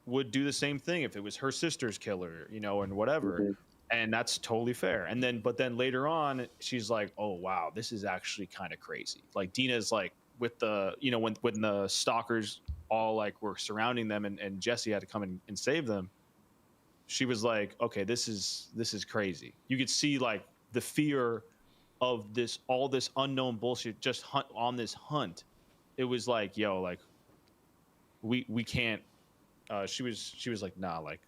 Speaker 7: would do the same thing if it was her sister's killer, you know, and whatever. And that's totally fair. And then, but then later on, she's like, oh, wow, this is actually kind of crazy. Like, Dina's like, with the, you know, when the stalkers all like were surrounding them and Jesse had to come in and save them, she was like, okay, this is crazy. You could see like the fear of all this unknown bullshit just on this hunt. It was like, yo, like we can't. She was like, nah, like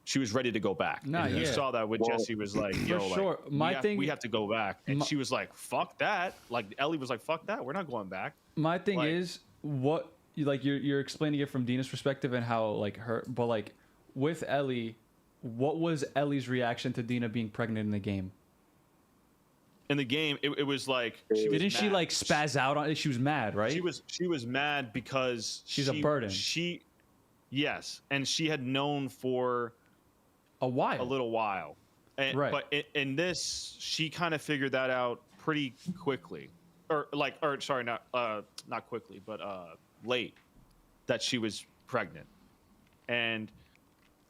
Speaker 7: she was ready to go back.
Speaker 6: Nah,
Speaker 7: and you saw that with Jesse was like, yo,
Speaker 6: for sure.
Speaker 7: like, we have to go back. And she was like, fuck that. Like Ellie was like, fuck that. We're not going back.
Speaker 6: My thing is, what, like, you're explaining it from Dina's perspective and how like her, but like with Ellie, what was Ellie's reaction to Dina being pregnant in the game?
Speaker 7: In the game, it was like,
Speaker 6: didn't she like spaz out on it? She was mad, right?
Speaker 7: She was mad because
Speaker 6: she's a burden.
Speaker 7: Yes, and she had known for a little while, and,
Speaker 6: right?
Speaker 7: But in this, she kind of figured that out pretty quickly, or sorry, not quickly, but late, that she was pregnant, and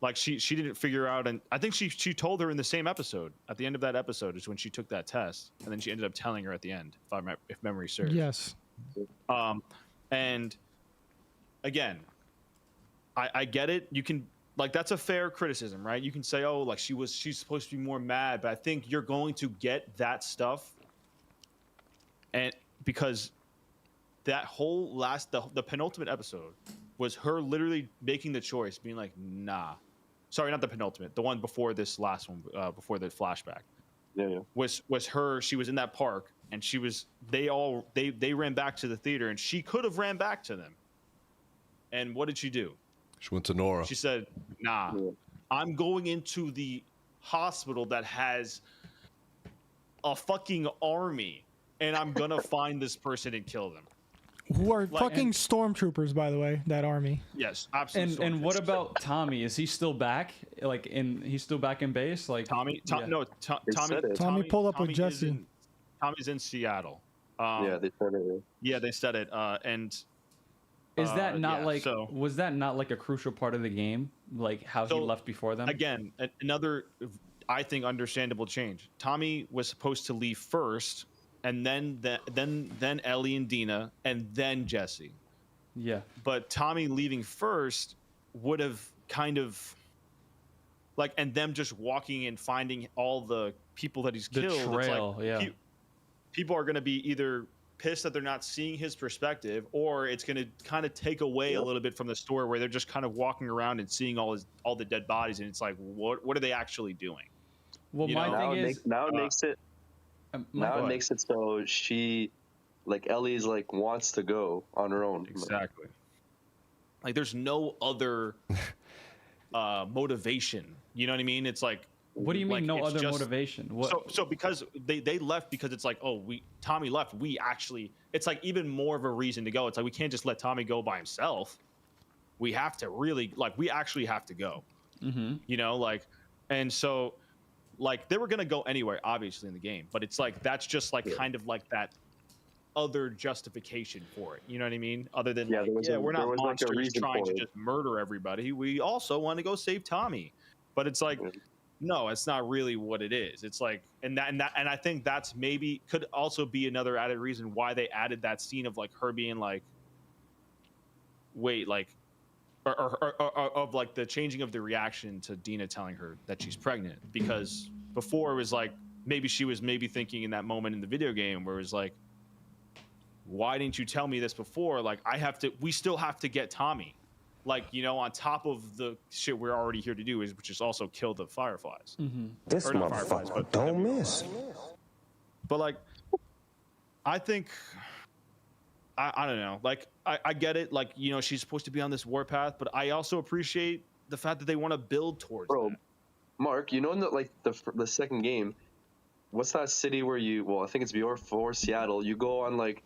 Speaker 7: like she didn't figure out, and I think she told her in the same episode. At the end of that episode is when she took that test, and then she ended up telling her at the end, if memory serves.
Speaker 4: Yes.
Speaker 7: And again, I get it. You can, like, that's a fair criticism, right? You can say, oh, like she's supposed to be more mad, but I think you're going to get that stuff, and because that whole the penultimate episode was her literally making the choice, being like, nah. Sorry, not the penultimate. The one before this last one, before the flashback.
Speaker 8: Yeah.
Speaker 7: Was her. She was in that park, and they ran back to the theater, and she could have ran back to them. And what did she do?
Speaker 5: She went to Nora.
Speaker 7: She said, nah, I'm going into the hospital that has a fucking army, and I'm gonna find this person and kill them.
Speaker 4: Who are fucking stormtroopers, by the way, that army.
Speaker 7: Yes, absolutely.
Speaker 6: And what about Tommy? Is he still back? Like, he's still back in base? Like
Speaker 7: Tommy,
Speaker 4: pull up with Jesse.
Speaker 7: Tommy's in Seattle.
Speaker 8: Yeah, they said it.
Speaker 7: Yeah, they said it. And
Speaker 6: is that not was that not like a crucial part of the game? Like how he left before them?
Speaker 7: Again, another, I think, understandable change. Tommy was supposed to leave first, and then Ellie and Dina, and then Jesse.
Speaker 6: Yeah.
Speaker 7: But Tommy leaving first would have kind of like, and them just walking and finding all the people that he's killed.
Speaker 6: Trail,
Speaker 7: it's like, people are going to be either pissed that they're not seeing his perspective, or it's going to kind of take away a little bit from the story where they're just kind of walking around and seeing all the dead bodies, and it's like, what are they actually doing?
Speaker 6: Well,
Speaker 8: it makes it so she, like, Ellie's like wants to go on her own.
Speaker 7: Exactly. Like there's no other motivation. You know what I mean? It's like,
Speaker 6: what do you mean, no other motivation? What?
Speaker 7: So because they left, because it's like, oh, Tommy left. We actually, it's like even more of a reason to go. It's like, we can't just let Tommy go by himself. We have to really, like, we actually have to go.
Speaker 6: Mm-hmm.
Speaker 7: You know, like, and so, like, they were gonna go anywhere, obviously, in the game, but it's like that's just like kind of like that other justification for it. You know what I mean? Other than we're not monsters trying to just murder everybody. We also want to go save Tommy, but it's like. No, it's not really what it is. It's like, and I think that's maybe could also be another added reason why they added that scene of like her being like, wait, like, or of like the changing of the reaction to Dina telling her that she's pregnant, because before it was like maybe she was thinking in that moment in the video game where it was like, why didn't you tell me this before? Like, we still have to get Tommy. Like, you know, on top of the shit we're already here to do, which is also kill the Fireflies.
Speaker 1: This
Speaker 7: Or not Fireflies,
Speaker 1: motherfucker
Speaker 7: but
Speaker 1: don't miss.
Speaker 7: But like, I think, I don't know. Like, I get it. Like, you know, she's supposed to be on this warpath, but I also appreciate the fact that they want to build towards that.
Speaker 8: Mark, you know, in the second game, what's that city where I think it's before Seattle. You go on like,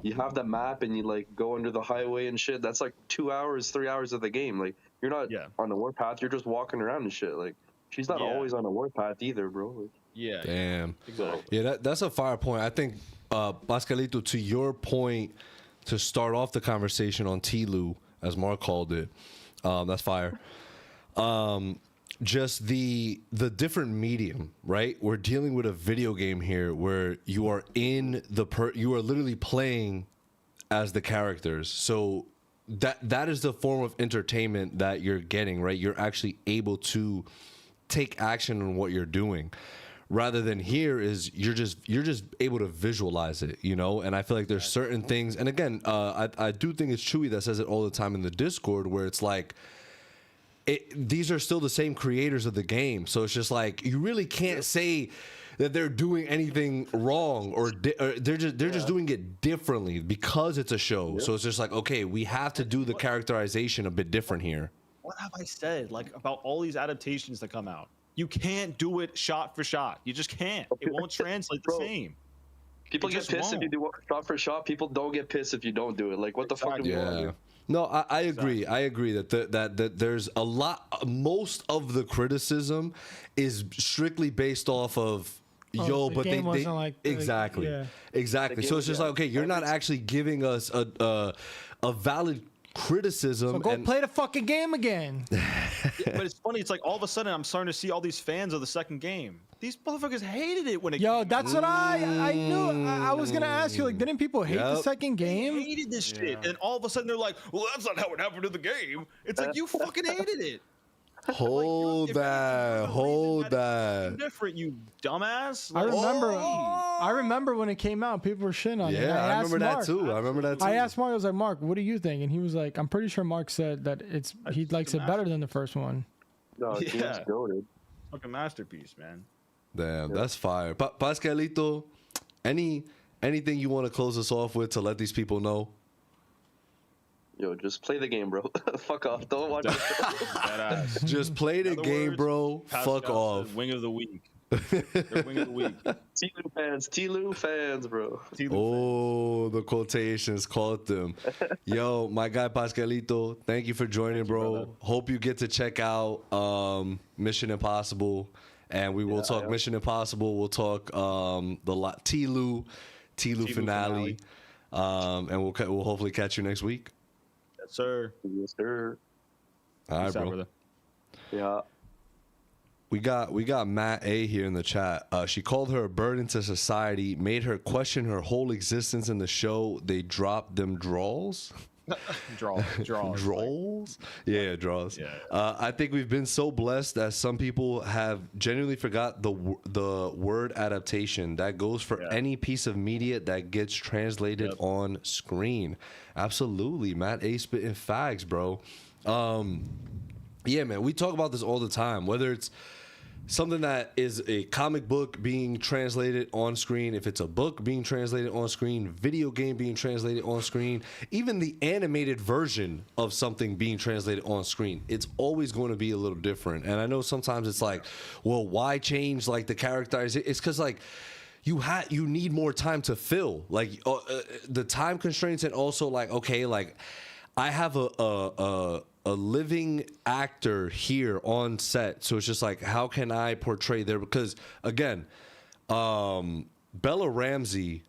Speaker 8: you have the map and you like go under the highway and shit. That's like 2 hours, 3 hours of the game. Like, you're not on the warpath. You're just walking around and shit. Like, she's not always on a warpath either, bro. Like,
Speaker 5: Damn.
Speaker 7: Exactly.
Speaker 5: Yeah, that's a fire point. I think, Pascalito, to your point, to start off the conversation on Tilu, as Mark called it, that's fire. Just the different medium, right? We're dealing with a video game here where you are you are literally playing as the characters. So that is the form of entertainment that you're getting, right? You're actually able to take action on what you're doing. Rather than here is you're just able to visualize it, you know. And I feel like there's certain things, and again, I do think it's Chewy that says it all the time in the Discord, where it's like, these are still the same creators of the game, so it's just like you really can't say that they're doing anything wrong or they're just doing it differently because it's a show. So it's just like, okay, we have to do the characterization a bit different here.
Speaker 7: What have I said like about all these adaptations that come out? You can't do it shot for shot. You just can't. It won't translate the same.
Speaker 8: People get pissed if you do shot for shot. People don't get pissed if you don't do it. Like, what the fuck do we want to do?
Speaker 5: No, I agree. I agree that there's a lot. Most of the criticism is strictly based off of but they
Speaker 4: like,
Speaker 5: exactly. So it's just like, okay, you're not actually giving us a valid criticism.
Speaker 4: So go play the fucking game again.
Speaker 7: But it's funny. It's like all of a sudden I'm starting to see all these fans of the second game. These motherfuckers hated it when it came
Speaker 4: that's what I knew. I was going to ask you, like, didn't people hate the second game?
Speaker 7: They hated this shit. And all of a sudden they're like, well, that's not how it happened in the game. It's like, you fucking hated it.
Speaker 5: Hold that.
Speaker 7: Different, you dumbass.
Speaker 4: I remember when it came out, people were shitting on it.
Speaker 5: Yeah, I remember that too.
Speaker 4: I asked Mark, I was like, Mark, what do you think? And he was like, I'm pretty sure Mark said that he likes it better than the first one.
Speaker 8: No, it's goated.
Speaker 7: Fucking masterpiece, man.
Speaker 5: Damn, that's fire. Pascalito, anything you want to close us off with to let these people know?
Speaker 8: Yo, just play the game, bro. Fuck off. Don't watch it.
Speaker 5: Just play the game, bro. Fuck off.
Speaker 7: Wing of the week. Wing of the week.
Speaker 8: Tilu fans, bro.
Speaker 5: The quotations called them. Yo, my guy Pascalito, thank you for joining, bro. Hope you get to check out Mission Impossible, and we will talk Mission Impossible. We'll talk the Tilu finale, and we'll hopefully catch you next week.
Speaker 7: Yes, sir.
Speaker 8: Yes, sir.
Speaker 5: All right, bro.
Speaker 7: Brother.
Speaker 8: Yeah.
Speaker 5: We got Matt A here in the chat. She called her a burden to society, made her question her whole existence in the show. They dropped them draws.
Speaker 7: Draws.
Speaker 5: Yeah, draws.
Speaker 7: Yeah.
Speaker 5: I think we've been so blessed that some people have genuinely forgot the word adaptation. That goes for any piece of media that gets translated on screen. Absolutely, Matt A spitting facts, bro. Yeah, man, we talk about this all the time, whether it's something that is a comic book being translated on screen, if it's a book being translated on screen, video game being translated on screen, even the animated version of something being translated on screen, it's always going to be a little different. And I know sometimes it's like, well, why change like the characters? It's because like you need more time to fill, like the time constraints, and also like, okay, like I have a living actor here on set, so it's just like, how can I portray there? Because again, Bella Ramsey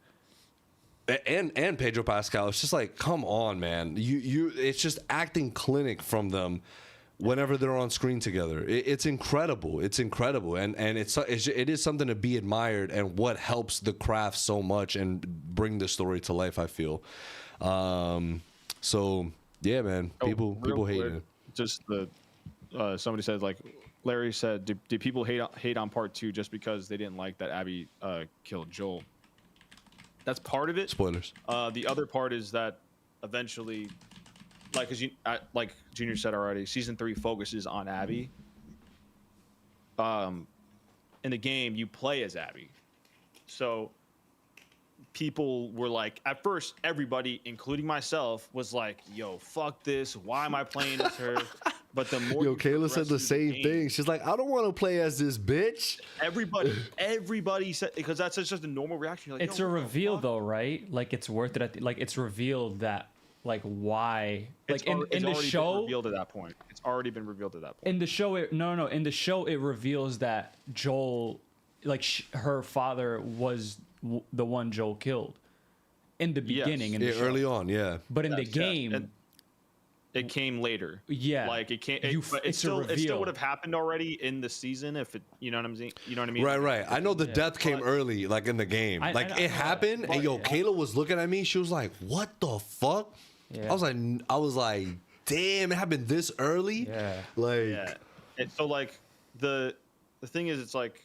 Speaker 5: and Pedro Pascal, it's just like, come on, man, it's just acting clinic from them whenever they're on screen together. It's incredible. It's incredible, and it is something to be admired, and what helps the craft so much and bring the story to life, I feel. So yeah, man, people hate it.
Speaker 7: Just somebody said, like Larry said, do people hate on part 2 just because they didn't like that Abby killed Joel? That's part of it.
Speaker 5: Spoilers.
Speaker 7: The other part is that eventually, like Junior said already, season 3 focuses on Abby. In the game, you play as Abby, so people were like, at first, everybody, including myself, was like, "Yo, fuck this! Why am I playing as her?" But the more
Speaker 5: Kayla said the same thing. She's like, "I don't want to play as this bitch."
Speaker 7: Everybody said, because that's just a normal reaction. You're like,
Speaker 6: It's a reveal though, right? Like it's worth it. Like it's revealed that why in the show
Speaker 7: been revealed at that point. It's already been revealed at that point.
Speaker 6: In the show, in the show it reveals that Joel, her father was the one Joel killed in the beginning.
Speaker 5: Yes. Early on, yeah.
Speaker 6: But in the game,
Speaker 7: it came later.
Speaker 6: Yeah,
Speaker 7: like it came. It still would have happened already in the season if it. You know what I'm saying? You know what I mean?
Speaker 5: Right. I know the death came early, like in the game. It happened, and Kayla was looking at me. She was like, "What the fuck?" Yeah. I was like, "Damn, it happened this early."
Speaker 7: Yeah. And so the thing is, it's like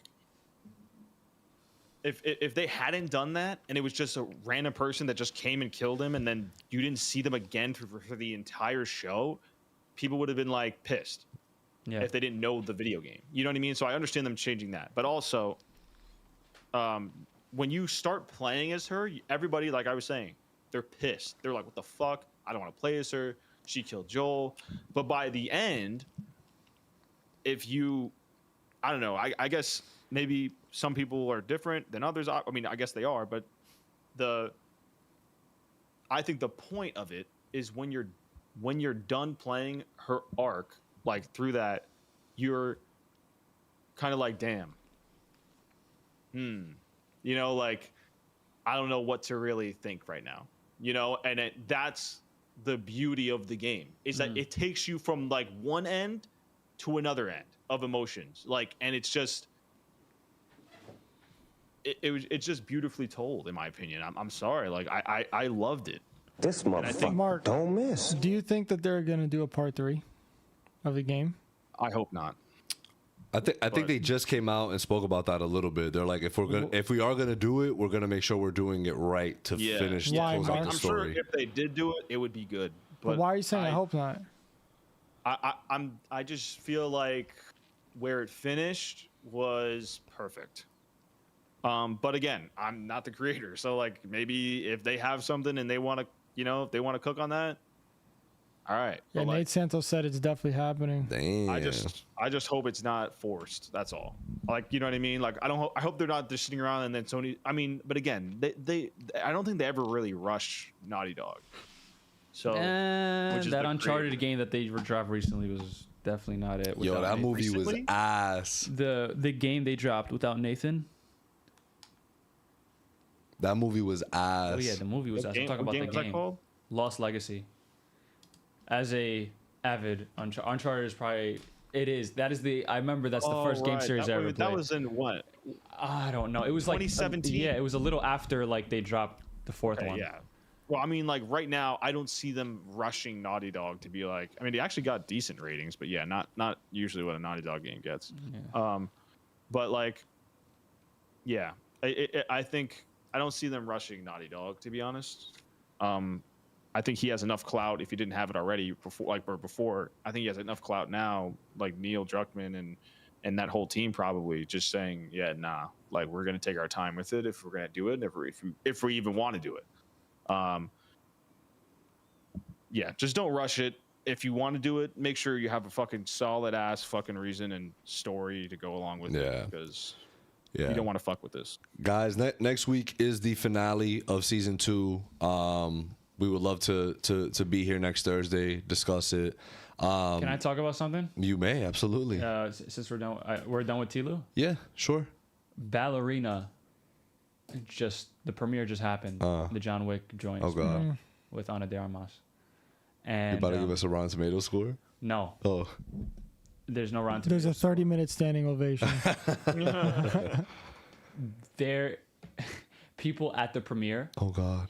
Speaker 7: if they hadn't done that and it was just a random person that just came and killed him and then you didn't see them again for the entire show, people would have been like pissed if they didn't know the video game. You know what I mean? So I understand them changing that. But also, when you start playing as her, everybody, like I was saying, they're pissed. They're like, what the fuck? I don't want to play as her. She killed Joel. But by the end, I don't know, I guess maybe some people are different than others. I mean, I guess they are, but I think the point of it is when you're done playing her arc, like through that, you're kind of like, damn. You know, like, I don't know what to really think right now. You know, and that's the beauty of the game, is that it takes you from like one end to another end of emotions. Like, and it's just it's just beautifully told, in my opinion. I'm sorry, like I loved it.
Speaker 9: This motherfucker
Speaker 4: Marc,
Speaker 9: don't miss.
Speaker 4: Do you think that they're gonna do a part 3 of the game?
Speaker 7: I hope not.
Speaker 5: I think they just came out and spoke about that a little bit. They're like, if we are gonna do it, we're gonna make sure we're doing it right to finish close out the story.
Speaker 7: I'm sure if they did do it, it would be good.
Speaker 4: But why are you saying I hope not?
Speaker 7: I just feel like where it finished was perfect. But again, I'm not the creator, so like maybe if they have something and they want to, if they want to cook on that, all right.
Speaker 4: Yeah, Nate Santos said it's definitely happening.
Speaker 5: Damn.
Speaker 7: I just hope it's not forced. That's all. Like, you know what I mean? Like, I hope they're not just sitting around and then Sony. I mean, but again, I don't think they ever really rush Naughty Dog. So
Speaker 6: that Uncharted game that they dropped recently was definitely not it.
Speaker 5: Yo, that movie was ass.
Speaker 6: The game they dropped without Nathan.
Speaker 5: That movie was ass.
Speaker 6: Oh yeah, the movie was ass. I'm talking about the game. Called? Lost Legacy. As a avid Uncharted is probably that is the I remember that's the first game series I ever played.
Speaker 7: That was in what?
Speaker 6: I don't know. It was
Speaker 7: 2017.
Speaker 6: Yeah, it was a little after like they dropped the fourth one.
Speaker 7: Yeah. Well, I mean, like right now, I don't see them rushing Naughty Dog to be like. I mean, they actually got decent ratings, but yeah, not usually what a Naughty Dog game gets. Yeah. But like, yeah, I think I don't see them rushing Naughty Dog, to be honest. I think he has enough clout if he didn't have it already before. I think he has enough clout now, like Neil Druckmann and that whole team probably just saying, yeah, nah, like we're gonna take our time with it if we're gonna do it, if we even want to do it. Yeah, just don't rush it. If you want to do it, make sure you have a fucking solid ass fucking reason and story to go along with it, because you don't want to fuck with this.
Speaker 5: Guys, next week is the finale of season 2. We would love to be here next Thursday, discuss it.
Speaker 6: Can I talk about something?
Speaker 5: You may, absolutely.
Speaker 6: Since we're done with Tilu?
Speaker 5: Yeah, sure.
Speaker 6: Ballerina, the premiere just happened. The John Wick joint.
Speaker 5: Oh, God.
Speaker 6: With Ana de Armas. And
Speaker 5: you about to give us a Rotten Tomato score?
Speaker 6: No.
Speaker 5: Oh.
Speaker 6: There's no Rotten Tomato.
Speaker 4: There's a 30-minute standing ovation.
Speaker 6: People at the premiere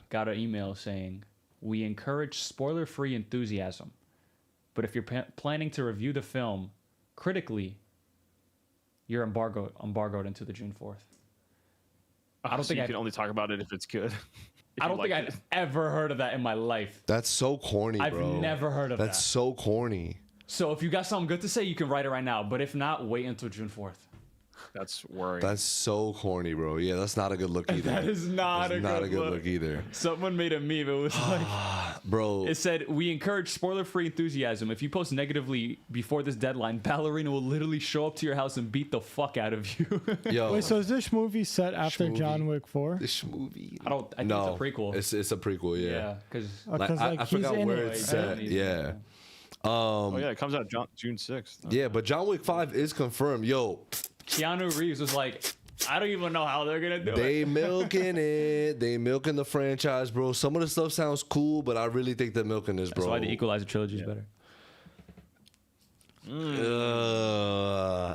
Speaker 6: got an email saying, we encourage spoiler-free enthusiasm, but if you're planning to review the film critically, you're embargoed until the June 4th. I don't think
Speaker 7: you
Speaker 6: I
Speaker 7: can only talk about it if it's good.
Speaker 6: I don't think I'd ever heard of that in my life.
Speaker 5: That's so corny,
Speaker 6: I've
Speaker 5: bro.
Speaker 6: never heard of that.
Speaker 5: That's so corny.
Speaker 6: So if you got something good to say, you can write it right now. But if not, wait until June 4th.
Speaker 7: That's worrying.
Speaker 5: That's so corny, bro. Yeah, that's not a good look either.
Speaker 6: That is not a good
Speaker 5: look either.
Speaker 6: Someone made a meme. It was like,
Speaker 5: Bro.
Speaker 6: it said, "We encourage spoiler-free enthusiasm. If you post negatively before this deadline, Ballerina will literally show up to your house and beat the fuck out of you."
Speaker 5: Yo.
Speaker 4: Wait, so is this movie set after
Speaker 5: Schmovie.
Speaker 4: John Wick 4?
Speaker 5: This movie.
Speaker 6: I think it's a prequel.
Speaker 5: It's a prequel, yeah.
Speaker 6: Yeah, because
Speaker 5: I
Speaker 4: he's
Speaker 5: forgot
Speaker 4: in
Speaker 5: where
Speaker 4: it,
Speaker 5: it's
Speaker 4: right?
Speaker 5: set. Yeah.
Speaker 7: Oh yeah, it comes out June 6th.
Speaker 5: Yeah, but John Wick 5 is confirmed. Yo,
Speaker 6: Keanu Reeves was like, I don't even know how they're gonna do
Speaker 5: they
Speaker 6: it.
Speaker 5: milking it. They milking the franchise, bro. Some of the stuff sounds cool, but I really think they're milking this, bro.
Speaker 6: That's why the Equalizer trilogy is better.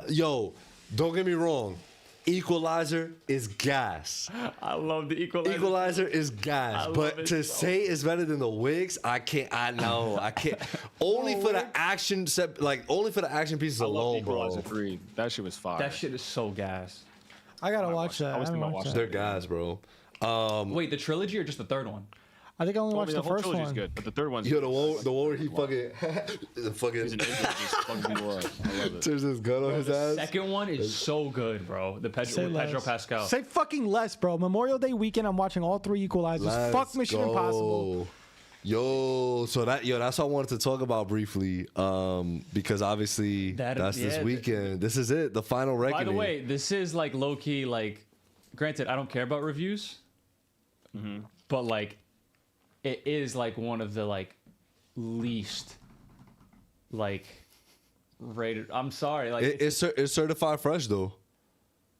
Speaker 5: Yo, don't get me wrong. Equalizer is gas.
Speaker 6: I love the Equalizer.
Speaker 5: Equalizer is gas, but to say it's better than the Wigs, I can't. I know, I can't. Only for the action set, like only for the action pieces
Speaker 7: I love
Speaker 5: alone, bro.
Speaker 7: Equalizer 3. That shit was fire.
Speaker 6: That shit is so gas.
Speaker 4: I gotta watch that.
Speaker 7: I was
Speaker 4: I haven't
Speaker 7: thinking about
Speaker 4: watched
Speaker 7: watching
Speaker 4: that.
Speaker 5: They're gas, bro.
Speaker 6: Wait, the trilogy or just the third one?
Speaker 4: I think I only watched
Speaker 7: the
Speaker 4: the
Speaker 7: whole
Speaker 4: first
Speaker 7: trilogy's
Speaker 4: one.
Speaker 7: good, but the third one's
Speaker 5: Yo, the one where he fucking, the fucking
Speaker 7: he's an idiot, just fucking people up. I love it.
Speaker 5: turns his gun on his
Speaker 6: The
Speaker 5: ass.
Speaker 6: second one is so good, bro. The
Speaker 4: Say
Speaker 6: Pedro
Speaker 4: less.
Speaker 6: Pascal.
Speaker 4: Say fucking less, bro. Memorial Day weekend, I'm watching all 3 Equalizers.
Speaker 5: Let's
Speaker 4: Fuck Mission
Speaker 5: go.
Speaker 4: Impossible.
Speaker 5: Yo, so that's what I wanted to talk about briefly, because obviously that's this weekend. This is it, the final reckoning.
Speaker 6: By the way, this is like low key. Like, granted, I don't care about reviews, but like, it is like one of the like least like rated. I'm sorry, like
Speaker 5: it's certified fresh though.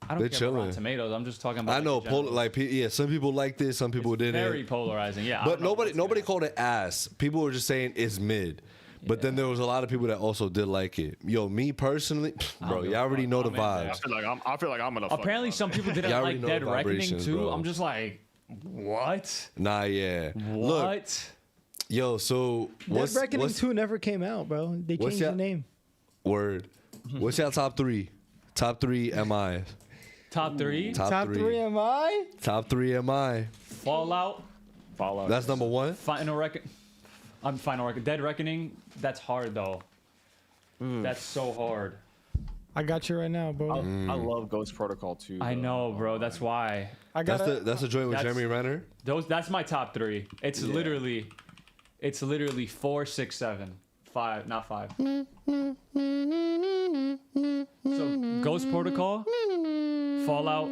Speaker 6: I don't
Speaker 5: they're
Speaker 6: care about Rotten
Speaker 5: chilling.
Speaker 6: Tomatoes. I'm just talking about.
Speaker 5: I know,
Speaker 6: like, in general.
Speaker 5: yeah, some people like this, some people didn't.
Speaker 6: Very polarizing, yeah. I
Speaker 5: But
Speaker 6: don't know
Speaker 5: nobody
Speaker 6: what's
Speaker 5: called it ass. People were just saying it's mid. But then there was a lot of people that also did like it. Yo, me personally, bro,
Speaker 6: give
Speaker 5: y'all
Speaker 6: a
Speaker 5: already
Speaker 6: fuck.
Speaker 5: know the
Speaker 6: I'm in there.
Speaker 5: vibes.
Speaker 7: I feel like I'm gonna.
Speaker 6: Apparently, some people didn't
Speaker 5: Y'all already
Speaker 6: like
Speaker 5: know
Speaker 6: Dead
Speaker 5: the
Speaker 6: Reckoning
Speaker 5: vibrations,
Speaker 6: too.
Speaker 5: bro.
Speaker 6: I'm just like, what?
Speaker 5: Nah, yeah.
Speaker 6: What?
Speaker 5: Look, yo, so
Speaker 4: Dead Reckoning 2 never came out, bro. They
Speaker 5: what's
Speaker 4: changed
Speaker 5: that-
Speaker 4: the name.
Speaker 5: Word. What's your top 3? Top 3 MI.
Speaker 6: Top 3?
Speaker 4: Top 3 am I?
Speaker 5: Top 3 MI.
Speaker 6: Fallout.
Speaker 5: That's number 1.
Speaker 6: Final Record. Dead Reckoning. That's hard though. That's so hard.
Speaker 4: I got you right now, bro.
Speaker 7: I love Ghost Protocol 2.
Speaker 6: I know, bro. That's why.
Speaker 4: I got
Speaker 5: That's the joint with
Speaker 6: That's-
Speaker 5: Jeremy Renner.
Speaker 6: That's my top 3. It's literally 4, 6, 7, 5. Not 5. So Ghost Protocol, Fallout,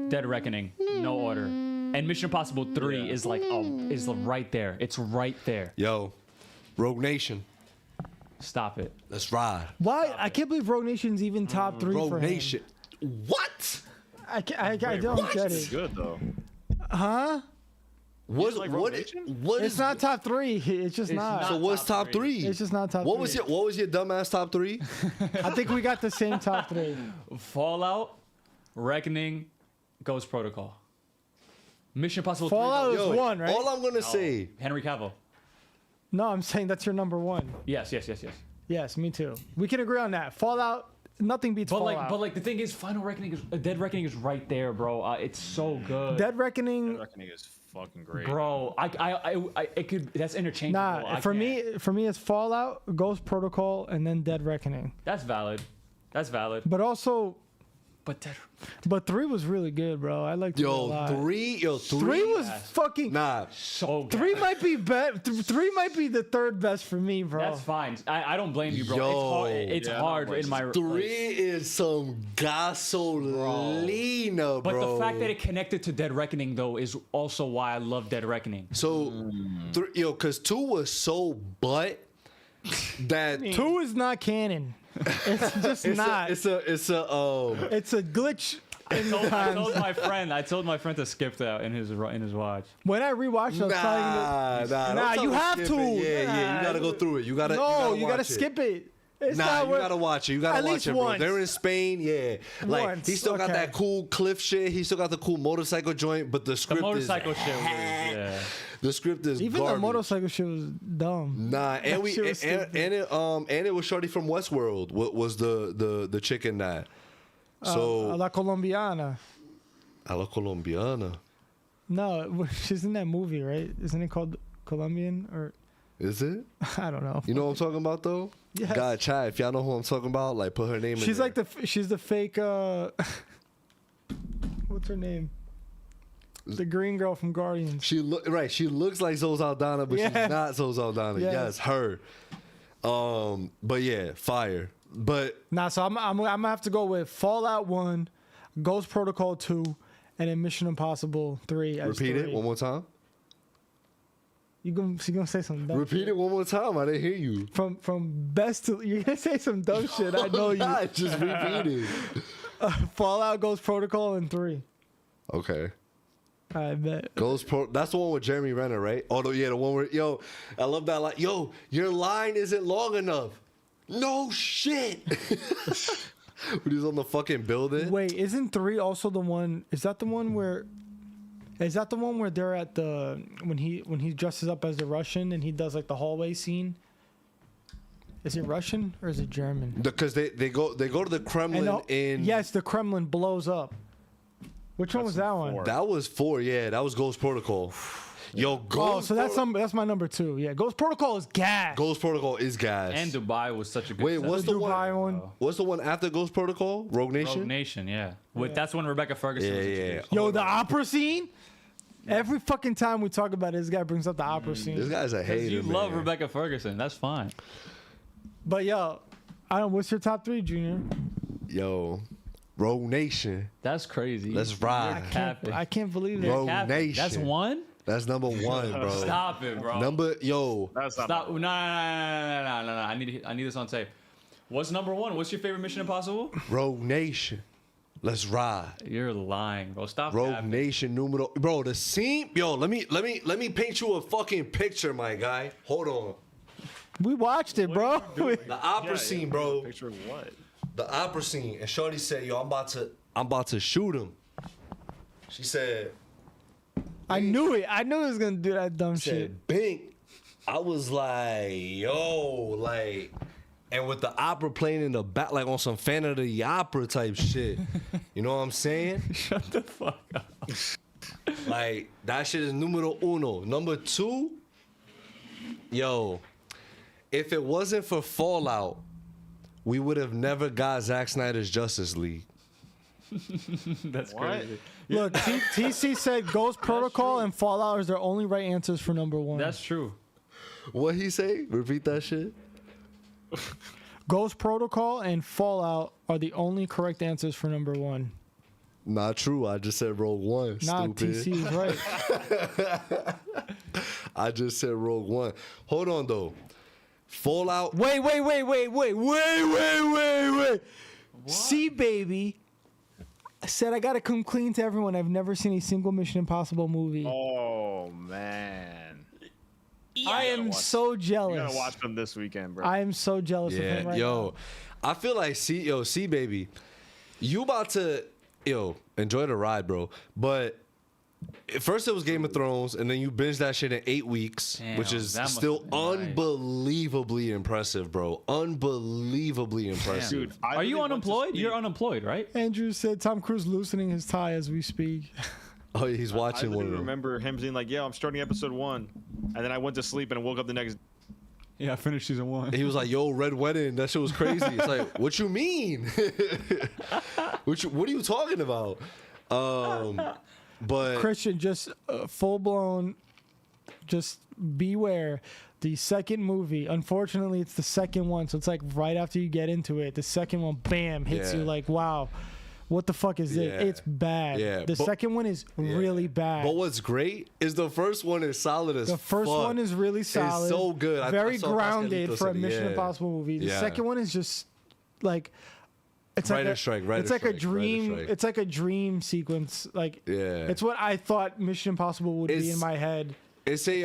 Speaker 6: Dead Reckoning, no order, and Mission Impossible 3 is like is right there. It's right there.
Speaker 5: Yo, Rogue Nation.
Speaker 6: Stop it.
Speaker 5: Let's ride.
Speaker 4: Why? I can't believe Rogue Nation's even top 3
Speaker 5: Rogue
Speaker 4: for him.
Speaker 5: Nation. What?
Speaker 4: I don't get
Speaker 7: It's
Speaker 4: it.
Speaker 7: good though.
Speaker 4: Huh?
Speaker 5: What?
Speaker 7: like
Speaker 5: What?
Speaker 7: Rogue Nation?
Speaker 5: What
Speaker 4: It's
Speaker 5: is?
Speaker 4: not top 3. It's just not.
Speaker 5: So what's top 3?
Speaker 4: It's just not top
Speaker 5: What
Speaker 4: 3.
Speaker 5: was your dumbass top 3?
Speaker 4: I think we got the same top 3.
Speaker 6: Fallout, Reckoning, Ghost Protocol. Mission Impossible 3.
Speaker 4: Fallout
Speaker 6: though.
Speaker 4: is 1, right?
Speaker 5: All I'm gonna say.
Speaker 6: Henry Cavill.
Speaker 4: No, I'm saying that's your number 1.
Speaker 6: Yes.
Speaker 4: Yes, me too. We can agree on that. Fallout, nothing beats
Speaker 6: But
Speaker 4: Fallout.
Speaker 6: like the thing is, Dead Reckoning is right there, bro. It's so good.
Speaker 4: Dead Reckoning.
Speaker 7: Reckoning is fucking great.
Speaker 6: Bro, it could. That's interchangeable.
Speaker 4: Nah,
Speaker 6: I
Speaker 4: for
Speaker 6: can't.
Speaker 4: me, it's Fallout, Ghost Protocol, and then Dead Reckoning.
Speaker 6: That's valid.
Speaker 4: But also,
Speaker 6: But Dead.
Speaker 4: but 3 was really good, bro. I liked it a lot.
Speaker 5: 3
Speaker 4: 3 was fucking.
Speaker 5: Nah.
Speaker 6: So good.
Speaker 4: 3 might be 3 might be the third best for me, bro.
Speaker 6: That's fine. I don't blame you, bro.
Speaker 5: Yo.
Speaker 6: It's hard in my.
Speaker 5: 3 is some gasolina, bro.
Speaker 6: But the fact that it connected to Dead Reckoning though is also why I love Dead Reckoning.
Speaker 5: So, because 2 was so butt that
Speaker 4: 2 is not canon. It's just not.
Speaker 5: It's a
Speaker 4: It's a glitch. In the
Speaker 6: I
Speaker 4: times.
Speaker 6: told my friend to skip that in his watch.
Speaker 4: When I rewatched, I was telling you. Nah, you have to.
Speaker 5: Yeah, you gotta go through it. You gotta.
Speaker 4: You gotta skip it. It's
Speaker 5: Nah,
Speaker 4: not
Speaker 5: you
Speaker 4: worth-
Speaker 5: gotta watch it. You gotta
Speaker 4: At
Speaker 5: watch
Speaker 4: least
Speaker 5: it, bro.
Speaker 4: once.
Speaker 5: They're in Spain, yeah. Like
Speaker 4: Once,
Speaker 5: he still got
Speaker 4: okay.
Speaker 5: that cool cliff shit. He still got the cool motorcycle joint, but the
Speaker 6: The
Speaker 5: script
Speaker 6: motorcycle
Speaker 5: is
Speaker 6: shit was yeah.
Speaker 5: the script is
Speaker 4: Even
Speaker 5: garbage.
Speaker 4: the motorcycle shit was dumb.
Speaker 5: Nah, and we
Speaker 4: shit was stupid.
Speaker 5: and it was Shorty from Westworld. What was the chick in that? So
Speaker 4: La Colombiana.
Speaker 5: A la Colombiana.
Speaker 4: No, she's in that movie, right? Isn't it called Colombian or?
Speaker 5: Is it?
Speaker 4: I don't know.
Speaker 5: You know what I'm talking about though?
Speaker 4: Yes.
Speaker 5: God, chat. If y'all know who I'm talking about, like put her name.
Speaker 4: She's
Speaker 5: in
Speaker 4: like she's the fake. What's her name? The green girl from Guardians.
Speaker 5: She looks like Zoe Saldana, but she's not Zoe Saldana. Yes, her. But yeah, fire. But
Speaker 4: nah, so I'm gonna have to go with Fallout 1, Ghost Protocol 2, and then Mission Impossible 3.
Speaker 5: Repeat it one more time.
Speaker 4: You gonna say something dumb
Speaker 5: Repeat
Speaker 4: shit.
Speaker 5: it one more time. I didn't hear you.
Speaker 4: From best to you're gonna say some dumb shit. I know you.
Speaker 5: Not just repeat it.
Speaker 4: Fallout, Ghost Protocol, and 3.
Speaker 5: Okay.
Speaker 4: I bet.
Speaker 5: That's the one with Jeremy Renner, right? Oh, no, yeah, the one where, yo, I love that line. Yo, your line isn't long enough. No shit. When he's on the fucking building.
Speaker 4: Wait, isn't 3 also the one? Is that the one where they're at the when he dresses up as a Russian and he does like the hallway scene? Is it Russian or is it German?
Speaker 5: Because they go to the Kremlin
Speaker 4: yes, the Kremlin blows up. Which one was that one?
Speaker 5: That was 4, yeah. That was Ghost Protocol. Yo,
Speaker 4: Ghost. Oh, so that's my number 2. Yeah, Ghost Protocol is gas.
Speaker 5: Ghost Protocol is gas.
Speaker 6: And Dubai was such a good.
Speaker 5: Wait, what's the
Speaker 4: Dubai one?
Speaker 5: What's the one after Ghost Protocol? Rogue Nation.
Speaker 6: Rogue Nation, yeah. That's when Rebecca Ferguson was introduced.
Speaker 4: Yo, the opera scene. Every fucking time we talk about it, this guy brings up the opera scene.
Speaker 5: This guy's a hater.
Speaker 6: You love Rebecca Ferguson. That's fine.
Speaker 4: But yo, I don't. What's your top 3, Junior?
Speaker 5: Yo, Rogue Nation.
Speaker 6: That's crazy.
Speaker 5: Let's ride.
Speaker 4: I can't believe that.
Speaker 5: Rogue Nation.
Speaker 6: That's 1.
Speaker 5: That's number 1, bro.
Speaker 6: Stop it, bro.
Speaker 7: That's not
Speaker 6: Stop. No. I need this on tape. What's number 1? What's your favorite Mission Impossible?
Speaker 5: Rogue Nation. Let's ride.
Speaker 6: You're lying, bro. Stop.
Speaker 5: Rogue Nation numero. Bro, the scene. Yo, let me paint you a fucking picture, my guy. Hold on.
Speaker 4: We watched it, bro.
Speaker 5: The opera scene, bro.
Speaker 7: Picture of what?
Speaker 5: The opera scene. And Shorty said, yo, I'm about to shoot him. She said,
Speaker 4: I knew it. I knew he was gonna do that dumb shit.
Speaker 5: Said, Bink. I was like, yo, like, and with the opera playing in the back, like on some Fan of the Opera type shit. You know what I'm saying?
Speaker 6: Shut the fuck up.
Speaker 5: Like, that shit is numero 1. Number 2, yo, if it wasn't for Fallout, we would have never got Zack Snyder's Justice League.
Speaker 6: That's crazy.
Speaker 4: Look, TC said Ghost Protocol and Fallout is their only right answers for number 1.
Speaker 6: That's true.
Speaker 5: What he say? Repeat that shit.
Speaker 4: Ghost Protocol and Fallout are the only correct answers for number 1.
Speaker 5: Not true. I just said Rogue One.
Speaker 4: Nah,
Speaker 5: Stupid.
Speaker 4: TC is right.
Speaker 5: I just said Rogue One. Hold on though. Fallout.
Speaker 4: Wait. See, baby. I said I gotta come clean to everyone. I've never seen a single Mission Impossible movie.
Speaker 7: Oh man.
Speaker 4: I am so jealous.
Speaker 7: You gotta watch them this weekend, bro.
Speaker 4: I am so jealous of him right now.
Speaker 5: I feel like see, baby, you about to enjoy the ride, bro. But at first it was Game of Thrones, and then you binged that shit in 8 weeks,
Speaker 6: Damn,
Speaker 5: which is
Speaker 6: that
Speaker 5: still
Speaker 6: must have been
Speaker 5: unbelievably impressive, bro. Unbelievably impressive.
Speaker 7: Dude,
Speaker 6: Are you unemployed? You're unemployed, right?
Speaker 4: Andrew said Tom Cruise loosening his tie as we speak.
Speaker 5: Oh, he's watching
Speaker 7: I
Speaker 5: one of them.
Speaker 7: remember him saying like, "Yeah, I'm starting episode 1," and then I went to sleep and woke up the next.
Speaker 6: Yeah, I finished season 1.
Speaker 5: He was like, "Yo, Red Wedding, that shit was crazy." It's like, what you mean? What are you talking about? But
Speaker 4: Christian, just full blown, just beware. The second movie, unfortunately, it's the second one, so it's like right after you get into it, the second one, bam, hits you like, wow, what the fuck is this? It's bad.
Speaker 5: Yeah,
Speaker 4: the second one is really bad.
Speaker 5: But what's great is the first one is solid as
Speaker 4: the first
Speaker 5: fuck.
Speaker 4: one is really solid.
Speaker 5: It's so good.
Speaker 4: Very
Speaker 5: I saw
Speaker 4: grounded
Speaker 5: Pascalito
Speaker 4: for a
Speaker 5: said it.
Speaker 4: Mission Impossible movie. The second one is just like it's like a dream. It's like a dream sequence. Like it's what I thought Mission Impossible would be in my head.
Speaker 5: It's a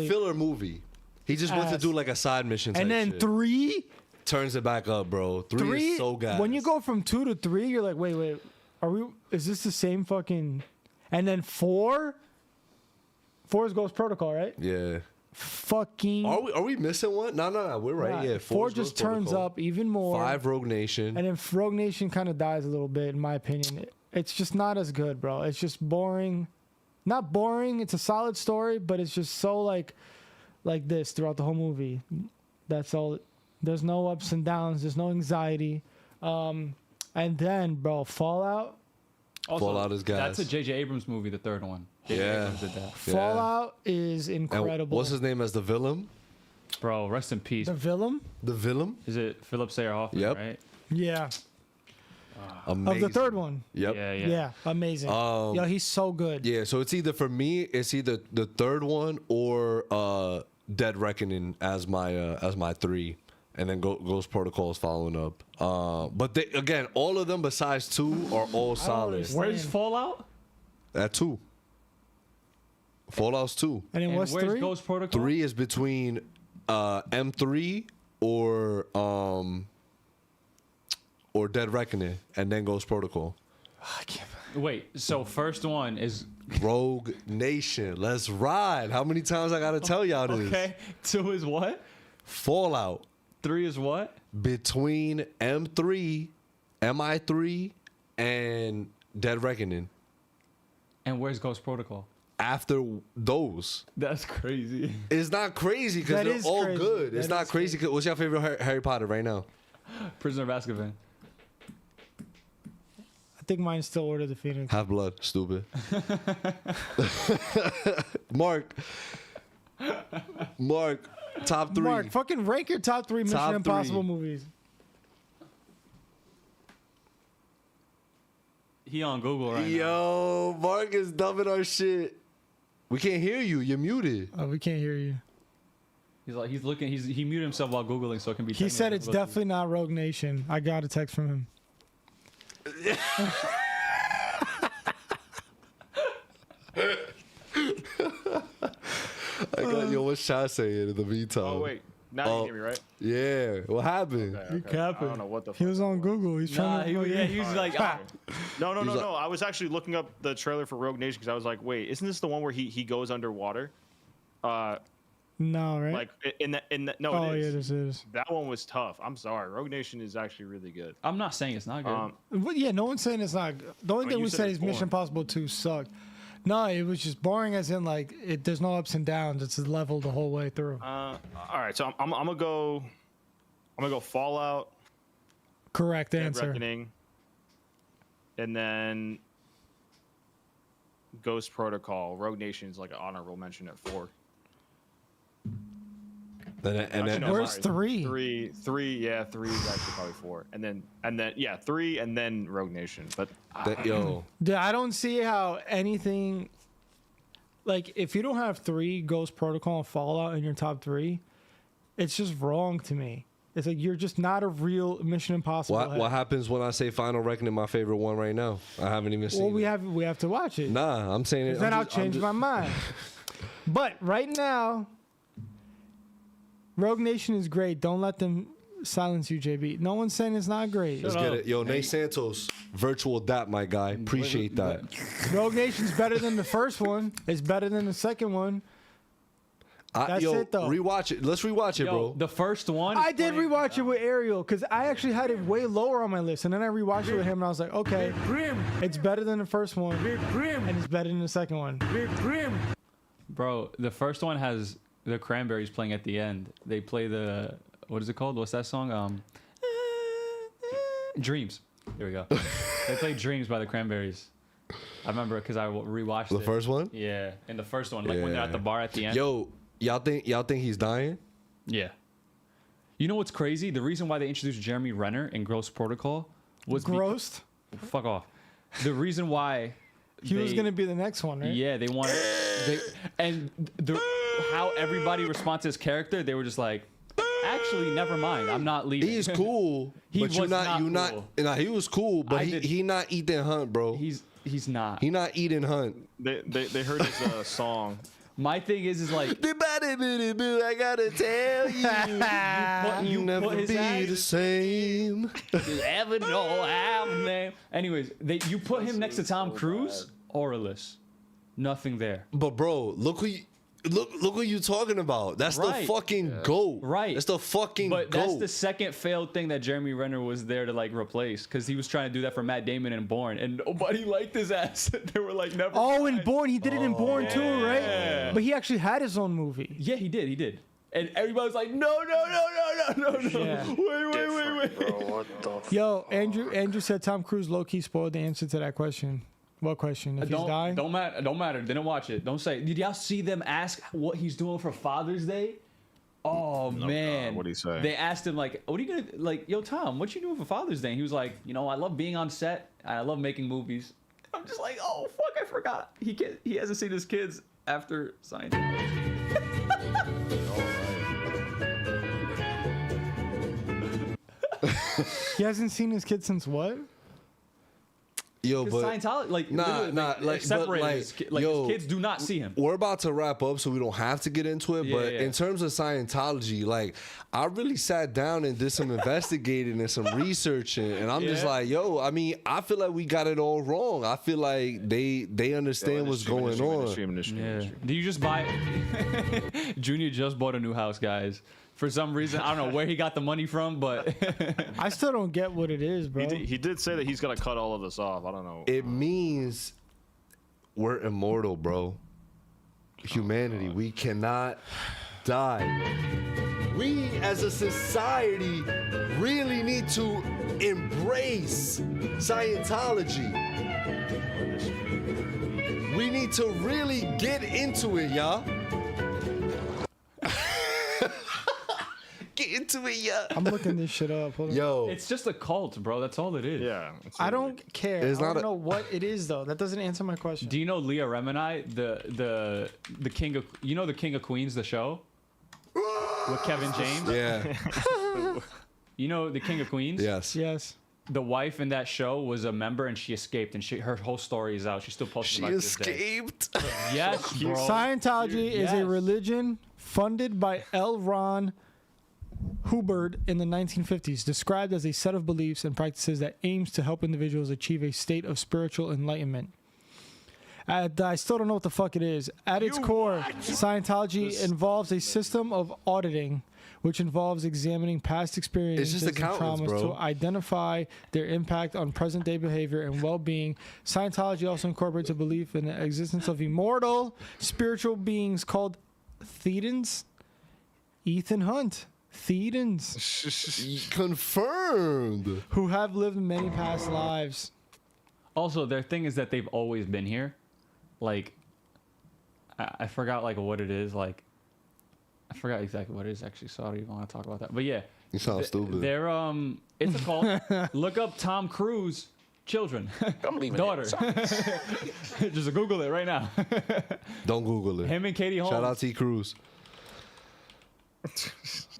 Speaker 5: filler movie. He just went to do like a side mission type
Speaker 4: and then
Speaker 5: shit.
Speaker 4: 3
Speaker 5: turns it back up, bro. 3 is so good.
Speaker 4: When you go from 2 to 3, you're like, wait, is this the same fucking? And then 4 is Ghost Protocol, right?
Speaker 5: Yeah.
Speaker 4: Fucking.
Speaker 5: Are we missing one? No. We're right. Yeah.
Speaker 4: 4 just turns up even more.
Speaker 5: 5 Rogue Nation.
Speaker 4: And then Rogue Nation kind of dies a little bit, in my opinion. it's just not as good, bro. It's just boring. Not boring. It's a solid story, but it's just so like this throughout the whole movie. That's all. There's no ups and downs. There's no anxiety. And then, bro, Fallout.
Speaker 6: Also,
Speaker 5: Fallout is gas.
Speaker 6: That's a J.J. Abrams movie, the third one. J.J. Abrams did that.
Speaker 4: Fallout is incredible.
Speaker 5: And what's his name as the villain?
Speaker 6: Bro, rest in peace.
Speaker 4: The villain?
Speaker 5: The villain?
Speaker 6: Is it Philip Seymour Hoffman,
Speaker 5: Yep.
Speaker 6: right?
Speaker 4: Yeah.
Speaker 5: Amazing.
Speaker 4: Of the third one.
Speaker 5: Yep.
Speaker 4: Yeah, amazing. Yo, he's so good.
Speaker 5: Yeah, so it's either for me, it's either the third one or Dead Reckoning as my 3, and then Ghost Protocol is following up. But again, all of them besides 2 are all solid.
Speaker 4: understand.
Speaker 6: Where's Fallout?
Speaker 5: At 2. Fallout's 2.
Speaker 4: And then what's
Speaker 6: where's
Speaker 4: 3?
Speaker 6: Ghost Protocol?
Speaker 5: 3 is between M3 or Dead Reckoning, and then Ghost Protocol.
Speaker 6: Wait, so first one is
Speaker 5: Rogue Nation. Let's ride. How many times I gotta tell y'all this?
Speaker 6: okay. 2 is what?
Speaker 5: Fallout
Speaker 6: 3 is what?
Speaker 5: between M3, MI3, and Dead Reckoning.
Speaker 6: And where's Ghost Protocol?
Speaker 5: After those,
Speaker 6: That's crazy.
Speaker 5: it's not crazy because
Speaker 4: That
Speaker 5: they're
Speaker 4: is
Speaker 5: all
Speaker 4: crazy.
Speaker 5: good. It's
Speaker 4: That
Speaker 5: not
Speaker 4: is
Speaker 5: crazy. What's your favorite Harry Potter right now?
Speaker 6: Prisoner of Azkaban.
Speaker 4: I think mine's still Order of the Phoenix.
Speaker 5: Half Blood, stupid. Mark, top 3.
Speaker 4: Mark, fucking rank your top 3 Mission
Speaker 5: Top
Speaker 4: Impossible
Speaker 5: 3.
Speaker 4: movies.
Speaker 6: He on Google right now.
Speaker 5: Yo, Mark is dumbing our shit. We can't hear you. You're muted.
Speaker 4: Oh, we can't hear you.
Speaker 6: He's looking. He muted himself while Googling, so it can be.
Speaker 4: He said
Speaker 6: technically
Speaker 4: it's
Speaker 6: listening.
Speaker 4: definitely not Rogue Nation. I got a text from him.
Speaker 5: I got yo. What's Shah saying in the meantime?
Speaker 7: Oh wait, now you can hear me, right?
Speaker 5: Yeah. What happened?
Speaker 7: Okay,
Speaker 4: You
Speaker 7: okay.
Speaker 4: capping.
Speaker 7: I don't know what the.
Speaker 4: He was on Google. He's
Speaker 6: Nah,
Speaker 4: trying to.
Speaker 6: he was like,
Speaker 7: No.
Speaker 5: like-
Speaker 7: I was actually looking up the trailer for Rogue Nation because I was like, wait, isn't this the one where he goes underwater?
Speaker 4: No, right?
Speaker 7: Like in the no,
Speaker 4: oh,
Speaker 7: it is.
Speaker 4: yeah, this is.
Speaker 7: That one was tough. I'm sorry. Rogue Nation is actually really good.
Speaker 6: I'm not saying it's not good.
Speaker 4: But yeah, no one's saying it's not. The only
Speaker 7: Oh,
Speaker 4: thing
Speaker 7: you
Speaker 4: we
Speaker 7: said
Speaker 4: said
Speaker 7: it's
Speaker 4: is Mission
Speaker 7: boring.
Speaker 4: Impossible 2 sucked. No, it was just boring as in like there's no ups and downs. It's level the whole way through.
Speaker 7: All right, so I'm gonna go Fallout,
Speaker 4: Correct
Speaker 7: Dead
Speaker 4: answer.
Speaker 7: Reckoning, and then Ghost Protocol. Rogue Nation is like an honorable mention at 4. Actually, no,
Speaker 4: Where's
Speaker 7: sorry.
Speaker 4: 3?
Speaker 7: 3, yeah, 3 is actually probably 4, and then yeah, 3, and then Rogue Nation. But
Speaker 5: Yo,
Speaker 4: Dude, I don't see how anything. Like, if you don't have 3 Ghost Protocol and Fallout in your top 3, it's just wrong to me. It's like you're just not a real Mission Impossible.
Speaker 5: what happens when I say Final Reckoning, my favorite one right now? I haven't even seen
Speaker 4: Well, we
Speaker 5: it.
Speaker 4: have to watch it.
Speaker 5: Nah, I'm saying it.
Speaker 4: Then
Speaker 5: I'm
Speaker 4: I'll
Speaker 5: just- I'm
Speaker 4: change
Speaker 5: just-
Speaker 4: my mind. But right now, Rogue Nation is great. Don't let them silence you, JB. No one's saying it's not great.
Speaker 5: Let's get it. Yo, Nate Santos, virtual dap, my guy. Appreciate that.
Speaker 4: Rogue Nation's better than the first one. It's better than the second one. That's
Speaker 5: yo,
Speaker 4: it, though.
Speaker 5: rewatch it. Let's rewatch it,
Speaker 6: Yo,
Speaker 5: bro.
Speaker 6: the first one.
Speaker 4: I did rewatch it with Ariel because I actually had it way lower on my list, and then I rewatched it with him, and I was like, okay, it's better than the first one, and it's better than the second one.
Speaker 6: Bro, the first one has the Cranberries playing at the end. They play the what is it called? What's that song? Dreams. There we go. They play Dreams by the Cranberries. I remember because I rewatched
Speaker 5: The
Speaker 6: it.
Speaker 5: first one?
Speaker 6: Yeah, in the first one, like when they're at the bar at the end.
Speaker 5: Yo, y'all think he's dying?
Speaker 6: Yeah. You know what's crazy? The reason why they introduced Jeremy Renner in Gross Protocol was
Speaker 4: Grossed?
Speaker 6: fuck off. The reason why
Speaker 4: He was gonna be the next one, right?
Speaker 6: Yeah, they wanted how everybody responds to his character, they were just like, actually, never mind. I'm not leaving.
Speaker 5: He's cool,
Speaker 6: He
Speaker 5: but
Speaker 6: was not cool.
Speaker 5: Nah, he was cool, but
Speaker 6: I
Speaker 5: he
Speaker 6: did-
Speaker 5: he not Ethan Hunt, bro.
Speaker 6: He's not.
Speaker 5: He not Ethan Hunt.
Speaker 7: they heard his song.
Speaker 6: My thing is like
Speaker 5: I gotta tell you,
Speaker 6: you
Speaker 5: never
Speaker 6: put his
Speaker 5: be
Speaker 6: ass-
Speaker 5: the same.
Speaker 6: you ever know how name. Anyways, you put him next to Tom Cruise, auraless. Nothing there.
Speaker 5: But bro, look who Look what you're talking about. That's the fucking GOAT.
Speaker 6: Right.
Speaker 5: That's the fucking
Speaker 6: But
Speaker 5: GOAT.
Speaker 6: that's the second failed thing that Jeremy Renner was there to like replace, because he was trying to do that for Matt Damon in Bourne, and nobody liked his ass. They were like, never.
Speaker 4: Oh, in Bourne, he did it in Bourne too,
Speaker 6: yeah.
Speaker 4: right? But he actually had his own movie.
Speaker 6: Yeah, he did. And everybody was like, no.
Speaker 4: Yeah.
Speaker 6: Wait.
Speaker 8: Bro, what the fuck?
Speaker 4: Yo, Andrew said Tom Cruise low-key spoiled the answer to that question. What question? If he's dying?
Speaker 6: Don't matter. Didn't watch it. Don't say. Did y'all see them ask what he's doing for Father's Day? Oh man,
Speaker 7: what'd he say?
Speaker 6: They asked him like, "What are you gonna like, yo Tom? What you doing for Father's Day?" And he was like, "You know, I love being on set. And I love making movies." I'm just like, "Oh fuck, I forgot. He hasn't seen his kids after Scientology."
Speaker 4: He hasn't seen his kids since what?
Speaker 5: Yo, but
Speaker 6: Scientology, like,
Speaker 5: like
Speaker 6: separated.
Speaker 5: but,
Speaker 6: His
Speaker 5: yo,
Speaker 6: kids do not see him.
Speaker 5: We're about to wrap up, so we don't have to get into it. But
Speaker 6: Yeah.
Speaker 5: in terms of Scientology, like, I really sat down and did some investigating and some researching, and I'm just like, yo, I mean, I feel like we got it all wrong. I feel like they understand what's going on.
Speaker 6: Do you just buy? Junior just bought a new house, guys. For some reason, I don't know where he got the money from, but
Speaker 4: I still don't get what it is, bro.
Speaker 7: He did say that he's gonna cut all of this off. I don't know.
Speaker 5: It means we're immortal, bro. Humanity, we cannot die. We as a society really need to embrace Scientology. We need to really get into it, y'all. Get into it, y'all.
Speaker 4: I'm looking this shit up. Hold on.
Speaker 5: Yo,
Speaker 6: it's just a cult, bro. That's all it is.
Speaker 7: Yeah.
Speaker 4: I don't care.
Speaker 5: It's
Speaker 4: I
Speaker 5: not
Speaker 4: don't know what it is though. That doesn't answer my question.
Speaker 6: Do you know Leah Remini, the king of the King of Queens, the show with Kevin James?
Speaker 5: yeah.
Speaker 6: You know the King of Queens?
Speaker 5: Yes.
Speaker 4: Yes.
Speaker 6: The wife in that show was a member, and she escaped, and her whole story is out. She still posting
Speaker 5: She
Speaker 6: about this day.
Speaker 5: escaped.
Speaker 6: Yes, bro.
Speaker 4: Scientology is a
Speaker 6: Yes.
Speaker 4: religion funded by L. Ron Hubbard in the 1950s, described as a set of beliefs and practices that aims to help individuals achieve a state of spiritual enlightenment. I still don't know what the fuck it is. At its core, Scientology involves a system of auditing, which involves examining past experiences and
Speaker 5: accountants,
Speaker 4: traumas
Speaker 5: bro.
Speaker 4: to identify their impact on present-day behavior and well-being. Scientology also incorporates a belief in the existence of immortal spiritual beings called Thetans. Ethan Hunt. Thetans.
Speaker 5: Confirmed.
Speaker 4: Who have lived many past lives.
Speaker 6: Also, their thing is that they've always been here. Like, I forgot like what it is. Like, I forgot exactly what it is actually. So I don't even want to talk about that. But yeah,
Speaker 5: You sound stupid.
Speaker 6: they're it's a cult. Look up Tom Cruise children, daughter. Just Google it right now.
Speaker 5: Don't Google it.
Speaker 6: Him and Katie Holmes.
Speaker 5: Shout out T. Cruz.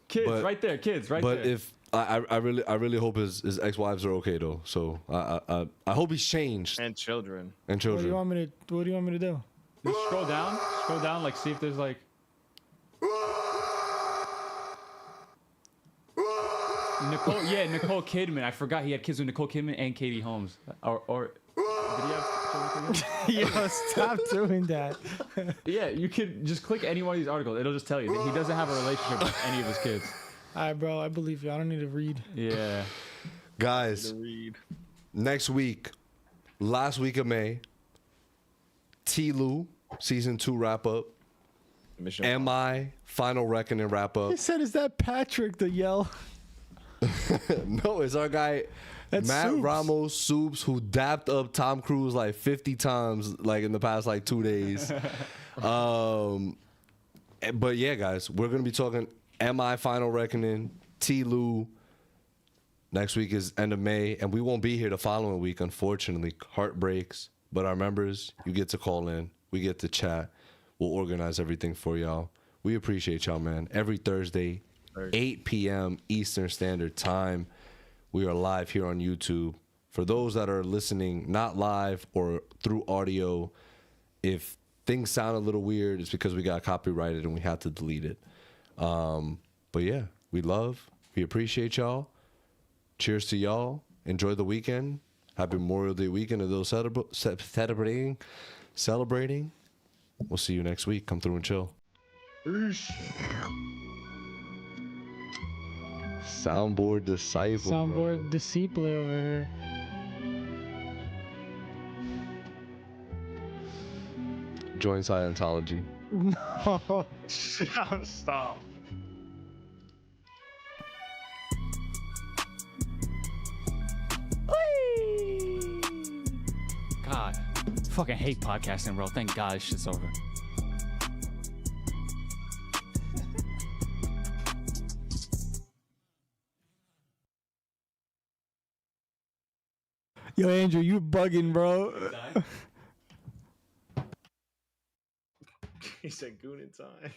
Speaker 6: Kids
Speaker 5: But-
Speaker 6: right there. Kids right
Speaker 5: But
Speaker 6: there.
Speaker 5: if I really hope his ex-wives are okay though. So I hope he's changed
Speaker 7: And children.
Speaker 5: and
Speaker 4: What do
Speaker 5: children.
Speaker 4: you want me to do?
Speaker 6: Just scroll down, like see if there's like. Nicole Kidman. I forgot he had kids with Nicole Kidman and Katie Holmes. Or did he have children with her?
Speaker 4: Yo, stop doing that.
Speaker 6: Yeah, you could just click any one of these articles. It'll just tell you that he doesn't have a relationship with any of his kids.
Speaker 4: All right, bro. I believe you. I don't need to read.
Speaker 6: Yeah.
Speaker 5: Guys, next week, last week of May, T-Lu season 2 wrap up. MI final reckoning wrap up.
Speaker 4: He said, "Is that Patrick?" The yell.
Speaker 5: No, it's our guy
Speaker 4: That's
Speaker 5: Matt
Speaker 4: Soups.
Speaker 5: Ramos Soups, who dapped up Tom Cruise like 50 times like in the past like 2 days. But yeah, guys, we're gonna be talking MI final reckoning, T-Lu. Next week is end of May, and we won't be here the following week, unfortunately. Heartbreaks, but our members, you get to call in, we get to chat, we'll organize everything for y'all. We appreciate y'all, man. Every Thursday, 8 p.m. Eastern Standard Time. We are live here on YouTube. For those that are listening, not live or through audio, if things sound a little weird, it's because we got copyrighted and we had to delete it. But yeah, we appreciate y'all. Cheers to y'all. Enjoy the weekend. Happy Memorial Day weekend to those celebrating. We'll see you next week. Come through and chill. Soundboard disciple.
Speaker 4: Soundboard disciple over here.
Speaker 5: Join Scientology.
Speaker 4: No.
Speaker 7: Stop.
Speaker 6: God, fucking hate podcasting, bro. Thank God this shit's over.
Speaker 4: Yo, Andrew, you bugging, bro.
Speaker 7: He said goon in time.